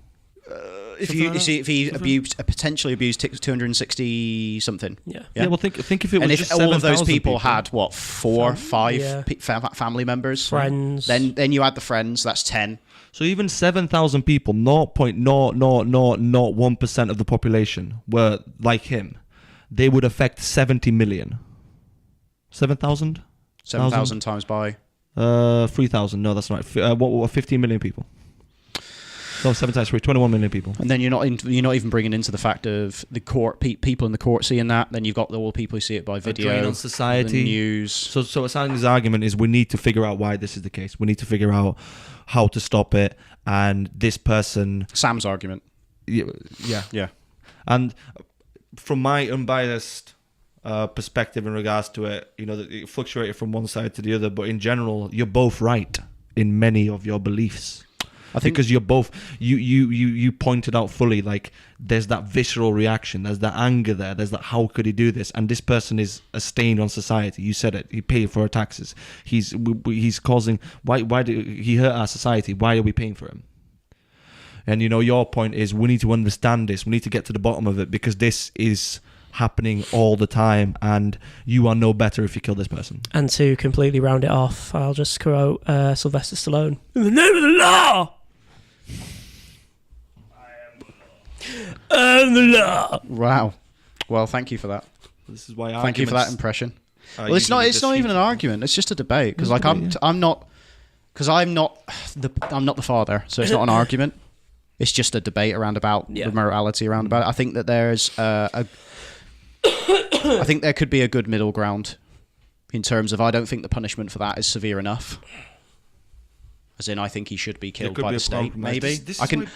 If he potentially abused 260 something. Yeah. Well, think if it was, and if just all of those 7,000 people had 4 or 5 family members, friends, then you add the friends. That's 10. So even 7,000 people, 0.0001% of the population were like him. They would affect 70 million. 7,000. 7,000 times by 3,000. No, that's not right. What 15 million people. No, 7 times 3, 21 million people. And then you're not even bringing into the fact of the court people in the court seeing that. Then you've got all the people who see it by video, drain on society, the news. So Assange's argument is we need to figure out why this is the case. We need to figure out how to stop it. And this person, Sam's argument, yeah. And from my unbiased perspective in regards to it, it fluctuated from one side to the other. But in general, you're both right in many of your beliefs. I think because you're both, you pointed out fully, like there's that visceral reaction, there's that anger there's that how could he do this, and this person is a stain on society. You said it. He paid for our taxes. He's causing. Why do he hurt our society? Why are we paying for him? And your point is we need to understand this. We need to get to the bottom of it, because this is happening all the time, and you are no better if you kill this person. And to completely round it off, I'll just quote Sylvester Stallone: "In the name of the law, I am the law." Wow. Well, thank you for that. This is why. Thank you for that impression. Well, it's not even an argument. It's just a debate, because I'm not the father, so it's not an argument. It's just a debate about the morality around about it. I think that there's I think there could be a good middle ground in terms of I don't think the punishment for that is severe enough. As in, I think he should be killed by the state. Maybe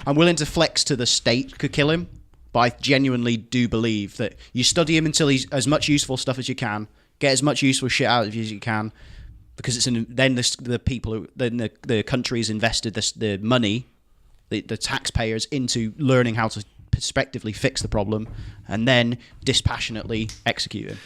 I'm willing to flex to the state could kill him, but I genuinely do believe that you study him until he's as much useful stuff as you can, get as much useful shit out of you as you can, because then the people the country's invested the money, the taxpayers, into learning how to prospectively fix the problem, and then dispassionately execute him.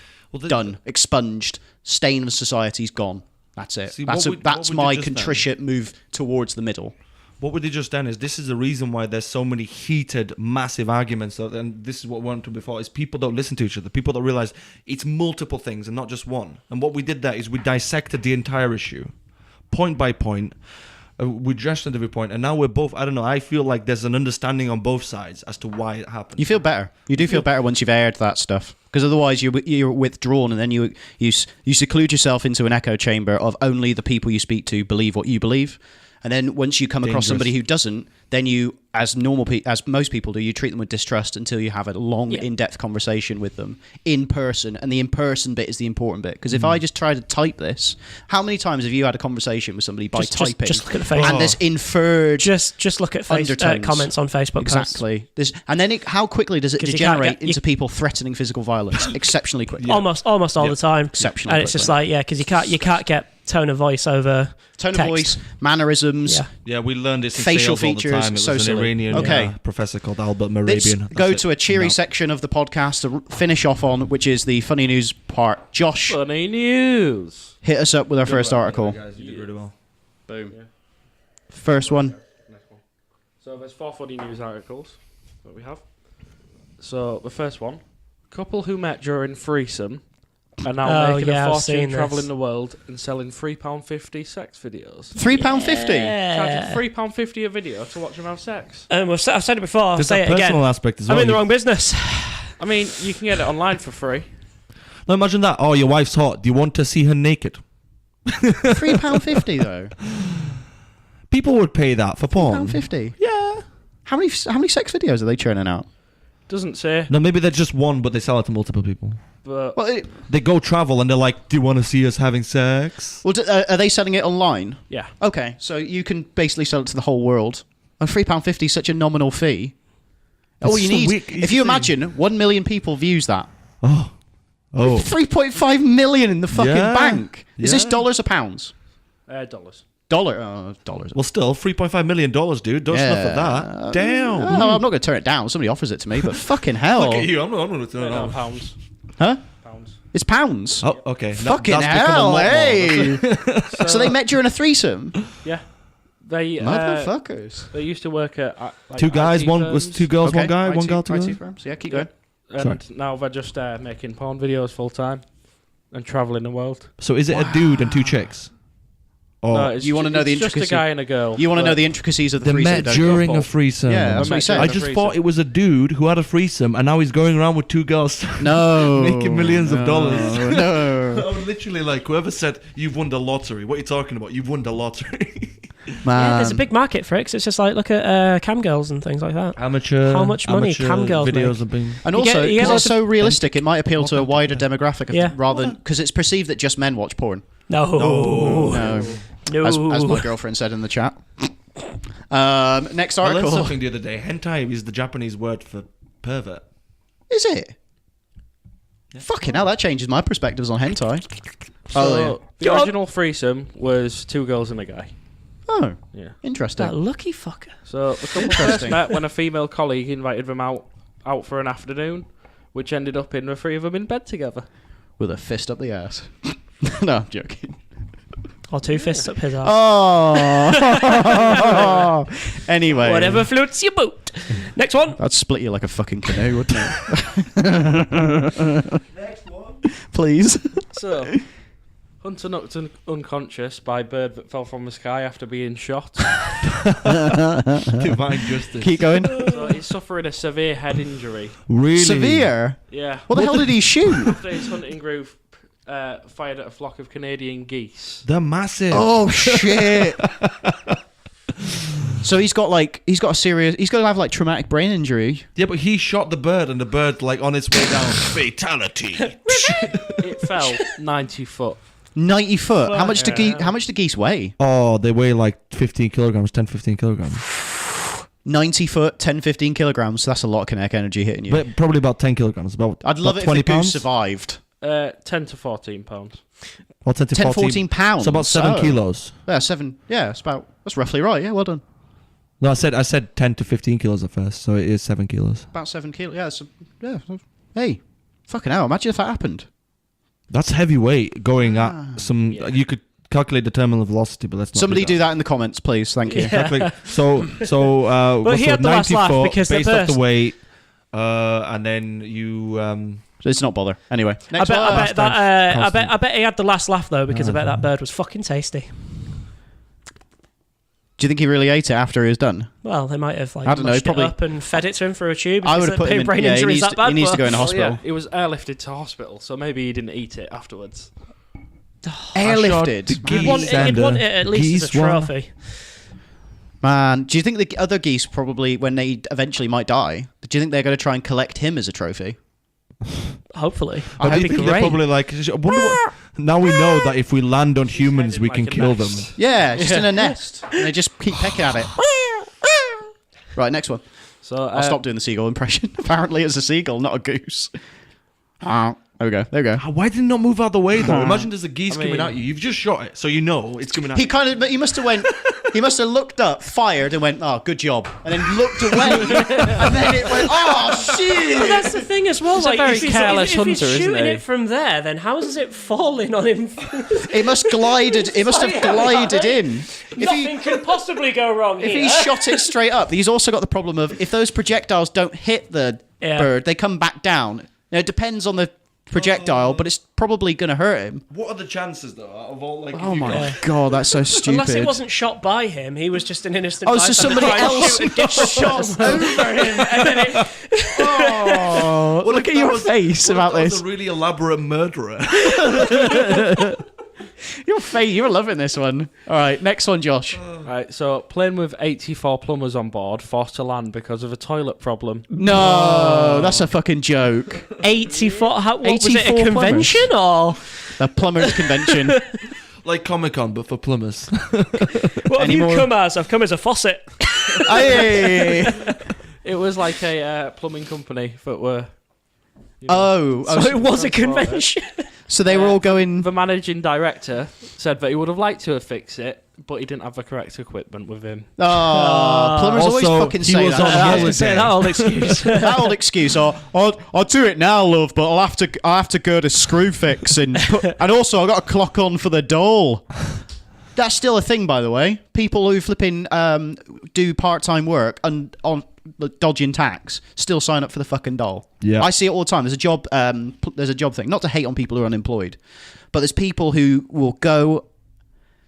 Done, expunged, stain of society's gone. That's it. That's my contrite move towards the middle. What we did just then is this is the reason why there's so many heated, massive arguments, and this is what we went to before, is people don't listen to each other. People don't realize it's multiple things and not just one. And what we did there is we dissected the entire issue, point by point. We addressed every point, and now we're both, I don't know, I feel like there's an understanding on both sides as to why it happened. You feel better. You do feel better once you've aired that stuff, because otherwise you're withdrawn, and then you seclude yourself into an echo chamber of only the people you speak to believe what you believe, And then once you come across somebody who doesn't, then you, as most people do, you treat them with distrust until you have a long, in-depth conversation with them in person. And the in-person bit is the important bit. Because if I just try to type this, how many times have you had a conversation with somebody by typing? Just look at the face. And this inferred Just look at comments on Facebook. Exactly. And then how quickly does it degenerate into people threatening physical violence? Exceptionally quickly. Almost all the time. Exceptionally And it's just like, because you can't get tone of voice over text. Of voice, mannerisms. Yeah, we learned this in facial sales features. all the time. It was So an Iranian professor called Albert Marabian. Let's go to a cheery section of the podcast to finish off on, which is the funny news part. Josh, funny news. Hit us up with our first article. Guys, you did really well. Boom. Yeah. First one. Next one. So there's 4 funny news articles that we have. So the first one: couple who met during threesome are now making a fortune travelling the world and selling £3.50 sex videos. £3.50? Yeah. Charging £3.50 a video to watch them have sex. I've said it before. I'll There's say that it again. personal aspect as well. I'm in the wrong business. I mean, you can get it online for free. Now imagine that. Oh, your wife's hot. Do you want to see her naked? £3.50 though. People would pay that for porn. £3.50. Yeah. How many sex videos are they churning out? Doesn't say. No, maybe they're just one, but they sell it to multiple people. But They go travel and they're like, "Do you want to see us having sex?" Well, are they selling it online? yeah. Okay, so you can basically sell it to the whole world. And £3.50 is such a nominal fee. All you need, if you imagine 1 million people views that. Oh. 3.5 million in the fucking Yeah. bank. Is this Yeah. dollars or pounds? Dollars. Dollars. Well, still $3.5 million, dude. Don't snuff at that. Damn. No, I'm not going to turn it down. Somebody offers it to me, but fucking hell. Look at you. I'm not going to turn it No, on. pounds. Huh? Pounds. It's pounds. Oh, okay. Fucking That's become a hell, lot more. hey. So they met during a threesome? Yeah. They Motherfuckers. they used to work at like, Two guys, IT one firms, was 2 girls, one guy, one girl, 2 IT girls. firms. Yeah, keep going. and now they're just making porn videos full time and traveling the world. So is it a dude and 2 chicks? Or No, it's You wanna know the it's just a intricacy- guy and a girl. You want to but know the intricacies of the they threesome, met don't you? during couple. a threesome? Yeah, that's what he said. I just thought it was a dude who had a threesome and now he's going around with 2 girls. No. Making millions of dollars. No. I was literally like, whoever said you've won the lottery, what are you talking about? You've won the lottery. Man. Yeah, there's a big market for it. 'Cause it's just like, look at cam girls and things like that. Amateur. How much money cam girls videos make? have been. And You get- also, you get because lots it's so realistic, it might appeal to a wider demographic Yeah. rather than because it's perceived that just men watch porn. No. No. As my girlfriend said in the chat. Next I learned article. something the other day. Hentai is the Japanese word for pervert. Is it? Fucking hell, that changes my perspectives on hentai. So the Go on. original threesome was 2 girls and a guy. Oh, Yeah. interesting. That lucky fucker. So the couple Interesting. first met when a female colleague invited them out for an afternoon, which ended up in the 3 of them in bed together. With a fist up the ass. No, I'm joking. Or 2 fists up his ass. Oh. Anyway. Whatever floats your boat. Next one. That'd split you like a fucking canoe, wouldn't it? Next one. Please. So, Hunter knocked unconscious by a bird that fell from the sky after being shot. Divine justice. Keep going. So he's suffering a severe head injury. Really? Severe? Yeah. What the hell did he shoot? After his hunting group fired at a flock of Canadian geese. They're massive. Oh, shit. So he's got to have like traumatic brain injury. Yeah, but he shot the bird and the bird like on its way down. Fatality. It fell 90 foot. 90 foot. How much Yeah. how much do geese weigh? Oh, they weigh like 15 kilograms, 10, 15 kilograms. 90 foot, 10, 15 kilograms. That's a lot of kinetic energy hitting you. But probably about 10 kilograms. I'd love about it 20 if the goose pounds. survived. 10 to 14 pounds. Or 10 to 10, 14 pounds. So about 7 kilos. Yeah, 7. Yeah, that's roughly right. Yeah, well done. No, I said 10 to 15 kilos at first, so it is 7 kilos. About 7 kilos. Yeah, hey, fucking hell. Imagine if that happened. That's heavyweight going at some. Yeah. You could calculate the terminal velocity, but let's not. Somebody do that in the comments, please. Thank you. Calculate. So But he had the last 90 laugh foot because based the off the burst- weight, and then you. Let's not bother. Anyway, I next bet, one. I bet that. Constant. I bet he had the last laugh though because I bet that bird was fucking tasty. Do you think he really ate it after he was done? Well, they might have like I don't know, mushed probably- it up and fed it to him through a tube. I if would his have put him in. brain Yeah, injury he is needs, that bad. he needs to but- go in Oh, hospital. yeah, it was airlifted to hospital, so maybe he didn't eat it afterwards. Airlifted. the He'd want it at least as a Geese one. trophy. Man, do you think the other geese probably, when they eventually might die, do you think they're going to try and collect him as a trophy? Hopefully. But That'd I be think they're great. probably like, I wonder what, now we know that if we land on humans, we like can a kill them. nest. Yeah, just in a nest. And they just keep pecking at it. Right, next one. So I'll stop doing the seagull impression. Apparently it's a seagull, not a goose. There we go. There we go. Why did it not move out of the way though? Imagine there's a geese coming mean- at you. You've just shot it, so you know it's coming at you. He must have went. He must have looked up, fired, and went, "Oh, good job," and then looked away, and then it went, "Oh shit!" But that's the thing as well. He's a like, very if he's, careless if he's hunter, isn't shooting he? it from there, then how is it falling on him? It must glided. It must have glided in. Nothing can possibly go wrong If here. he shot it straight up, he's also got the problem of if those projectiles don't hit the bird, they come back down. Now, it depends on the projectile, but it's probably going to hurt him. What are the chances though? Out of all, like, Oh my god, that's so stupid. Unless it wasn't shot by him, he was just an innocent. Oh, so somebody else shot over him, and then it. Oh, look at your face about That this. was a really elaborate murderer. Your face, you're loving this one. All right, next one, Josh. Right, so plane with 84 plumbers on board forced to land because of a toilet problem. No, that's a fucking joke. 84. What was it? 84 A convention or The plumbers convention. Like Comic-Con, but for plumbers. what have you come as? I've come as a faucet. Hey. It was like a plumbing company that were. Oh, So it was a convention. so they were all going. The managing director said that he would have liked to have fixed it, but he didn't have the correct equipment with him. Oh, plumbers always Also, fucking he say was that. on I was gonna say that old excuse. That old excuse. I'll do it now, love, but I'll have to go to screw fix and also I've got a clock on for the doll. That's still a thing, by the way. People who flipping do part-time work and on dodging tax still sign up for the fucking doll. Yeah. I see it all the time. There's a job. There's a job thing. Not to hate on people who are unemployed, but there's people who will go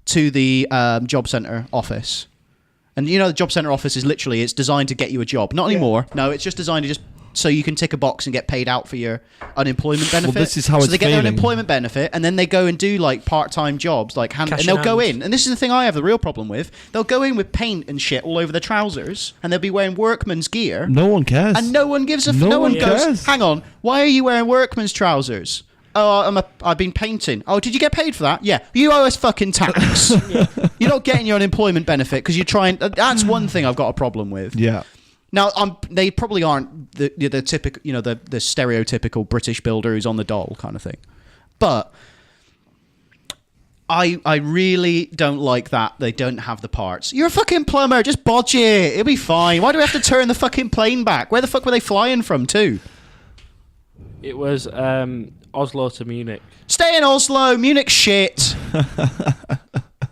to the job centre office, and you know the job centre office is literally it's designed to get you a job. Not anymore. No, it's just designed to just so you can tick a box and get paid out for your unemployment benefit. this is how so it's they get their failing. unemployment benefit, and then they go and do like part-time jobs, like and Cash they'll in go hand. in. And this is the thing I have the real problem with. They'll go in with paint and shit all over their trousers, and they'll be wearing workman's gear. No one cares. And no one gives a No no one one goes, cares. hang on, why are you wearing workman's trousers? Oh, I've been painting. Oh, did you get paid for that? Yeah. You owe us fucking tax. You're not getting your unemployment benefit because you're trying. That's one thing I've got a problem with. Yeah. Now, they probably aren't the typical, you know, the stereotypical British builder who's on the dole kind of thing. But I really don't like that they don't have the parts. You're a fucking plumber. Just bodge it. It'll be fine. Why do we have to turn the fucking plane back? Where the fuck were they flying from, too? It was Oslo to Munich. Stay in Oslo. Munich shit.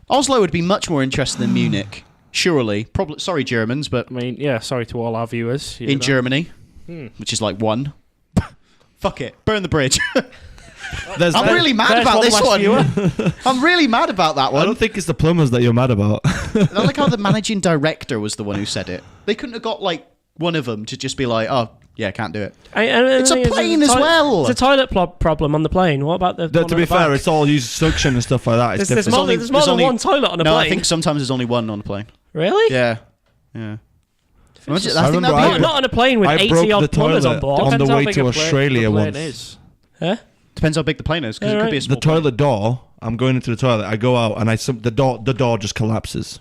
Oslo would be much more interesting than Munich. Surely. Probably. Sorry, Germans, but I mean, yeah, sorry to all our viewers. in Germany, which is like one. Fuck it. Burn the bridge. I'm really mad about this one. I'm really mad about that I one. don't think it's the plumbers that you're mad about. I like how the managing director was the one who said it. They couldn't have got like one of them to just be like, oh, yeah, can't do it. It's a plane as well. It's a toilet problem on the plane. What about the? one To on be the fair, back? it's all used suction and stuff like that. It's There's different. more there's than only- one toilet on a No, plane. I think sometimes there's only one on a plane. Really? Yeah. Yeah. I think remember that'd I be Not, not on a plane with I 80 broke the odd plumbers toilet on board. on the Depends how way big to a plane- Australia the plane once. is. Huh? Depends how big the plane is, because it could be a The small plane. toilet door. I'm going into the toilet. I go out and the door just collapses.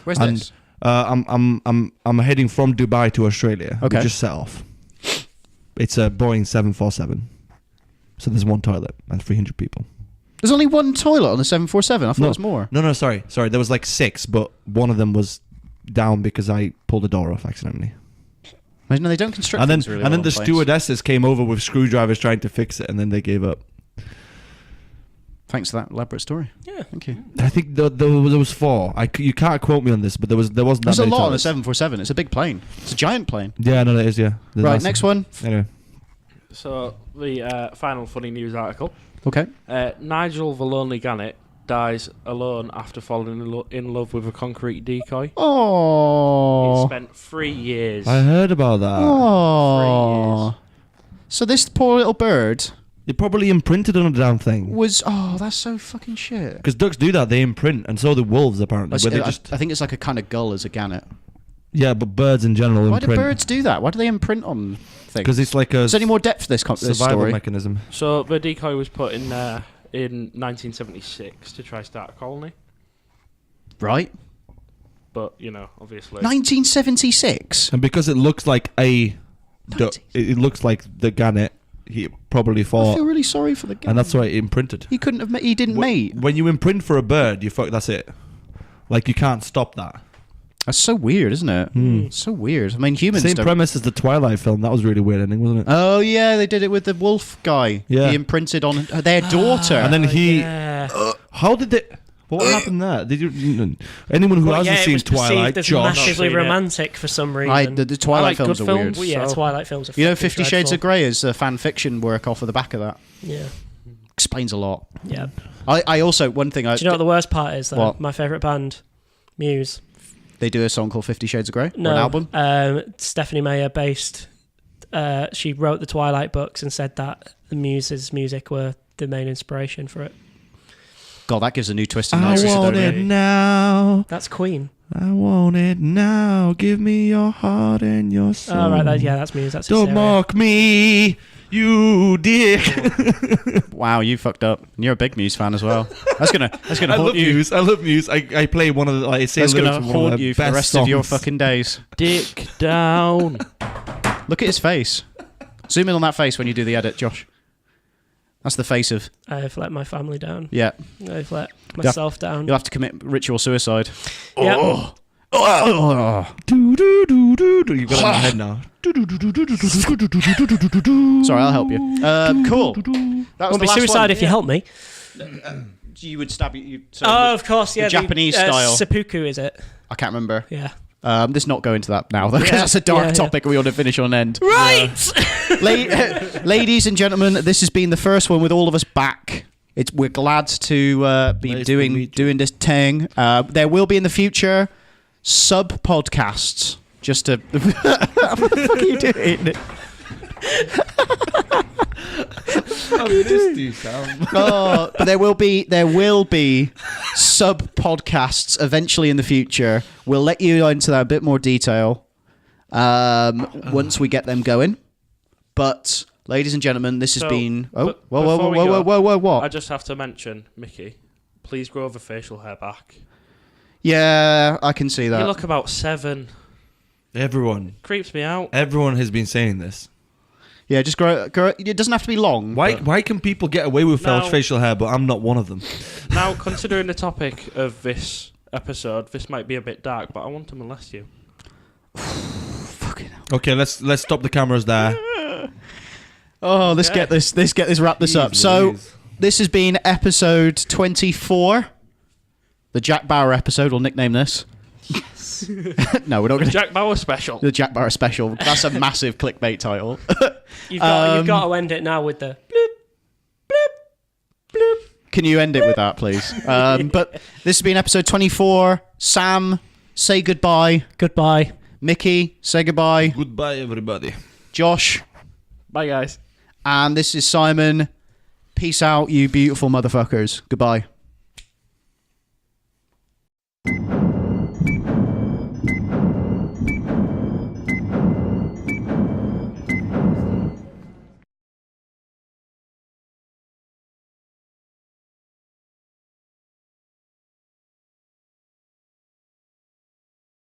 Where's And this? I'm heading from Dubai to Australia. Okay. We just set off. It's a Boeing 747. So there's one toilet and 300 people. There's only one toilet on the 747. I thought No. it was more. No, sorry. There was like 6, but one of them was down because I pulled the door off accidentally. No, they don't construct And then things really and well then the on planes. stewardesses came over with screwdrivers trying to fix it, and then they gave up. Thanks for that elaborate story. Yeah. Thank you. I think there was 4. You can't quote me on this, but there wasn't that There's a many lot on a toilets. 747. It's a big plane. It's a giant plane. Yeah, no, it is. Yeah. There's Right, lots next of- one. Anyway. So the final funny news article: Okay. Nigel the Lonely Gannet dies alone after falling in love with a concrete decoy. He Oh. spent 3 years. I heard about that. Oh. So this poor little bird It probably imprinted on a damn thing. That's so fucking shit. Because ducks do that, they imprint, and so do wolves apparently. Where they I just think it's like a kind of gull as a gannet. yeah, but birds in general Why do imprint. birds do that? Why do they imprint on things? Because it's like a Is there any more depth to this survival story? mechanism. So the decoy was put in there in 1976 to try start a colony. Right. But, obviously... 1976. And because it looks like it looks like the gannet, he probably I thought, feel really sorry for the guy. and that's why it imprinted. He couldn't have. He didn't mate. When you imprint for a bird, that's it. Like, you can't stop that. That's so weird, isn't it? So weird. I mean, humans. Same don't... premise as the Twilight film. That was a really weird ending, wasn't it? Oh yeah, they did it with the wolf guy. Yeah. He imprinted on their daughter. And then he. Yeah. How did they? What happened there? Did you? Anyone who hasn't seen Twilight, as Josh. massively Not seen it. romantic for some reason. The Twilight like films good are weird. films. Well, yeah, So- Twilight films are You know, fucking 50 Shades of dreadful. Grey is a fan fiction work off of the back of that. Yeah. Explains a lot. Yeah. I also one thing. Do you know what the worst part is, though? What? My favourite band, Muse. They do a song called 50 Shades of Grey? No. Or an album? Stephanie Meyer she wrote the Twilight books and said that the Muse's music were the main inspiration for it. God, that gives a new twist in I Nice want it Sidonia. now. That's Queen. I want it now. Give me your heart and your soul. Oh, right. That's Muse. That's Don't Hysteria. mock me, you dick. Wow, you fucked up. And you're a big Muse fan as well. That's gonna I haunt love you. Muse. I love Muse. I play one of the like. Say That's lyrics gonna from one of haunt their you for the best rest of your songs. fucking days. Dick down. Look at his face. Zoom in on that face when you do the edit, Josh. That's the face of... I've let my family down. Yeah. I've let myself down. You'll have to commit ritual suicide. Yep. Oh. Do, do, do, do, do. You've got it in your head now. Sorry, I'll help you. Cool. That was Won't the be last suicide one. if you help me. You would stab you. So Oh, of course, yeah. the Japanese style. Seppuku, is it? I can't remember. Yeah. Let's not go into that now, though, because Yeah. that's a dark Yeah. topic and we want to finish on end. Right! Ladies and gentlemen, this has been the first one with all of us back. We're glad to be Nice to doing meet you. this thing. There will be in the future sub-podcasts. Just to... What the fuck are you doing? I missed you, Sam. Oh, but there will be sub podcasts eventually in the future. We'll let you into that a bit more detail once we get them going. But ladies and gentlemen, this has So, been but before we go, I what? just have to mention, Mickey, please grow the facial hair back. Yeah, I can see that. You look about 7. Everyone Creeps me out. has been saying this. Yeah, just grow. It doesn't have to be long. Why? but- Why can people get away with No. facial hair, but I'm not one of them? Now, considering the topic of this episode, this might be a bit dark, but I want to molest you. Fucking hell. Okay, let's stop the cameras there. Oh, let's Okay. wrap this up. Jeez So Louise. this has been episode 24, the Jack Bauer episode. We'll nickname this. No, we're not going to. Jack Bauer special. The Jack Bauer special. That's a massive clickbait title. You've got to end it now with the bloop. Can you end it with that, please? But this has been episode 24. Sam, say goodbye. Goodbye. Mickey, say goodbye. Goodbye, everybody. Josh, Bye, guys. and this is Simon. Peace out, you beautiful motherfuckers. Goodbye.